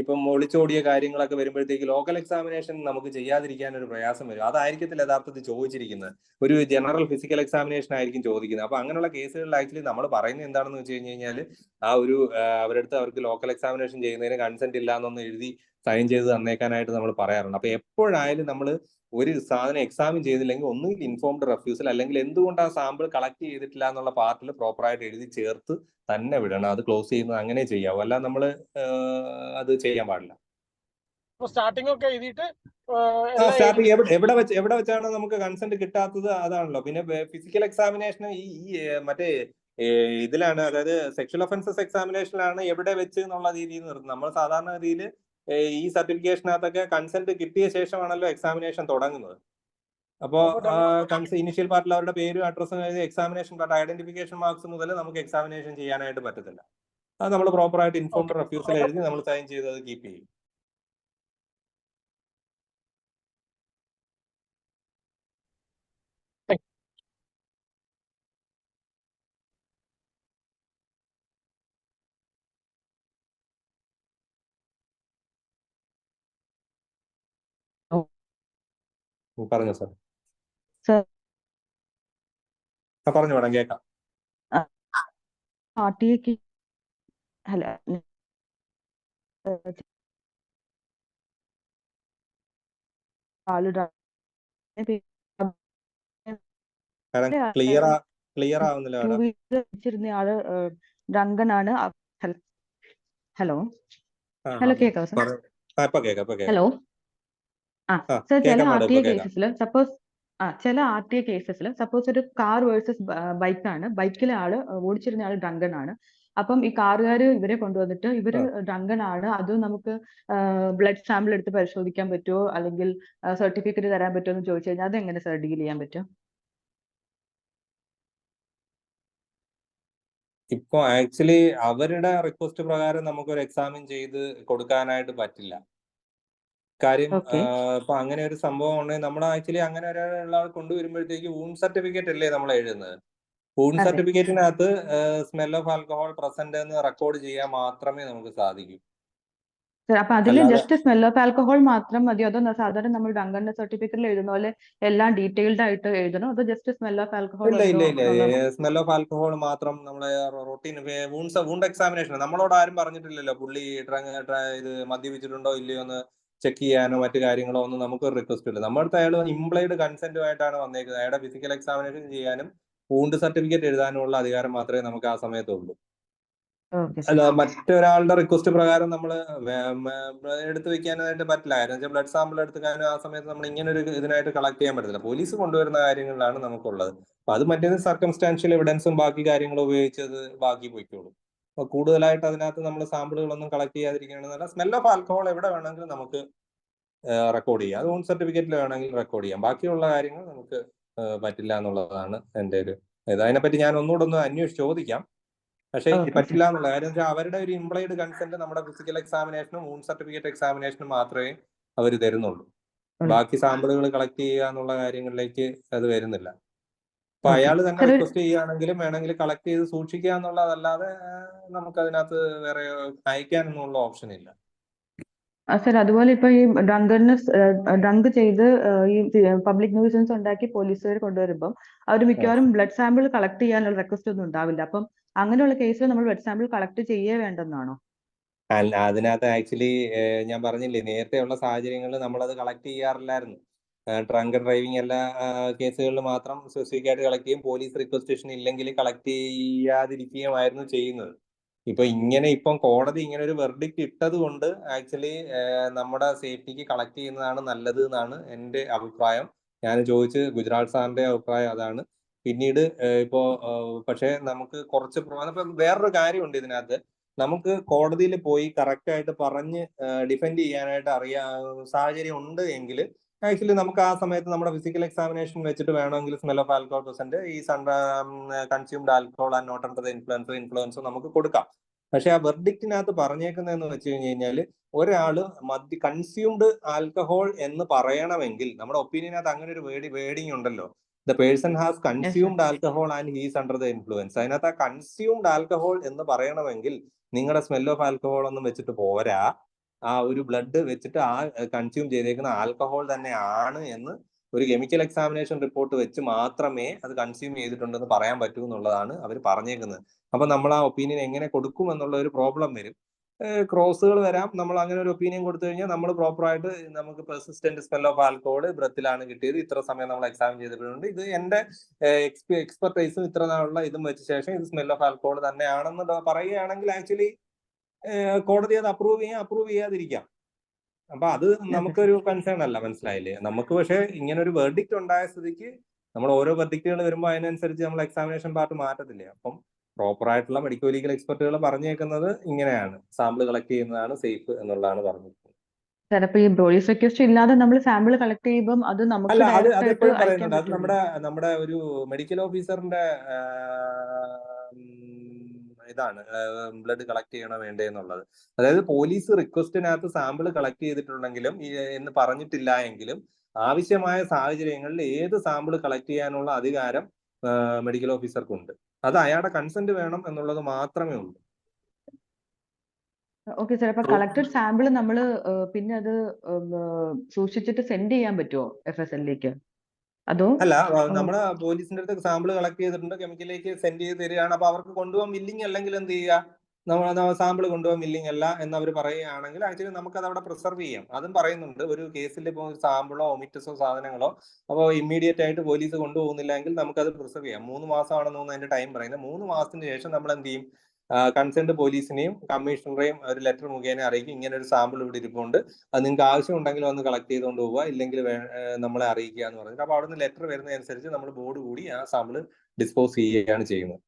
Speaker 7: ഇപ്പം ഒളിച്ചോടിയ കാര്യങ്ങളൊക്കെ വരുമ്പോഴത്തേക്ക് ലോക്കൽ എക്സാമിനേഷൻ നമുക്ക് ചെയ്യാതിരിക്കാൻ ഒരു പ്രയാസം വരും. അതായിരിക്കത്തില്ല യഥാർത്ഥത്തിൽ ചോദിച്ചിരിക്കുന്നത്, ഒരു ജനറൽ ഫിസിക്കൽ എക്സാമിനേഷൻ ആയിരിക്കും ചോദിക്കുന്നത്. അപ്പൊ അങ്ങനെയുള്ള കേസുകളിൽ ആക്ച്വലി നമ്മൾ പറയുന്നത് എന്താണെന്ന് വെച്ച് കഴിഞ്ഞ് കഴിഞ്ഞാൽ ആ ഒരു അവരടുത്ത് അവർക്ക് ലോക്കൽ എക്സാമിനേഷൻ ചെയ്യുന്നതിന് കൺസെന്റ് ഇല്ല എന്നൊന്ന് എഴുതി സൈൻ ചെയ്ത് തന്നേക്കാനായിട്ട് നമ്മൾ പറയാറുണ്ട്. അപ്പൊ എപ്പോഴായാലും നമ്മൾ ഒരു സാധനം എക്സാമിൻ ചെയ്തില്ലെങ്കിൽ ഒന്നുകിൽ ഇൻഫോംഡ് റെഫ്യൂസൽ, അല്ലെങ്കിൽ എന്തുകൊണ്ട് ആ സാമ്പിൾ കളക്ട് ചെയ്തിട്ടില്ല എന്നുള്ള പാർട്ടിൽ പ്രോപ്പറായിട്ട് എഴുതി ചേർത്ത് തന്നെ വിടണം. അത് ക്ലോസ് ചെയ്യുന്നത് അങ്ങനെ ചെയ്യാവൂ, അല്ല നമ്മൾ അത് ചെയ്യാൻ പാടില്ല.
Speaker 9: സ്റ്റാർട്ടിംഗ് ഒക്കെ എഴുതിയിട്ട്
Speaker 7: സ്റ്റാർട്ടിങ് എവിടെ വെച്ചാണ് നമുക്ക് കൺസെന്റ് കിട്ടാത്തത് അതാണല്ലോ. പിന്നെ ഫിസിക്കൽ എക്സാമിനേഷൻ ഈ മറ്റേ ഇതിലാണ്, അതായത് സെക്ഷൽ ഒഫൻസസ് എക്സാമിനേഷനിലാണ് എവിടെ വെച്ച് എന്നുള്ള രീതിയിൽ നിർത്തുന്നത്. നമ്മൾ സാധാരണ രീതിയിൽ ഈ സർട്ടിഫിക്കേഷനകത്തൊക്കെ കൺസെന്റ് കിട്ടിയ ശേഷമാണല്ലോ എക്സാമിനേഷൻ തുടങ്ങുന്നത്. അപ്പോൾ ഇനിഷ്യൽ പാർട്ടിൽ അവരുടെ പേരും അഡ്രസ്സും എഴുതി എക്സാമിനേഷൻ പാർട്ട് ഐഡന്റിഫിക്കേഷൻ മാർക്സ് മുതൽ നമുക്ക് എക്സാമിനേഷൻ ചെയ്യാനായിട്ട് പറ്റത്തില്ല. അത് നമ്മൾ പ്രോപ്പറായിട്ട് ഇൻഫോംഡ് റെഫ്യൂസൽ എഴുതി നമ്മൾ സൈൻ ചെയ്ത് അത് കീപ്പ് ചെയ്യും. പറഞ്ഞു സാർ. പറഞ്ഞു വേണം കേൾക്കാം. ക്ലിയർ ആവുന്നില്ല.
Speaker 10: ആള് ഡ്രങ്കനാണ്. ഹലോ ഹലോ കേൾക്കാവോ സാർ? ഹലോ സർ, ചില RTA കേസസിൽ സപ്പോസ് ഒരു കാർ വേഴ്സസ് ബൈക്കാണ്, ബൈക്കിലെ ആള് ഓടിച്ചിരുന്ന ആള് ഡ്രങ്കൺ ആണ്. അപ്പം ഈ കാറുകാര് ഇവരെ കൊണ്ടുവന്നിട്ട് ഇവര് ഡ്രങ്കൺ ആണ്, അത് നമുക്ക് ബ്ലഡ് സാമ്പിൾ എടുത്ത് പരിശോധിക്കാൻ പറ്റുമോ, അല്ലെങ്കിൽ സർട്ടിഫിക്കറ്റ് തരാൻ പറ്റുമോ എന്ന് ചോദിച്ചു കഴിഞ്ഞാൽ അതെങ്ങനെ സാർ ഡീൽ ചെയ്യാൻ പറ്റും?
Speaker 7: ഇപ്പൊ ആക്ച്വലി അവരുടെ റിക്വസ്റ്റ് പ്രകാരം നമുക്കൊരു എക്സാമിൻ ചെയ്ത് കൊടുക്കാനായിട്ട് പറ്റില്ല. കാര്യം ഇപ്പൊ അങ്ങനെ ഒരു സംഭവം ഉണ്ടെങ്കിൽ നമ്മൾ ആക്ച്വലി അങ്ങനെ ഒരാൾ കൊണ്ടുവരുമ്പോഴത്തേക്ക് വൂണ്ട് സർട്ടിഫിക്കറ്റ് അല്ലേ നമ്മൾ എഴുതുന്നത്. വൂണ്ട് സർട്ടിഫിക്കറ്റിനകത്ത് സ്മെൽ ഓഫ് ആൽക്കഹോൾ പ്രസന്റ് എന്ന് റെക്കോർഡ് ചെയ്യാൻ മാത്രമേ നമുക്ക് സാധിക്കൂ.
Speaker 10: അപ്പൊ അതിൽ ജസ്റ്റ് സ്മെൽ ഓഫ് ആൽക്കഹോൾ മാത്രം മതിയോ, അതോ സാധാരണ നമ്മൾ ഡ്രങ്കൺ സർട്ടിഫിക്കറ്റിൽ എഴുതുന്ന പോലെ എല്ലാം ഡീറ്റെയിൽഡ് ആയിട്ട് എഴുതണോ, അതോ ജസ്റ്റ് സ്മെൽ ഓഫ് ആൽക്കഹോൾ?
Speaker 7: ഇല്ല, സ്മെൽ ഓഫ് ആൽക്കഹോൾ മാത്രം. നമ്മളെ റൊട്ടീൻ വൂണ്ട് എക്സാമിനേഷൻ നമ്മളോട് ആരും പറഞ്ഞിട്ടില്ലല്ലോ പുള്ളി ഇത് മദ്യപിച്ചിട്ടുണ്ടോ ഇല്ലയോ എന്ന് ചെക്ക് ചെയ്യാനോ മറ്റു കാര്യങ്ങളോ ഒന്നും നമുക്കൊരു റിക്വസ്റ്റ് ഇല്ല. നമ്മുടെ അയാൾ ഇംപ്ലൈഡ് കൺസെന്റുമായിട്ടാണ് വന്നേക്കുന്നത്. അയാളുടെ ഫിസിക്കൽ എക്സാമിനേഷൻ ചെയ്യാനും വൂണ്ട് സർട്ടിഫിക്കറ്റ് എഴുതാനുള്ള അധികാരം മാത്രമേ നമുക്ക് ആ സമയത്തുള്ളൂ. അല്ല, മറ്റൊരാളുടെ റിക്വസ്റ്റ് പ്രകാരം നമ്മൾ എടുത്തു വെക്കാനായിട്ട് പറ്റില്ല. കാര്യം വെച്ചാൽ ബ്ലഡ് സാമ്പിൾ എടുക്കാനും ആ സമയത്ത് നമ്മൾ ഇങ്ങനെ ഒരു ഇതിനായിട്ട് കളക്ട് ചെയ്യാൻ പറ്റത്തില്ല. പോലീസ് കൊണ്ടുവരുന്ന കാര്യങ്ങളിലാണ് നമുക്കുള്ളത്. അപ്പൊ അത് മറ്റേത് സർക്കംസ്റ്റാൻഷ്യൽ എവിഡൻസും ബാക്കി കാര്യങ്ങളും ഉപയോഗിച്ചത് ബാക്കി പോയിക്കോളും. അപ്പൊ കൂടുതലായിട്ട് അതിനകത്ത് നമ്മൾ സാമ്പിളുകളൊന്നും കളക്ട് ചെയ്യാതിരിക്കുകയാണെന്നല്ല, സ്മെൽ ഓഫ് ആൽക്കഹോൾ എവിടെ വേണമെങ്കിലും നമുക്ക് റെക്കോർഡ് ചെയ്യാം. അത് വൂണ്ട് സർട്ടിഫിക്കറ്റിൽ വേണമെങ്കിൽ റെക്കോർഡ് ചെയ്യാം. ബാക്കിയുള്ള കാര്യങ്ങൾ നമുക്ക് പറ്റില്ല എന്നുള്ളതാണ് എൻ്റെ ഒരു ഇത്. അതിനെപ്പറ്റി ഞാൻ ഒന്നുകൂടെ ഒന്ന് അന്വേഷിച്ച് ചോദിക്കാം. പക്ഷേ പറ്റില്ല എന്നുള്ള കാര്യം വെച്ചാൽ അവരുടെ ഒരു ഇംപ്ലൈഡ് കൺസെന്റ് നമ്മുടെ ഫിസിക്കൽ എക്സാമിനേഷനും വൂണ്ട് സർട്ടിഫിക്കറ്റ് എക്സാമിനേഷനും മാത്രമേ അവർ തരുന്നുള്ളൂ. ബാക്കി സാമ്പിളുകൾ കളക്ട് ചെയ്യുക എന്നുള്ള കാര്യങ്ങളിലേക്ക് അത് വരുന്നില്ല. അപ്പൊ അയാൾ തന്നെ റിക്വസ്റ്റ് ചെയ്യുകയാണെങ്കിലും വേണമെങ്കിൽ കളക്ട് ചെയ്ത് സൂക്ഷിക്കുക എന്നുള്ളതല്ലാതെ നമുക്ക് അതിനകത്ത് വേറെ അയക്കാനൊന്നുള്ള ഓപ്ഷൻ ഇല്ല.
Speaker 10: സർ, അതുപോലെ ഇപ്പൊ ഈ ഡ്രങ്ക് ചെയ്ത് ഈ പബ്ലിക് ന്യൂസൻസ് ഉണ്ടാക്കി പോലീസുകാർ കൊണ്ടുവരുമ്പോൾ അവർ മിക്കവാറും ബ്ലഡ് സാമ്പിൾ കളക്ട് ചെയ്യാനുള്ള റിക്വസ്റ്റ് ഒന്നും ഉണ്ടാവില്ല. അപ്പം അങ്ങനെയുള്ള കേസിൽ നമ്മൾ ബ്ലഡ് സാമ്പിൾ കളക്ട് ചെയ്യേ വേണ്ടെന്നാണോ?
Speaker 7: അല്ല, അതിനകത്ത് ആക്ച്വലി ഞാൻ പറഞ്ഞില്ലേ, നേരത്തെയുള്ള സാഹചര്യങ്ങളിൽ നമ്മളത് കളക്ട് ചെയ്യാറില്ലായിരുന്നു. ഡ്രങ്ക് ഡ്രൈവിംഗ് എല്ലാ കേസുകളിൽ മാത്രം സ്പെസിഫിക് ആയിട്ട് കളക്ട് ചെയ്യും. പോലീസ് റിക്വസ്റ്റേഷൻ ഇല്ലെങ്കിൽ കളക്ട് ചെയ്യാതിരിക്കുകയായിരുന്നു ചെയ്യുന്നത്. ഇപ്പം കോടതി ഇങ്ങനെ ഒരു വെർഡിക്റ്റ് ഇട്ടത് കൊണ്ട് ആക്ച്വലി നമ്മുടെ സേഫ്റ്റിക്ക് കളക്ട് ചെയ്യുന്നതാണ് നല്ലത് എന്നാണ് എൻ്റെ അഭിപ്രായം. ഞാൻ ചോദിച്ച് ഗുജറാൾ സാറിന്റെ അഭിപ്രായം അതാണ്. പിന്നീട് ഇപ്പോ പക്ഷെ നമുക്ക് കുറച്ച് വേറൊരു കാര്യമുണ്ട് ഇതിനകത്ത്. നമുക്ക് കോടതിയിൽ പോയി കറക്റ്റ് ആയിട്ട് പറഞ്ഞ് ഡിഫെൻഡ് ചെയ്യാനായിട്ട് സാഹചര്യം ഉണ്ട് എങ്കിൽ ആക്ച്വലി നമുക്ക് ആ സമയത്ത് നമ്മുടെ ഫിസിക്കൽ എക്സാമിനേഷൻ വെച്ചിട്ട് വേണമെങ്കിൽ സ്മെൽ ഓഫ് ആൽക്കഹോൾ പ്രസന്റ്, ഈ consumed alcohol and not under the influence നമുക്ക് കൊടുക്കാം. പക്ഷെ ആ വെർഡിക്റ്റിനകത്ത് പറഞ്ഞേക്കുന്നതെന്ന് വെച്ച് കഴിഞ്ഞ് കഴിഞ്ഞാൽ ഒരാള് കൺസ്യൂംഡ് ആൽക്കഹോൾ എന്ന് പറയണമെങ്കിൽ നമ്മുടെ ഒപ്പീനിയനകത്ത് അങ്ങനെ ഒരു വേർഡിങ് ഉണ്ടല്ലോ, the person has consumed alcohol and he's under the influence. അതിനകത്ത് ആ കൺസ്യൂംഡ് ആൽക്കഹോൾ എന്ന് പറയണമെങ്കിൽ നിങ്ങളുടെ സ്മെൽ ഓഫ് ആൽക്കഹോൾ ഒന്നും വെച്ചിട്ട് പോരാ. ആ ഒരു ബ്ലഡ് വെച്ചിട്ട് ആ കൺസ്യൂം ചെയ്തേക്കുന്ന ആൽക്കഹോൾ തന്നെ ആണ് എന്ന് ഒരു കെമിക്കൽ എക്സാമിനേഷൻ റിപ്പോർട്ട് വെച്ച് മാത്രമേ അത് കൺസ്യൂം ചെയ്തിട്ടുണ്ടെന്ന് പറയാൻ പറ്റൂ എന്നുള്ളതാണ് അവർ പറഞ്ഞേക്കുന്നത്. അപ്പൊ നമ്മൾ ആ ഒപ്പീനിയൻ എങ്ങനെ കൊടുക്കും എന്നുള്ള ഒരു പ്രോബ്ലം വരും. ക്രോസുകൾ വരാം. നമ്മൾ അങ്ങനെ ഒരു ഒപ്പീനിയൻ കൊടുത്തു കഴിഞ്ഞാൽ നമ്മൾ പ്രോപ്പറായിട്ട് നമുക്ക് പെർസിസ്റ്റന്റ് സ്മെൽ ഓഫ് ആൽക്കഹോൾ ബ്രത്തിലാണ് കിട്ടിയത്, ഇത്ര സമയം നമ്മൾ എക്സാമിൻ ചെയ്തിട്ടുണ്ട്, ഇത് എന്റെ എക്സ്പെർട്ടൈസും ഇത്ര നാളുള്ള ഇതും വെച്ച ശേഷം ഇത് സ്മെൽ ഓഫ് ആൽക്കഹോൾ തന്നെയാണെന്ന് പറയുകയാണെങ്കിൽ ആക്ച്വലി കോടതി അത് അപ്രൂവ് ചെയ്യാതിരിക്കാം. അപ്പൊ അത് നമുക്കൊരു കൺസേൺ അല്ല, മനസ്സിലായില്ലേ? നമുക്ക് പക്ഷെ ഇങ്ങനെ ഒരു വെർഡിക്റ്റ് ഉണ്ടായ സ്ഥിതിക്ക് നമ്മൾ ഓരോ വെർഡിക്റ്റുകൾ വരുമ്പോൾ അതിനനുസരിച്ച് നമ്മൾ എക്സാമിനേഷൻ പാർട്ട് മാറ്റത്തില്ലേ. അപ്പം പ്രോപ്പർ ആയിട്ടുള്ള മെഡിക്കൽ ലീഗൽ എക്സ്പെർട്ടുകൾ പറഞ്ഞേക്കുന്നത് ഇങ്ങനെയാണ്, സാമ്പിൾ കളക്ട് ചെയ്യുന്നതാണ് സേഫ് എന്നുള്ളതാണ് പറഞ്ഞിരിക്കുന്നത്.
Speaker 10: ചിലപ്പോ ഈ പോലീസ് റിക്വസ്റ്റ് ഇല്ലാതെ നമ്മൾ സാമ്പിൾ കളക്ട് ചെയ്യുമ്പോൾ അത് നമുക്ക്
Speaker 7: അല്ല, അത്
Speaker 10: ഡയറക്റ്റ് ആയിട്ട്
Speaker 7: എപ്പോഴും
Speaker 10: അയക്കാൻ
Speaker 7: പറയുന്നുണ്ട്. അത്
Speaker 10: പറ്റുമല്ലോ.
Speaker 7: നമ്മുടെ ഒരു മെഡിക്കൽ ഓഫീസറിന്റെ ഇതാണ് ബ്ലഡ് കളക്ട് ചെയ്യണോ വേണ്ടേ എന്നുള്ളത്. അതായത് പോലീസ് റിക്വസ്റ്റിനകത്ത് സാമ്പിൾ കളക്ട് ചെയ്തിട്ടുണ്ടെങ്കിലും എന്ന് പറഞ്ഞിട്ടില്ല എങ്കിലും ആവശ്യമായ സാഹചര്യങ്ങളിൽ ഏത് സാമ്പിൾ കളക്ട് ചെയ്യാനുള്ള അധികാരം മെഡിക്കൽ ഓഫീസർക്കുണ്ട്. അത് അയാളുടെ കൺസെന്റ് വേണം എന്നുള്ളത് മാത്രമേ ഉള്ളൂ.
Speaker 10: ഓക്കെ സാർ, അപ്പൊ കളക്ടഡ് സാമ്പിൾ നമ്മൾ പിന്നെ അത് സൂക്ഷിച്ചിട്ട് സെൻഡ് ചെയ്യാൻ പറ്റുമോ FSLലേക്ക്? അതോ
Speaker 7: അല്ല, നമ്മുടെ പോലീസിന്റെ അടുത്ത് സാമ്പിൾ കളക്ട് ചെയ്തിട്ടുണ്ട്, കെമിക്കലിലേക്ക് സെൻഡ് ചെയ്ത് തരികയാണ്. അപ്പൊ അവർക്ക് കൊണ്ടുപോകാൻ വില്ലിങ് അല്ലെങ്കിൽ എന്ത് ചെയ്യുക? നമ്മൾ സാമ്പിൾ കൊണ്ടുപോകാൻ വില്ലിങ് അല്ല എന്നവർ പറയുകയാണെങ്കിൽ ആക്ച്വലി നമുക്കത് അവിടെ പ്രിസർവ് ചെയ്യാം. അതും പറയുന്നുണ്ട്. ഒരു കേസിൽ ഇപ്പോൾ സാമ്പിളോ ഒമിറ്റസോ സാധനങ്ങളോ അപ്പോൾ ഇമ്മീഡിയറ്റ് ആയിട്ട് പോലീസ് കൊണ്ടുപോകുന്നില്ലെങ്കിൽ നമുക്കത് പ്രിസർവ് ചെയ്യാം. 3 മാസമാണെന്ന് തോന്നുന്നു അതിന്റെ ടൈം പറയുന്നത്. 3 മാസത്തിന് ശേഷം നമ്മൾ എന്ത് ചെയ്യും? കൺസേൺഡ് പോലീസിനെയും കമ്മീഷണറെയും ഒരു ലെറ്റർ മുഖേന അറിയിക്കും, ഇങ്ങനെ ഒരു സാമ്പിൾ ഇവിടെ ഇരിപ്പുണ്ട്, അത് നിങ്ങൾക്ക് ആവശ്യമുണ്ടെങ്കിൽ വന്ന് കളക്ട് ചെയ്തുകൊണ്ട് പോവുക, ഇല്ലെങ്കിൽ നമ്മളെ അറിയിക്കുക എന്ന് പറഞ്ഞിട്ട്. അപ്പൊ അവിടുന്ന് ലെറ്റർ വരുന്നതനുസരിച്ച് നമ്മൾ ബോർഡ് കൂടി ആ സാമ്പിൾ ഡിസ്പോസ് ചെയ്യുകയാണ് ചെയ്യുന്നത്.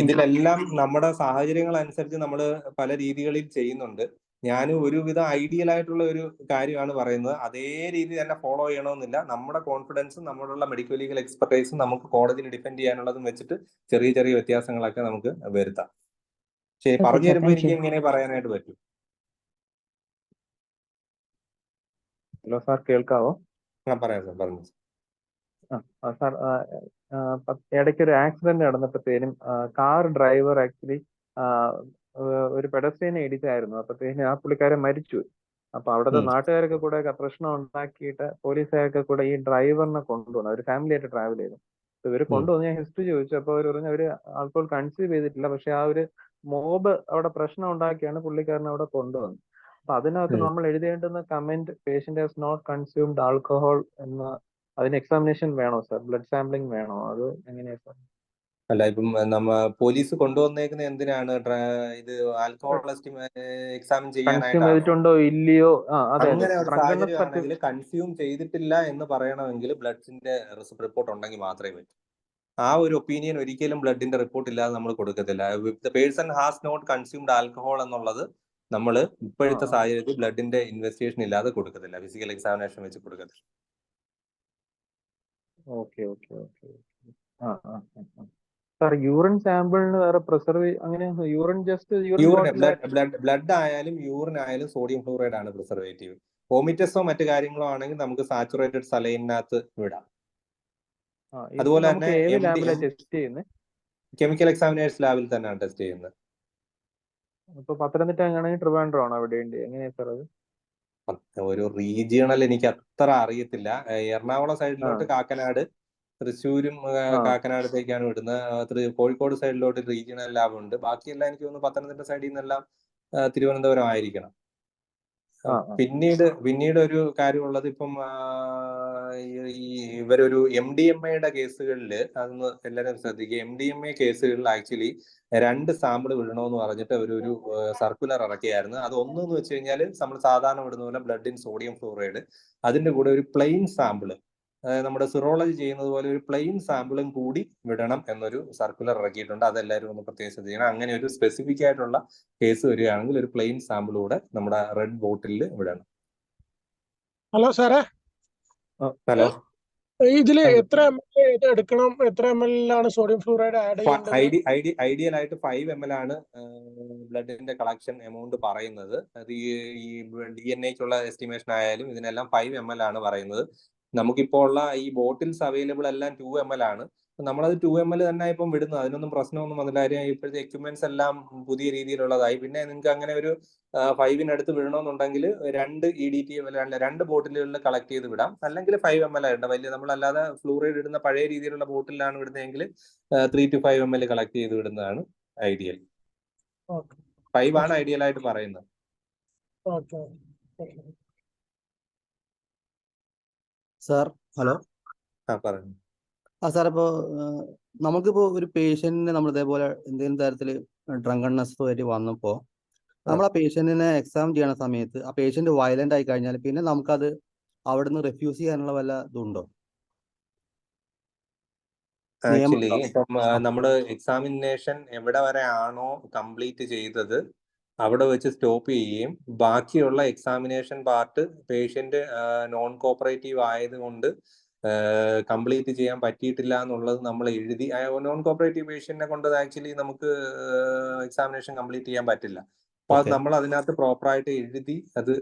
Speaker 7: ഇതിലെല്ലാം നമ്മുടെ സാഹചര്യങ്ങൾ അനുസരിച്ച് നമ്മൾ പല രീതികളിൽ ചെയ്യുന്നുണ്ട്. ഞാൻ ഒരുവിധ ഐഡിയൽ ആയിട്ടുള്ള ഒരു കാര്യമാണ് പറയുന്നത്. അതേ രീതി തന്നെ ഫോളോ ചെയ്യണമെന്നില്ല. നമ്മുടെ കോൺഫിഡൻസും നമ്മളുള്ള മെഡിക്കൽ ലീഗൽ എക്സ്പെർട്ടൈസും നമുക്ക് കോടതിയിൽ ഡിഫെൻഡ് ചെയ്യാനുള്ളതും വെച്ചിട്ട് ചെറിയ ചെറിയ വ്യത്യാസങ്ങളൊക്കെ നമുക്ക് വരുത്താം. ശരി, പറഞ്ഞു തരുമ്പോൾ എനിക്ക് എങ്ങനെ പറയാനായിട്ട് പറ്റും?
Speaker 11: ഹലോ സാർ, കേൾക്കാവോ?
Speaker 7: പറയാം സാർ, പറഞ്ഞു.
Speaker 11: സാർ, ഇടയ്ക്കൊരു ആക്സിഡന്റ് നടന്നപ്പോഴത്തേനും കാർ ഡ്രൈവർ ആക്ച്വലി ഒരു പെഡസ്ട്രിയനെ ഇടിച്ചായിരുന്നു. അപ്പോഴത്തേനും ആ പുള്ളിക്കാരൻ മരിച്ചു. അപ്പൊ അവിടുത്തെ നാട്ടുകാരൊക്കെ കൂടെ പ്രശ്നം ഉണ്ടാക്കിയിട്ട് പോലീസുകാരൊക്കെ കൂടെ ഈ ഡ്രൈവറിനെ കൊണ്ടുവന്നു. അവർ ഫാമിലി ആയിട്ട് ട്രാവൽ ചെയ്തു. ഇവര് കൊണ്ടുവന്ന് ഞാൻ ഹിസ്റ്ററി ചോദിച്ചു. അപ്പൊ അവർ പറഞ്ഞു അവര് ആൾക്കോൾ കൺസ്യൂം ചെയ്തിട്ടില്ല, പക്ഷെ ആ ഒരു മോബ് അവിടെ പ്രശ്നം ഉണ്ടാക്കിയാണ് പുള്ളിക്കാരനെ അവിടെ കൊണ്ടുവന്നത്. അപ്പൊ അതിനകത്ത് നമ്മൾ എഴുതേണ്ടുന്ന comment patient has not consumed alcohol എന്ന അതിന് എക്സാമിനേഷൻ വേണോ സാർ? ബ്ലഡ് സാമ്പിളിംഗ് വേണോ? അത് എങ്ങനെയാ സാർ?
Speaker 7: അല്ല, ഇപ്പം പോലീസ് കൊണ്ടുവന്നേക്കുന്ന എന്തിനാണ്? ഇത് ആൽക്കഹോൾ എക്സാമിൻ ചെയ്യാനായിട്ടാണോ?
Speaker 11: ചെയ്തിട്ടുണ്ടോ ഇല്ലയോ?
Speaker 7: അങ്ങനെ ഒരു സാഹചര്യമാണെങ്കിൽ കൺസ്യൂം ചെയ്തിട്ടില്ല എന്ന് പറയണമെങ്കിൽ ബ്ലഡിന്റെ റിപ്പോർട്ട് ഉണ്ടെങ്കിൽ മാത്രമേ പറ്റൂ. ആ ഒരു ഒപ്പീനിയൻ ഒരിക്കലും ബ്ലഡിന്റെ റിപ്പോർട്ട് ഇല്ലാതെ നമ്മൾ കൊടുക്കത്തില്ല. The person has not consumed alcohol എന്നുള്ളത് നമ്മൾ ഇപ്പോഴത്തെ സാഹചര്യത്തിൽ ബ്ലഡിന്റെ ഇൻവെസ്റ്റിഗേഷൻ ഇല്ലാതെ കൊടുക്കത്തില്ല, ഫിസിക്കൽ എക്സാമിനേഷൻ വെച്ച് കൊടുക്കത്തില്ല.
Speaker 11: ഓക്കെ. സാർ, യൂറിൻ സാമ്പിളിന് വേറെ പ്രിസർവ് അങ്ങനെ യൂറിൻ
Speaker 7: ബ്ലഡ് ആയാലും യൂറിൻ ആയാലും സോഡിയം ഫ്ലൂറൈഡ് ആണ് പ്രിസർവേറ്റീവ്. വോമിറ്റസോ മറ്റു കാര്യങ്ങളോ ആണെങ്കിൽ നമുക്ക് സാച്ചുറേറ്റഡ് സലൈനകത്ത് വിടാം. അതുപോലെ തന്നെ കെമിക്കൽ എക്സാമിനേഴ്സ് ലാബിൽ തന്നെയാണ് ടെസ്റ്റ് ചെയ്യുന്നത്.
Speaker 11: ഇപ്പൊ പത്തനംതിട്ട ആണെങ്കിൽ ട്രിവാൻഡ്രം ആണോ അവിടെ എങ്ങനെയാ സാർ അത്?
Speaker 7: ഒരു റീജിയണൽ എനിക്ക് അത്ര അറിയത്തില്ല. എറണാകുളം സൈഡിലോട്ട് കാക്കനാട്, തൃശ്ശൂരും കാക്കനാടത്തേക്കാണ് വിടുന്നത്. കോഴിക്കോട് സൈഡിലോട്ട് റീജിയണൽ ലാബ് ഉണ്ട്. ബാക്കിയെല്ലാം എനിക്ക് തോന്നുന്നു പത്തനംതിട്ട സൈഡിൽ നിന്നെല്ലാം തിരുവനന്തപുരം ആയിരിക്കണം. പിന്നീട് ഒരു കാര്യമുള്ളത്, ഇപ്പം ഇവരൊരു MDMA കേസുകളിൽ അതൊന്ന് എല്ലാവരും ശ്രദ്ധിക്കുക. MDMA കേസുകളിൽ ആക്ച്വലി 2 സാമ്പിൾ വിടണമെന്ന് പറഞ്ഞിട്ട് ഒരു സർക്കുലർ ഇറക്കിയായിരുന്നു. അത് ഒന്നെന്ന് വെച്ച് കഴിഞ്ഞാൽ നമ്മൾ സാധാരണ വിടുന്ന പോലെ ബ്ലഡ് ഇൻ സോഡിയം ഫ്ലൂറൈഡ്, അതിന്റെ കൂടെ ഒരു പ്ലെയിൻ സാമ്പിൾ, നമ്മുടെ സിറോളജി ചെയ്യുന്നത് പോലെ ഒരു പ്ലെയിൻ സാമ്പിളും കൂടി വിടണം എന്നൊരു സർക്കുലർ ഇറക്കിയിട്ടുണ്ട്. അതെല്ലാവരും ഒന്ന് പ്രത്യേകം ശ്രദ്ധിക്കണം. അങ്ങനെ ഒരു സ്പെസിഫിക് ആയിട്ടുള്ള കേസ് വരികയാണെങ്കിൽ ഒരു പ്ലെയിൻ സാമ്പിൾ കൂടെ നമ്മുടെ റെഡ് ബോട്ടിലിൽ വിടണം.
Speaker 9: ഹലോ സാറേ,
Speaker 7: ഹലോ,
Speaker 9: ഇതില് എത്ര ml ഇത് എടുക്കണം? എത്ര ml ആണ് സോഡിയം ഫ്ലൂറൈഡ് ആഡ് ചെയ്യേണ്ടത്?
Speaker 7: ഐഡിയൽ ആയിട്ട് 5 ml ആണ് ബ്ലഡിന്റെ കളക്ഷൻ എമൗണ്ട് പറയുന്നത്. അത് ഈ DNA-ക്കുള്ള എസ്റ്റിമേഷൻ ആയാലും ഇതിനെല്ലാം 5 ml ആണ് പറയുന്നത്. നമുക്കിപ്പോൾ ഉള്ള ഈ ബോട്ടിൽസ് അവൈലബിൾ എല്ലാം 2 ml ആണ്. നമ്മളത് 2 ml തന്നെ ഇപ്പം വിടുന്നത്. അതിനൊന്നും പ്രശ്നമൊന്നും വന്നില്ല. കാര്യം ഇപ്പോഴത്തെ എക്യുപ്മെന്റ്സ് എല്ലാം പുതിയ രീതിയിലുള്ളതായി. പിന്നെ നിങ്ങൾക്ക് അങ്ങനെ ഒരു 5-നടുത്ത് വിടണമെന്നുണ്ടെങ്കിൽ 2 EDT 2 ബോട്ടിലുകളിൽ കളക്ട് ചെയ്ത് വിടാം. അല്ലെങ്കിൽ 5 ml ആയിട്ട് വലിയ നമ്മളല്ലാതെ ഫ്ലൂറൈഡ് ഇടുന്ന പഴയ രീതിയിലുള്ള ബോട്ടിലാണ് വിടുന്നതെങ്കിൽ 3 to 5 ml കളക്ട് ചെയ്ത് വിടുന്നതാണ് ഐഡിയൽ. 5 ആണ് ഐഡിയൽ ആയിട്ട് പറയുന്നത്.
Speaker 5: Sir hello.
Speaker 7: പറഞ്ഞു.
Speaker 5: സാർ ഇപ്പോൾ നമുക്കിപ്പോൾ ഒരു പേഷ്യന്റിനെ നമ്മൾ ഇതേപോലെ എന്തെങ്കിലും തരത്തിൽ ഡ്രങ്കണ്ണസ് ആയിട്ട് വന്നപ്പോൾ നമ്മൾ ആ പേഷ്യന്റിനെ എക്സാം ചെയ്യണ സമയത്ത് ആ പേഷ്യന്റ് വയലന്റ് ആയി കഴിഞ്ഞാൽ പിന്നെ നമുക്കത് അവിടുന്ന് റെഫ്യൂസ് ചെയ്യാനുള്ള വല്ല ഇതുണ്ടോ?
Speaker 7: ആക്ച്വലി ഇപ്പം നമ്മൾ എക്സാമിനേഷൻ എവിടെ വരെ ആണോ കംപ്ലീറ്റ് ചെയ്തത് അവിടെ വെച്ച് സ്റ്റോപ്പ് ചെയ്യുകയും ബാക്കിയുള്ള examination part patient non cooperative ആയതുകൊണ്ട് കംപ്ലീറ്റ് ചെയ്യാൻ പറ്റിയിട്ടില്ല എന്നുള്ളത് നമ്മൾ എഴുതി, നോൺ കോപ്പറേറ്റീവ് പേഷ്യന്റിനെ കൊണ്ട് ആക്ച്വലി നമുക്ക് എക്സാമിനേഷൻ കംപ്ലീറ്റ് ചെയ്യാൻ പറ്റില്ല. അപ്പൊ അത് നമ്മൾ അതിനകത്ത് പ്രോപ്പറായിട്ട് എഴുതി അത്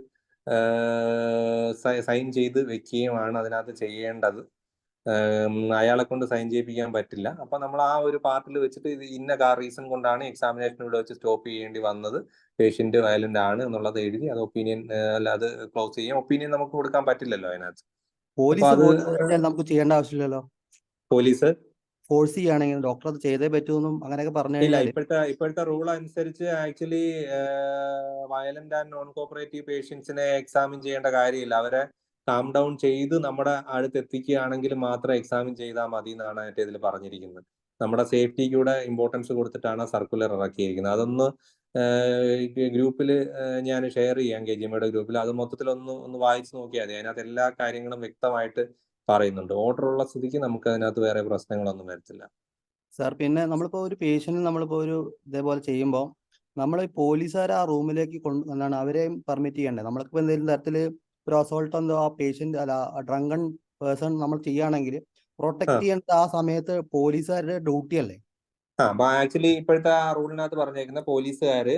Speaker 7: സൈൻ ചെയ്ത് വെക്കുകയുമാണ് അതിനകത്ത് ചെയ്യേണ്ടത്. അയാളെ കൊണ്ട് സൈൻ ചെയ്യിപ്പിക്കാൻ പറ്റില്ല. അപ്പൊ നമ്മൾ ആ ഒരു പാർട്ടിൽ വെച്ചിട്ട് ഇത് ഇന്ന റീസൺ കൊണ്ടാണ് എക്സാമിനേഷൻ ഇവിടെ വെച്ച് സ്റ്റോപ്പ് ചെയ്യേണ്ടി വന്നത്, പേഷ്യന്റ് വയലന്റ് ആണ് എന്നുള്ളത് എഴുതി അത് ഒപ്പീനിയൻ അല്ല അത് ക്ലോസ് ചെയ്യാം. ഒപ്പീനിയൻ നമുക്ക് കൊടുക്കാൻ പറ്റില്ലല്ലോ അതിനകത്ത്.
Speaker 5: നമുക്ക് ചെയ്യേണ്ട ആവശ്യമില്ലല്ലോ.
Speaker 7: പോലീസ്
Speaker 5: ഫോഴ്സ് ചെയ്യുകയാണെങ്കിൽ ഡോക്ടർ അത് ചെയ്തേ പറ്റൂന്നും അങ്ങനെയൊക്കെ പറഞ്ഞു
Speaker 7: ഇല്ല.
Speaker 5: കഴിഞ്ഞാൽ
Speaker 7: ഇപ്പോഴത്തെ റൂൾ അനുസരിച്ച് actually violent and non cooperative പേഷ്യൻസിനെ എക്സാമിൻ ചെയ്യേണ്ട കാര്യമില്ല. അവരെ കാം ഡൗൺ ചെയ്ത് നമ്മുടെ അടുത്ത് എത്തിക്കുകയാണെങ്കിൽ മാത്രം എക്സാമിൻ ചെയ്താൽ മതി എന്നാണ് മറ്റേ ഇതിൽ പറഞ്ഞിരിക്കുന്നത്. നമ്മുടെ സേഫ്റ്റിക്ക് കൂടെ ഇമ്പോർട്ടൻസ് കൊടുത്തിട്ടാണ് സർക്കുലർ ഇറക്കിയിരിക്കുന്നത്. അതൊന്ന് ഗ്രൂപ്പിൽ ഞാൻ ഷെയർ ചെയ്യാം, KGMയുടെ ഗ്രൂപ്പിൽ. അത് മൊത്തത്തിൽ ഒന്ന് വായിച്ചു നോക്കിയാൽ മതി. അതിനകത്ത് എല്ലാ കാര്യങ്ങളും വ്യക്തമായിട്ട് പറയുന്നുണ്ട്. ഓർഡർ ഉള്ള സ്ഥിതിക്ക് നമുക്ക് അതിനകത്ത് വേറെ പ്രശ്നങ്ങളൊന്നും വരത്തില്ല.
Speaker 5: സാർ പിന്നെ നമ്മളിപ്പോൾ ഒരു പേഷ്യന്റ് നമ്മളിപ്പോൾ ഒരു ഇതേപോലെ ചെയ്യുമ്പോൾ നമ്മൾ പോലീസുകാർ ആ റൂമിലേക്ക് എന്താണ് അവരെയും പെർമിറ്റ് ചെയ്യണ്ടേ? നമ്മളിപ്പോൾ എന്തെങ്കിലും തരത്തിൽ ഒരു അസോൾട്ട് എന്തോ ആ പേഷ്യന്റ് അല്ല ഡ്രങ്കൺ പേഴ്സൺ നമ്മൾ ചെയ്യുകയാണെങ്കിൽ പ്രൊട്ടക്ട് ചെയ്യേണ്ട ആ സമയത്ത് പോലീസുകാരുടെ ഡ്യൂട്ടി അല്ലേ?
Speaker 7: അപ്പൊ ആക്ച്വലി ഇപ്പോഴത്തെ ആ റൂളിനകത്ത് പറഞ്ഞേക്കുന്ന പോലീസുകാര്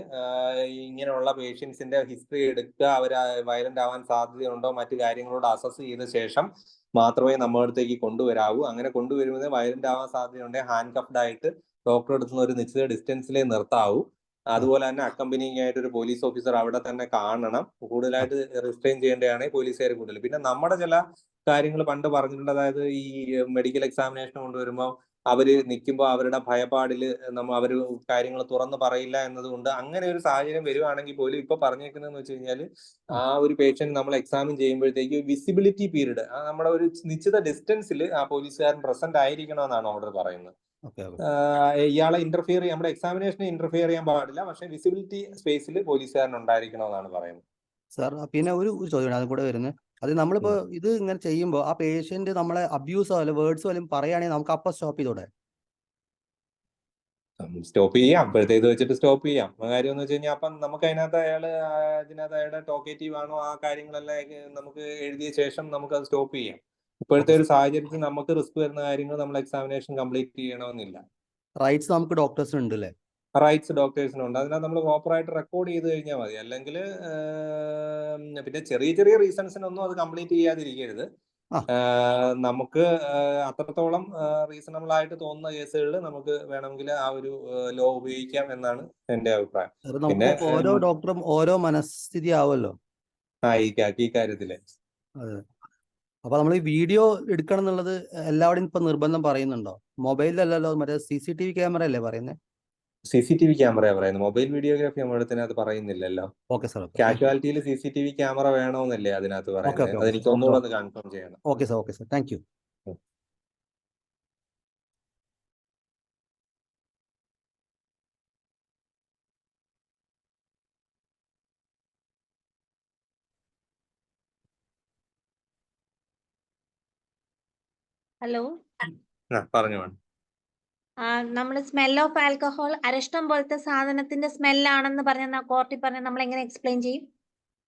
Speaker 7: ഇങ്ങനെയുള്ള പേഷ്യൻസിന്റെ ഹിസ്റ്ററി എടുക്കുക, അവർ വയലന്റ് ആവാൻ സാധ്യതയുണ്ടോ മറ്റു കാര്യങ്ങളോട് അസസ് ചെയ്ത ശേഷം മാത്രമേ നമ്മുടെ അടുത്തേക്ക് കൊണ്ടുവരാവൂ. അങ്ങനെ കൊണ്ടുവരുന്നത് വയലന്റ് ആവാൻ സാധ്യതയുണ്ടെങ്കിൽ ഹാൻഡ് കഫ്ഡ് ആയിട്ട് ഡോക്ടറെ അടുത്തുനിന്ന് ഒരു നിശ്ചിത ഡിസ്റ്റൻസിലേ നിർത്താവൂ. അതുപോലെ തന്നെ അക്കമ്പനിങ് ആയിട്ട് ഒരു പോലീസ് ഓഫീസർ അവിടെ തന്നെ കാണണം. കൂടുതലായിട്ട് റിസ്ട്രെയിൻ ചെയ്യേണ്ടതാണ് പോലീസുകാർ കൂടുതൽ. പിന്നെ നമ്മുടെ ചില കാര്യങ്ങൾ പണ്ട് പറഞ്ഞിട്ടുണ്ട്. അതായത് ഈ മെഡിക്കൽ എക്സാമിനേഷൻ കൊണ്ടുവരുമ്പോൾ അവര് നിൽക്കുമ്പോൾ അവരുടെ ഭയപ്പാടില് അവര് കാര്യങ്ങൾ തുറന്നു പറയില്ല എന്നതുകൊണ്ട് അങ്ങനെ ഒരു സാഹചര്യം വരുവാണെങ്കിൽ പോലും ഇപ്പൊ പറഞ്ഞേക്കുന്നതെന്ന് വെച്ച് കഴിഞ്ഞാൽ ആ ഒരു പേഷ്യന്റ് നമ്മൾ എക്സാമിൻ ചെയ്യുമ്പോഴത്തേക്ക് വിസിബിലിറ്റി പീരീഡ് നമ്മുടെ ഒരു നിശ്ചിത ഡിസ്റ്റൻസിൽ ആ പോലീസുകാരൻ പ്രസന്റ് ആയിരിക്കണമെന്നാണ് ഓർഡർ പറയുന്നത്. ഇയാളെ ഇന്റർഫിയർ നമ്മുടെ എക്സാമിനേഷനെ ഇന്റർഫിയർ ചെയ്യാൻ പാടില്ല, പക്ഷെ വിസിബിലിറ്റി സ്പേസിൽ പോലീസുകാരൻ ഉണ്ടായിരിക്കണമെന്നാണ് പറയുന്നത്.
Speaker 5: സാർ പിന്നെ ഒരു ചോദ്യം അതും കൂടെ വരുന്നത്, അത് നമ്മളിപ്പോ ഇത് ഇങ്ങനെ ചെയ്യുമ്പോൾ ആ പേഷ്യന്റ് നമ്മളെ അബ്യൂസോ അല്ലെ വേർഡ്സോ വല്ലതും പറയുകയാണെങ്കിൽ നമുക്ക് അപ്പം സ്റ്റോപ്പ് ചെയ്തോടെ?
Speaker 7: സ്റ്റോപ്പ് ചെയ്യാം, അപ്പോഴത്തേത് വെച്ചിട്ട് സ്റ്റോപ്പ് ചെയ്യാം. കാര്യം എന്ന് വെച്ച് കഴിഞ്ഞാൽ അപ്പം നമുക്ക് അതിനകത്ത് അയാളുടെ ടോക്കേറ്റീവ് ആണോ ആ കാര്യങ്ങളെല്ലാം നമുക്ക് എഴുതിയ ശേഷം നമുക്ക് അത് സ്റ്റോപ്പ് ചെയ്യാം. ഇപ്പോഴത്തെ ഒരു സാഹചര്യത്തിൽ നമുക്ക് റിസ്ക് വരുന്ന കാര്യങ്ങൾ നമ്മൾ എക്സാമിനേഷൻ കംപ്ലീറ്റ് ചെയ്യണമെന്നില്ല.
Speaker 5: റൈറ്റ്സ് നമുക്ക് ഡോക്ടേഴ്സിന് ഉണ്ട് അല്ലേ?
Speaker 7: റൈറ്റ്സ് ഡോക്ടേഴ്സിനുണ്ട്. അതിനകത്ത് നമ്മൾ പ്രോപ്പറായിട്ട് റെക്കോർഡ് ചെയ്ത് കഴിഞ്ഞാൽ മതി. അല്ലെങ്കിൽ പിന്നെ ചെറിയ ചെറിയ റീസൺസിനൊന്നും അത് കംപ്ലീറ്റ് ചെയ്യാതിരിക്കരുത്. നമുക്ക് അത്രത്തോളം റീസണബിൾ ആയിട്ട് തോന്നുന്ന കേസുകളിൽ നമുക്ക് വേണമെങ്കിൽ ആ ഒരു ലോ ഉപയോഗിക്കാം എന്നാണ് എന്റെ അഭിപ്രായം. പിന്നെ
Speaker 5: ഓരോ ഡോക്ടറും ഓരോ മനസ്ഥിതി ആവുമല്ലോ
Speaker 7: ഈ കാര്യത്തില്.
Speaker 5: അതെ. അപ്പൊ നമ്മൾ ഈ വീഡിയോ എടുക്കണം എന്നുള്ളത് എല്ലാവരും ഇപ്പൊ നിർബന്ധം പറയുന്നുണ്ടോ? മൊബൈലിലല്ലല്ലോ, മറ്റേ CCTV ക്യാമറ അല്ലേ പറയുന്നത്?
Speaker 7: CCTV ക്യാമറയാണ് പറയുന്നത്. മൊബൈൽ വീഡിയോഗ്രാഫി നമ്മുടെ അതിനകത്ത് പറയുന്നില്ലല്ലോ.
Speaker 5: Okay sir.
Speaker 7: കാഷ്വാലിറ്റിയിൽ CCTV ക്യാമറ വേണമെന്നല്ലേ അതിനകത്ത് പറയുന്നത്? അതെനിക്ക് ഒന്നുകൂടെ ഒന്ന് കൺഫേം ചെയ്യണം.
Speaker 5: Okay sir. Okay sir, thank you.
Speaker 12: Hello,
Speaker 7: പറഞ്ഞു.
Speaker 12: നമ്മൾ സ്മെൽ ഓഫ് ആൽക്കഹോൾ അരിഷ്ടം പോലത്തെ സാധനത്തിന്റെ സ്മെല്ലാണെന്ന് പറഞ്ഞ കോർട്ടിൽ പറഞ്ഞ നമ്മൾ എങ്ങനെ എക്സ്പ്ലെയിൻ ചെയ്യും?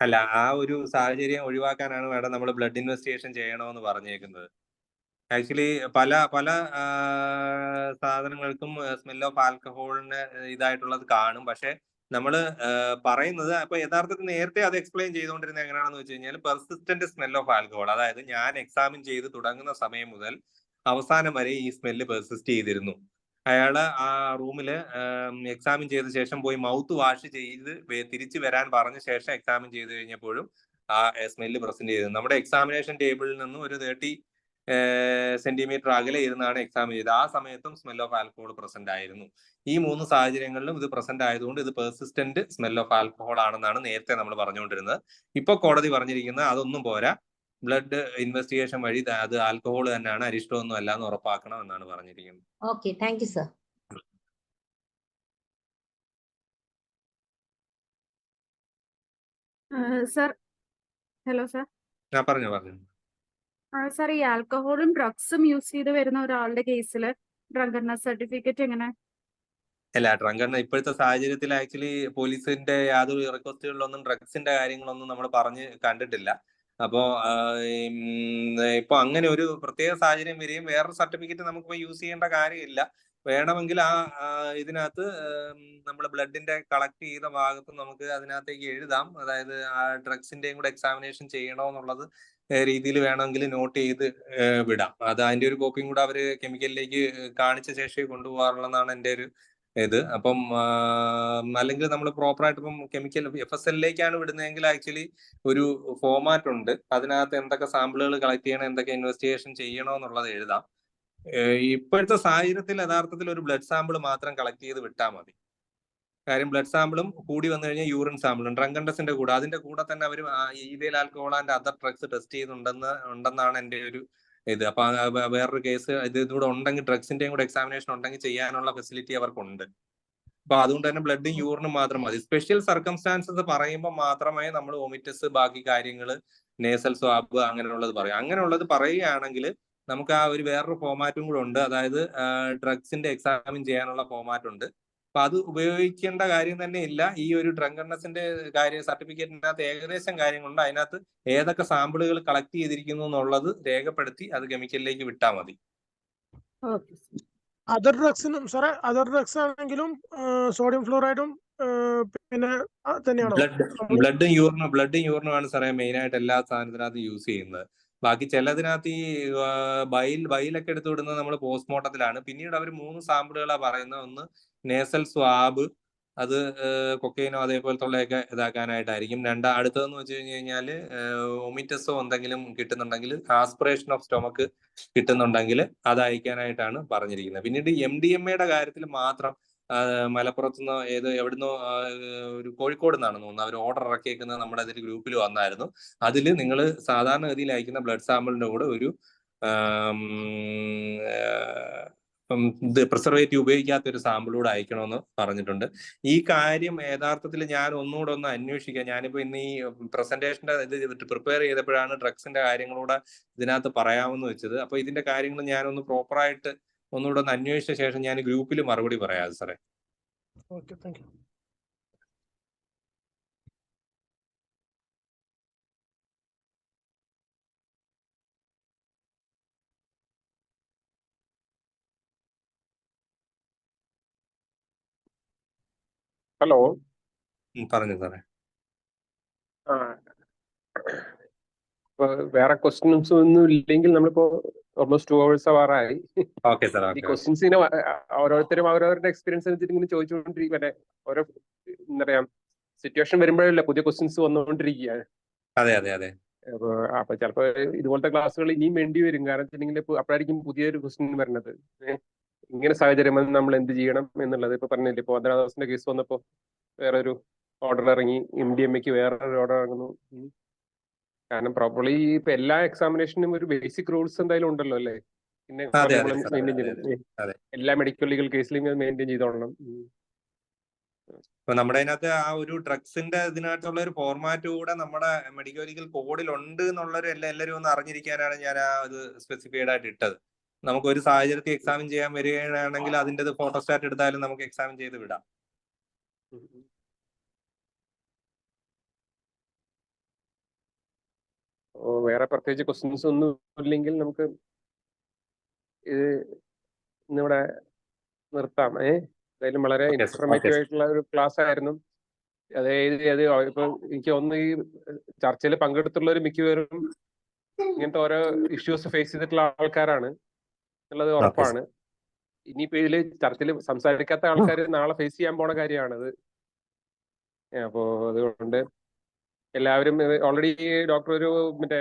Speaker 7: അല്ല, ആ ഒരു സാഹചര്യം ഒഴിവാക്കാനാണ് മാഡം നമ്മൾ ബ്ലഡ് ഇൻവെസ്റ്റിഗേഷൻ ചെയ്യണമെന്ന് പറഞ്ഞേക്കുന്നത്. ആക്ച്വലി പല പല സാധനങ്ങൾക്കും സ്മെൽ ഓഫ് ആൽക്കഹോളിന് ഇതായിട്ടുള്ളത് കാണും. പക്ഷെ നമ്മൾ പറയുന്നത് അപ്പൊ യഥാർത്ഥത്തിൽ നേരത്തെ അത് എക്സ്പ്ലെയിൻ ചെയ്തുകൊണ്ടിരുന്നത് എങ്ങനെയാണെന്ന് വെച്ച് കഴിഞ്ഞാൽ പെർസിസ്റ്റന്റ് സ്മെൽ ഓഫ് ആൽക്കഹോൾ, അതായത് ഞാൻ എക്സാമിൻ ചെയ്ത് തുടങ്ങുന്ന സമയം മുതൽ അവസാനം വരെ ഈ സ്മെല്ല് പെർസിസ്റ്റ് ചെയ്തിരുന്നു. അയാള് ആ റൂമില് എക്സാമിൻ ചെയ്ത ശേഷം പോയി മൗത്ത് വാഷ് ചെയ്ത് തിരിച്ചു വരാൻ പറഞ്ഞ ശേഷം എക്സാമിൻ ചെയ്ത് കഴിഞ്ഞപ്പോഴും ആ സ്മെല്ല് പ്രസന്റ് ചെയ്തത്. നമ്മുടെ എക്സാമിനേഷൻ ടേബിളിൽ നിന്നും ഒരു 30 സെന്റിമീറ്റർ അകലെ ഇരുന്നാണ് എക്സാം ചെയ്തത്. ആ സമയത്തും സ്മെൽ ഓഫ് ആൽക്കഹോൾ പ്രസന്റ് ആയിരുന്നു. ഈ 3 സാഹചര്യങ്ങളിലും ഇത് പ്രസന്റ് ആയതുകൊണ്ട് ഇത് പെർസിസ്റ്റന്റ് സ്മെൽ ഓഫ് ആൽക്കഹോൾ ആണെന്നാണ് നേരത്തെ നമ്മൾ പറഞ്ഞുകൊണ്ടിരുന്നത്. ഇപ്പൊ കോടതി പറഞ്ഞിരിക്കുന്നത് അതൊന്നും പോരാ, ബ്ലഡ് ഇൻവെസ്റ്റിഗേഷൻ വഴി അത് ആൽക്കഹോൾ തന്നെയാണ്, അരിഷ്ടമൊന്നും അല്ല എന്ന് ഉറപ്പാക്കണം എന്നാണ് പറഞ്ഞിരിക്കുന്നത്.
Speaker 12: Okay, thank you sir.
Speaker 13: Sir, hello sir.
Speaker 7: പറഞ്ഞു.
Speaker 13: സർ, ഈ ആൽക്കഹോളും ഡ്രഗ്സും യൂസ് ചെയ്ത് വരുന്ന ഒരാളുടെ കേസിൽ ഡ്രങ്കർനെസ് സർട്ടിഫിക്കറ്റ് എങ്ങനെ?
Speaker 7: അല്ല, ഡ്രങ്കർനെസ് ഇപ്പോഴത്തെ സാഹചര്യത്തിൽ ആക്ച്വലി പോലീസിന്റെ യാതൊരു റിക്വസ്റ്റുകളിലൊന്നും ഡ്രഗ്സിന്റെ കാര്യങ്ങളൊന്നും നമ്മൾ പറഞ്ഞ് കണ്ടിട്ടില്ല. അപ്പോ ഇപ്പൊ അങ്ങനെ ഒരു പ്രത്യേക സാഹചര്യം വരികയും വേറൊരു സർട്ടിഫിക്കറ്റ് നമുക്കിപ്പോ യൂസ് ചെയ്യേണ്ട കാര്യമില്ല. വേണമെങ്കിൽ ഇതിനകത്ത് നമ്മൾ ബ്ലഡിന്റെ കളക്ട് ചെയ്ത ഭാഗത്ത് നമുക്ക് അതിനകത്തേക്ക് എഴുതാം, അതായത് ആ ഡ്രഗ്സിന്റെയും കൂടെ എക്സാമിനേഷൻ ചെയ്യണമെന്നുള്ളത് രീതിയിൽ വേണമെങ്കിൽ നോട്ട് ചെയ്ത് വിടാം. അത് അതിന്റെ ഒരു കോപ്പിയും കൂടെ അവര് കെമിക്കലിലേക്ക് കാണിച്ച ശേഷമേ കൊണ്ടുപോകാറുള്ളതാണ് എൻ്റെ ഒരു ഇത്. അപ്പം അല്ലെങ്കിൽ നമ്മൾ പ്രോപ്പറായിട്ട് ഇപ്പം കെമിക്കൽ FSLലേക്കാണ് വിടുന്നതെങ്കിൽ ആക്ച്വലി ഒരു ഫോമാറ്റ് ഉണ്ട്, അതിനകത്ത് എന്തൊക്കെ സാമ്പിളുകൾ കളക്ട് ചെയ്യണം, എന്തൊക്കെ ഇൻവെസ്റ്റിഗേഷൻ ചെയ്യണോ എന്നുള്ളത് എഴുതാം. ഇപ്പോഴത്തെ സാഹചര്യത്തിൽ യഥാർത്ഥത്തിൽ ഒരു ബ്ലഡ് സാമ്പിൾ മാത്രം കളക്ട് ചെയ്ത് വിട്ടാൽ മതി. കാര്യം ബ്ലഡ് സാമ്പിളും കൂടി വന്നു കഴിഞ്ഞാൽ യൂറിൻ സാമ്പിളും ഡ്രങ്കൻഡസിന്റെ കൂടെ അതിന്റെ കൂടെ തന്നെ അവർ ethyl alcohol and other drugs test ചെയ്തുണ്ടെന്നാണ് എൻ്റെ ഒരു ഇത്. അപ്പൊ വേറൊരു കേസ് ഇതുകൂടെ ഉണ്ടെങ്കിൽ ഡ്രഗ്സിന്റെയും കൂടെ എക്സാമിനേഷൻ ഉണ്ടെങ്കിൽ ചെയ്യാനുള്ള ഫെസിലിറ്റി അവർക്കുണ്ട്. അപ്പൊ അതുകൊണ്ട് തന്നെ ബ്ലഡും യൂറിനും മാത്രം മതി. സ്പെഷ്യൽ സർക്കംസ്റ്റാൻസസ് പറയുമ്പോൾ മാത്രമേ നമ്മൾ വോമിറ്റസ് ബാക്കി കാര്യങ്ങൾ നേസൽ സ്വാബ് അങ്ങനെയുള്ളത് പറയും. അങ്ങനെയുള്ളത് പറയുകയാണെങ്കിൽ നമുക്ക് ആ ഒരു വേറൊരു ഫോമാറ്റും കൂടെ ഉണ്ട്, അതായത് ഡ്രഗ്സിന്റെ എക്സാമിൻ ചെയ്യാനുള്ള ഫോമാറ്റ് ഉണ്ട്. അപ്പൊ അത് ഉപയോഗിക്കേണ്ട കാര്യം തന്നെ ഇല്ല. ഈ ഒരു ഡ്രങ്കർനെസിന്റെ സർട്ടിഫിക്കറ്റിനകത്ത് ഏകദേശം കാര്യങ്ങളുണ്ട്, അതിനകത്ത് ഏതൊക്കെ സാമ്പിളുകൾ കളക്ട് ചെയ്തിരിക്കുന്നു എന്നുള്ളത് രേഖപ്പെടുത്തി അത് കെമിക്കലിലേക്ക് വിട്ടാൽ മതി.
Speaker 9: അതർ ഡ്രഗ്സിനും സാറേ, അതർ ഡ്രഗ്സ് ആണെങ്കിലും സോഡിയം ഫ്ലോറൈഡും പിന്നെ തന്നെയാണോ?
Speaker 7: ബ്ലഡും യൂറിനുമാണ് സാറേ മെയിൻ ആയിട്ട് എല്ലാ സാധനത്തിനകത്ത് യൂസ് ചെയ്യുന്നത്. ബാക്കി ചിലതിനകത്ത് ഈ ബൈലൊക്കെ എടുത്തു വിടുന്നത് നമ്മൾ പോസ്റ്റ്മോർട്ടത്തിലാണ്. പിന്നീട് അവർ 3 സാമ്പിളുകളാണ് പറയുന്നത്. ഒന്ന് നേസൽ സ്വാബ്, അത് കൊക്കൈനോ അതേപോലത്തുള്ളതൊക്കെ ഇതാക്കാനായിട്ടായിരിക്കും. അടുത്തതെന്ന് വെച്ച് കഴിഞ്ഞാൽ വൊമിറ്റസോ എന്തെങ്കിലും കിട്ടുന്നുണ്ടെങ്കിൽ, ആസ്പിറേഷൻ ഓഫ് സ്റ്റൊമക്ക് കിട്ടുന്നുണ്ടെങ്കിൽ അത് അയക്കാനായിട്ടാണ് പറഞ്ഞിരിക്കുന്നത്. പിന്നീട് MDMA കാര്യത്തിൽ മാത്രം മലപ്പുറത്തുനിന്നോ എവിടുന്നോ ഒരു കോഴിക്കോട് നിന്നാണ് തോന്നുന്നത് അവർ ഓർഡർ ഇറക്കിയേക്കുന്നത് നമ്മുടെ അതിൽ ഗ്രൂപ്പിൽ വന്നായിരുന്നു. അതിൽ നിങ്ങൾ സാധാരണഗതിയിൽ അയക്കുന്ന ബ്ലഡ് സാമ്പിളിന്റെ കൂടെ ഒരു പ്രിസർവേറ്റീവ് ഉപയോഗിക്കാത്ത ഒരു സാമ്പിളൂടെ അയക്കണമെന്ന് പറഞ്ഞിട്ടുണ്ട്. ഈ കാര്യം യഥാർത്ഥത്തിൽ ഞാൻ ഒന്നുകൂടെ ഒന്ന് അന്വേഷിക്കാം. ഞാനിപ്പോ ഇന്ന് ഈ പ്രസന്റേഷന്റെ ഇത് പ്രിപ്പയർ ചെയ്തപ്പോഴാണ് ഡ്രഗ്സിന്റെ കാര്യങ്ങളൂടെ ഇതിനകത്ത് പറയാമെന്ന് വെച്ചത്. അപ്പൊ ഇതിന്റെ കാര്യങ്ങൾ ഞാനൊന്ന് പ്രോപ്പറായിട്ട് ഒന്നുകൂടെ ഒന്ന് അന്വേഷിച്ച ശേഷം ഞാൻ ഗ്രൂപ്പിൽ മറുപടി പറയാം സാറേ.
Speaker 9: Okay, thank you.
Speaker 2: ഹലോ,
Speaker 7: പറഞ്ഞു സാറേ.
Speaker 2: ഇപ്പൊ വേറെ ക്വസ്റ്റ്യൻസ് ഒന്നും ഇല്ലെങ്കിൽ നമ്മളിപ്പോ ഓൾമോസ്റ്റ് 2 hours ആവാറായി.
Speaker 7: Okay sir.
Speaker 2: ഈ ക്വസ്റ്റ്യൻസ് ഇങ്ങനെ ഓരോരുത്തരും അവരവരുടെ എക്സ്പീരിയൻസ് അനുസരിച്ച് ഇങ്ങനെ ചോദിച്ചുകൊണ്ടിരിക്കും. മറ്റേ ഓരോ എന്താ പറയാ സിറ്റുവേഷൻ വരുമ്പോഴല്ലേ പുതിയ ക്വസ്റ്റ്യൻസ് വന്നുകൊണ്ടിരിക്കുകയാണ്.
Speaker 7: അതെ.
Speaker 2: അപ്പൊ ചിലപ്പോ ഇതുപോലത്തെ ക്ലാസ്സുകൾ ഇനിയും വേണ്ടി വരും. കാരണം വെച്ചിട്ടുണ്ടെങ്കിൽ ഇപ്പൊ അപ്പോഴായിരിക്കും പുതിയൊരു ക്വസ്റ്റ്യൻ വരുന്നത്. ഇങ്ങനെ സാഹചര്യം നമ്മൾ എന്ത് ചെയ്യണം എന്നുള്ളത്. ഇപ്പൊ പറഞ്ഞില്ലേ, ഇപ്പൊ 15 കേസ് വന്നപ്പോ വേറൊരു ഓർഡർ ഇറങ്ങി, MDMAക്ക് വേറൊരു ഓർഡർ ഇറങ്ങുന്നു. കാരണം പ്രോപ്പർലി ഇപ്പൊ എല്ലാ എക്സാമിനേഷനും ഒരു ബേസിക് റൂൾസ് എന്തായാലും ഉണ്ടല്ലോ അല്ലേ? പിന്നെ മെയിൻറ്റെയിൻ ചെയ്യണം. എല്ലാ മെഡിക്കൽ ലീഗൽ കേസിലും മെയിൻറ്റെയിൻ ചെയ്തോളണം.
Speaker 7: അപ്പൊ നമ്മുടെ അതിനകത്ത് ആ ഒരു ഡ്രഗ്സിന്റെ ഇതിനകത്തുള്ള ഒരു ഫോർമാറ്റ് കൂടെ നമ്മുടെ മെഡിക്കൽ ലീഗൽ കോഡിൽ ഉണ്ട് എന്നുള്ളൊരു എല്ലാവരും ഒന്ന് അറിഞ്ഞിരിക്കാനാണ് ഞാൻ ആ ഇത് സ്പെസിഫൈഡ് ആയിട്ട് ഇട്ടത്. നമുക്ക് ഒരു സാഹചര്യത്തിൽ എക്സാമിൻ ചെയ്യാൻ വരികയാണെങ്കിൽ അതിൻ്റെ ഫോട്ടോസ്റ്റാറ്റ് എടുത്താലും നമുക്ക് എക്സാമിൻ ചെയ്ത് വിടാം.
Speaker 2: വേറെ പ്രത്യേകിച്ച് ക്വസ്റ്റ്യൻസ് ഒന്നും ഇല്ലെങ്കിൽ നമുക്ക് ഇത് ഇന്നിവിടെ നിർത്താം. എന്തായാലും വളരെ ഇൻഫർമേറ്റീവ് ആയിട്ടുള്ള ഒരു ക്ലാസ് ആയിരുന്നു. അതായത് ഇപ്പൊ എനിക്ക് ഒന്ന് ഈ ചർച്ചയിൽ പങ്കെടുത്തുള്ളവർ മിക്കവരും ഇങ്ങനത്തെ ഓരോ ഇഷ്യൂസ് ഫേസ് ചെയ്തിട്ടുള്ള ആൾക്കാരാണ്. എന്നുള്ളത് ഉറപ്പാണ്. ഇനിയിപ്പോ ഇതില് ചർച്ചയിൽ സംസാരിക്കാത്ത ആൾക്കാർ നാളെ ഫേസ് ചെയ്യാൻ പോണ കാര്യമാണത്. അപ്പോ അതുകൊണ്ട് എല്ലാവരും ഓൾറെഡി ഡോക്ടർ ഒരു മറ്റേ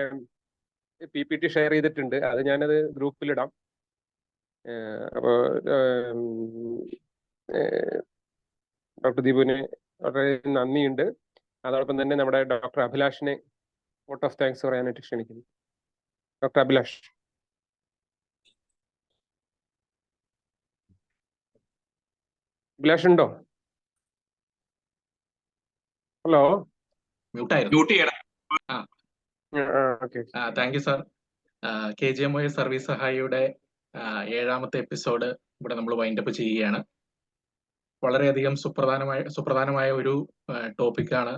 Speaker 2: PPT ഷെയർ ചെയ്തിട്ടുണ്ട്, അത് ഞാനത് ഗ്രൂപ്പിലിടാം. അപ്പോൾ ഡോക്ടർ ദീപുവിന് വളരെ നന്ദിയുണ്ട്. അതോടൊപ്പം തന്നെ നമ്മുടെ ഡോക്ടർ അഭിലാഷിനെ വോട്ട് ഓഫ് താങ്ക്സ് പറയാനായിട്ട് ക്ഷണിക്കുന്നു. ഡോക്ടർ അഭിലാഷ്. അഭിലാഷ് ഉണ്ടോ? ഹലോ,
Speaker 1: മ്യൂട്ട് ചെയ്യണം.
Speaker 2: Okay.
Speaker 3: Thank you sir. KGMOI service സഹായിയുടെ 7ാമത്തെ എപ്പിസോഡ് ഇവിടെ നമ്മൾ വൈൻഡപ്പ് ചെയ്യുകയാണ്. വളരെയധികം സുപ്രധാനമായ ഒരു ടോപ്പിക്കാണ്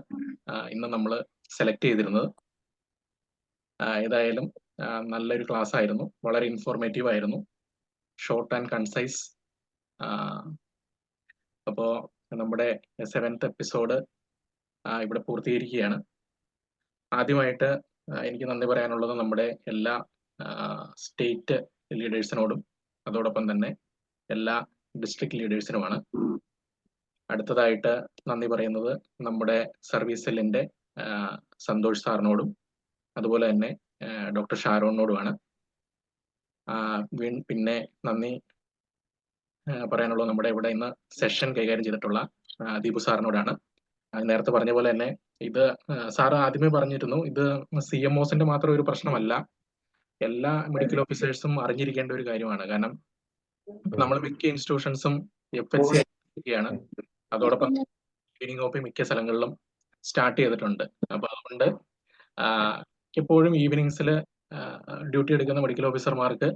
Speaker 3: ഇന്ന് നമ്മൾ സെലക്ട് ചെയ്തിരുന്നത്. ഏതായാലും നല്ലൊരു ക്ലാസ് ആയിരുന്നു, വളരെ ഇൻഫോർമേറ്റീവ് ആയിരുന്നു, ഷോർട്ട് ആൻഡ് കൺസൈസ്. അപ്പോൾ നമ്മുടെ 7th എപ്പിസോഡ് ഇവിടെ പൂർത്തീകരിക്കുകയാണ്. ആദ്യമായിട്ട് എനിക്ക് നന്ദി പറയാനുള്ളത് നമ്മുടെ എല്ലാ സ്റ്റേറ്റ് ലീഡേഴ്സിനോടും അതോടൊപ്പം തന്നെ എല്ലാ ഡിസ്ട്രിക്ട് ലീഡേഴ്സിനുമാണ്. അടുത്തതായിട്ട് നന്ദി പറയുന്നത് നമ്മുടെ സർവീസ് സെല്ലിന്റെ സന്തോഷ് സാറിനോടും അതുപോലെ തന്നെ ഡോക്ടർ ഷാരോണിനോടുമാണ്. പിന്നെ നന്ദി പറയാനുള്ളത് നമ്മുടെ ഇവിടെ ഇന്ന് സെഷൻ കൈകാര്യം ചെയ്തിട്ടുള്ള ദീപു സാറിനോടാണ്. നേരത്തെ പറഞ്ഞ പോലെ തന്നെ ഇത് സാറ് ആദ്യമേ പറഞ്ഞിരുന്നു, ഇത് CMOസിന്റെ മാത്രം ഒരു പ്രശ്നമല്ല, എല്ലാ മെഡിക്കൽ ഓഫീസേഴ്സും അറിഞ്ഞിരിക്കേണ്ട ഒരു കാര്യമാണ്. കാരണം നമ്മൾ മിക്ക ഇൻസ്റ്റിറ്റ്യൂഷൻസും FHC യാണ്, അതോടൊപ്പം ട്രെയിനിങ് OP മിക്ക സ്ഥലങ്ങളിലും സ്റ്റാർട്ട് ചെയ്തിട്ടുണ്ട്. അപ്പൊ അതുകൊണ്ട് എപ്പോഴും ഈവനിങ്സിൽ ഡ്യൂട്ടി എടുക്കുന്ന മെഡിക്കൽ ഓഫീസർമാർക്ക്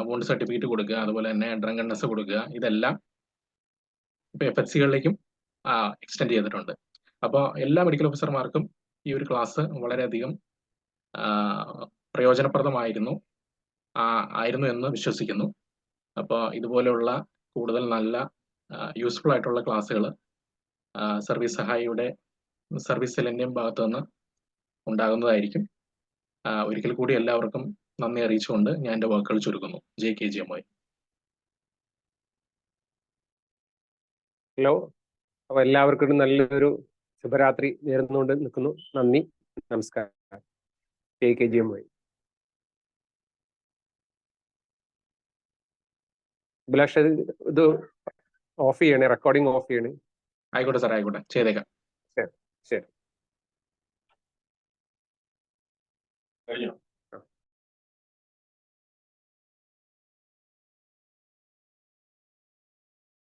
Speaker 3: വോണ്ട് സർട്ടിഫിക്കറ്റ് കൊടുക്കുക, അതുപോലെ തന്നെ ഡ്രങ്കണ്ണസ് കൊടുക്കുക, ഇതെല്ലാം ഇപ്പൊ FHCകളിലേക്കും എക്സ്റ്റെൻഡ് ചെയ്തിട്ടുണ്ട്. അപ്പോൾ എല്ലാ മെഡിക്കൽ ഓഫീസർമാർക്കും ഈ ഒരു ക്ലാസ് വളരെയധികം പ്രയോജനപ്രദമായിരുന്നു എന്ന് വിശ്വസിക്കുന്നു. അപ്പോൾ ഇതുപോലെയുള്ള കൂടുതൽ നല്ല യൂസ്ഫുൾ ആയിട്ടുള്ള ക്ലാസ്സുകൾ സർവീസ് സഹായിയുടെ സർവീസ് സെല്ലിന്റെയും ഭാഗത്തു നിന്ന് ഉണ്ടാകുന്നതായിരിക്കും. ഒരിക്കൽ കൂടി എല്ലാവർക്കും നന്ദി അറിയിച്ചുകൊണ്ട് ഞാൻ എൻ്റെ വാക്കുകൾ ചുരുക്കുന്നു. ജയ് KGMOI.
Speaker 2: ഹലോ, അപ്പൊ എല്ലാവർക്കും നല്ലൊരു ശുഭരാത്രി നേർന്നുകൊണ്ട് നിൽക്കുന്നു. നന്ദി, നമസ്കാരം. ജയ് KGMOI. അഭിലാഷ് ഇത് ഓഫ് ചെയ്യണേ, റെക്കോർഡിംഗ് ഓഫ് ചെയ്യണേ.
Speaker 3: ആയിക്കോട്ടെ സാർ, ആയിക്കോട്ടെ, ചെയ്തേക്കാം.
Speaker 2: ശരി.
Speaker 1: കഴിഞ്ഞോ?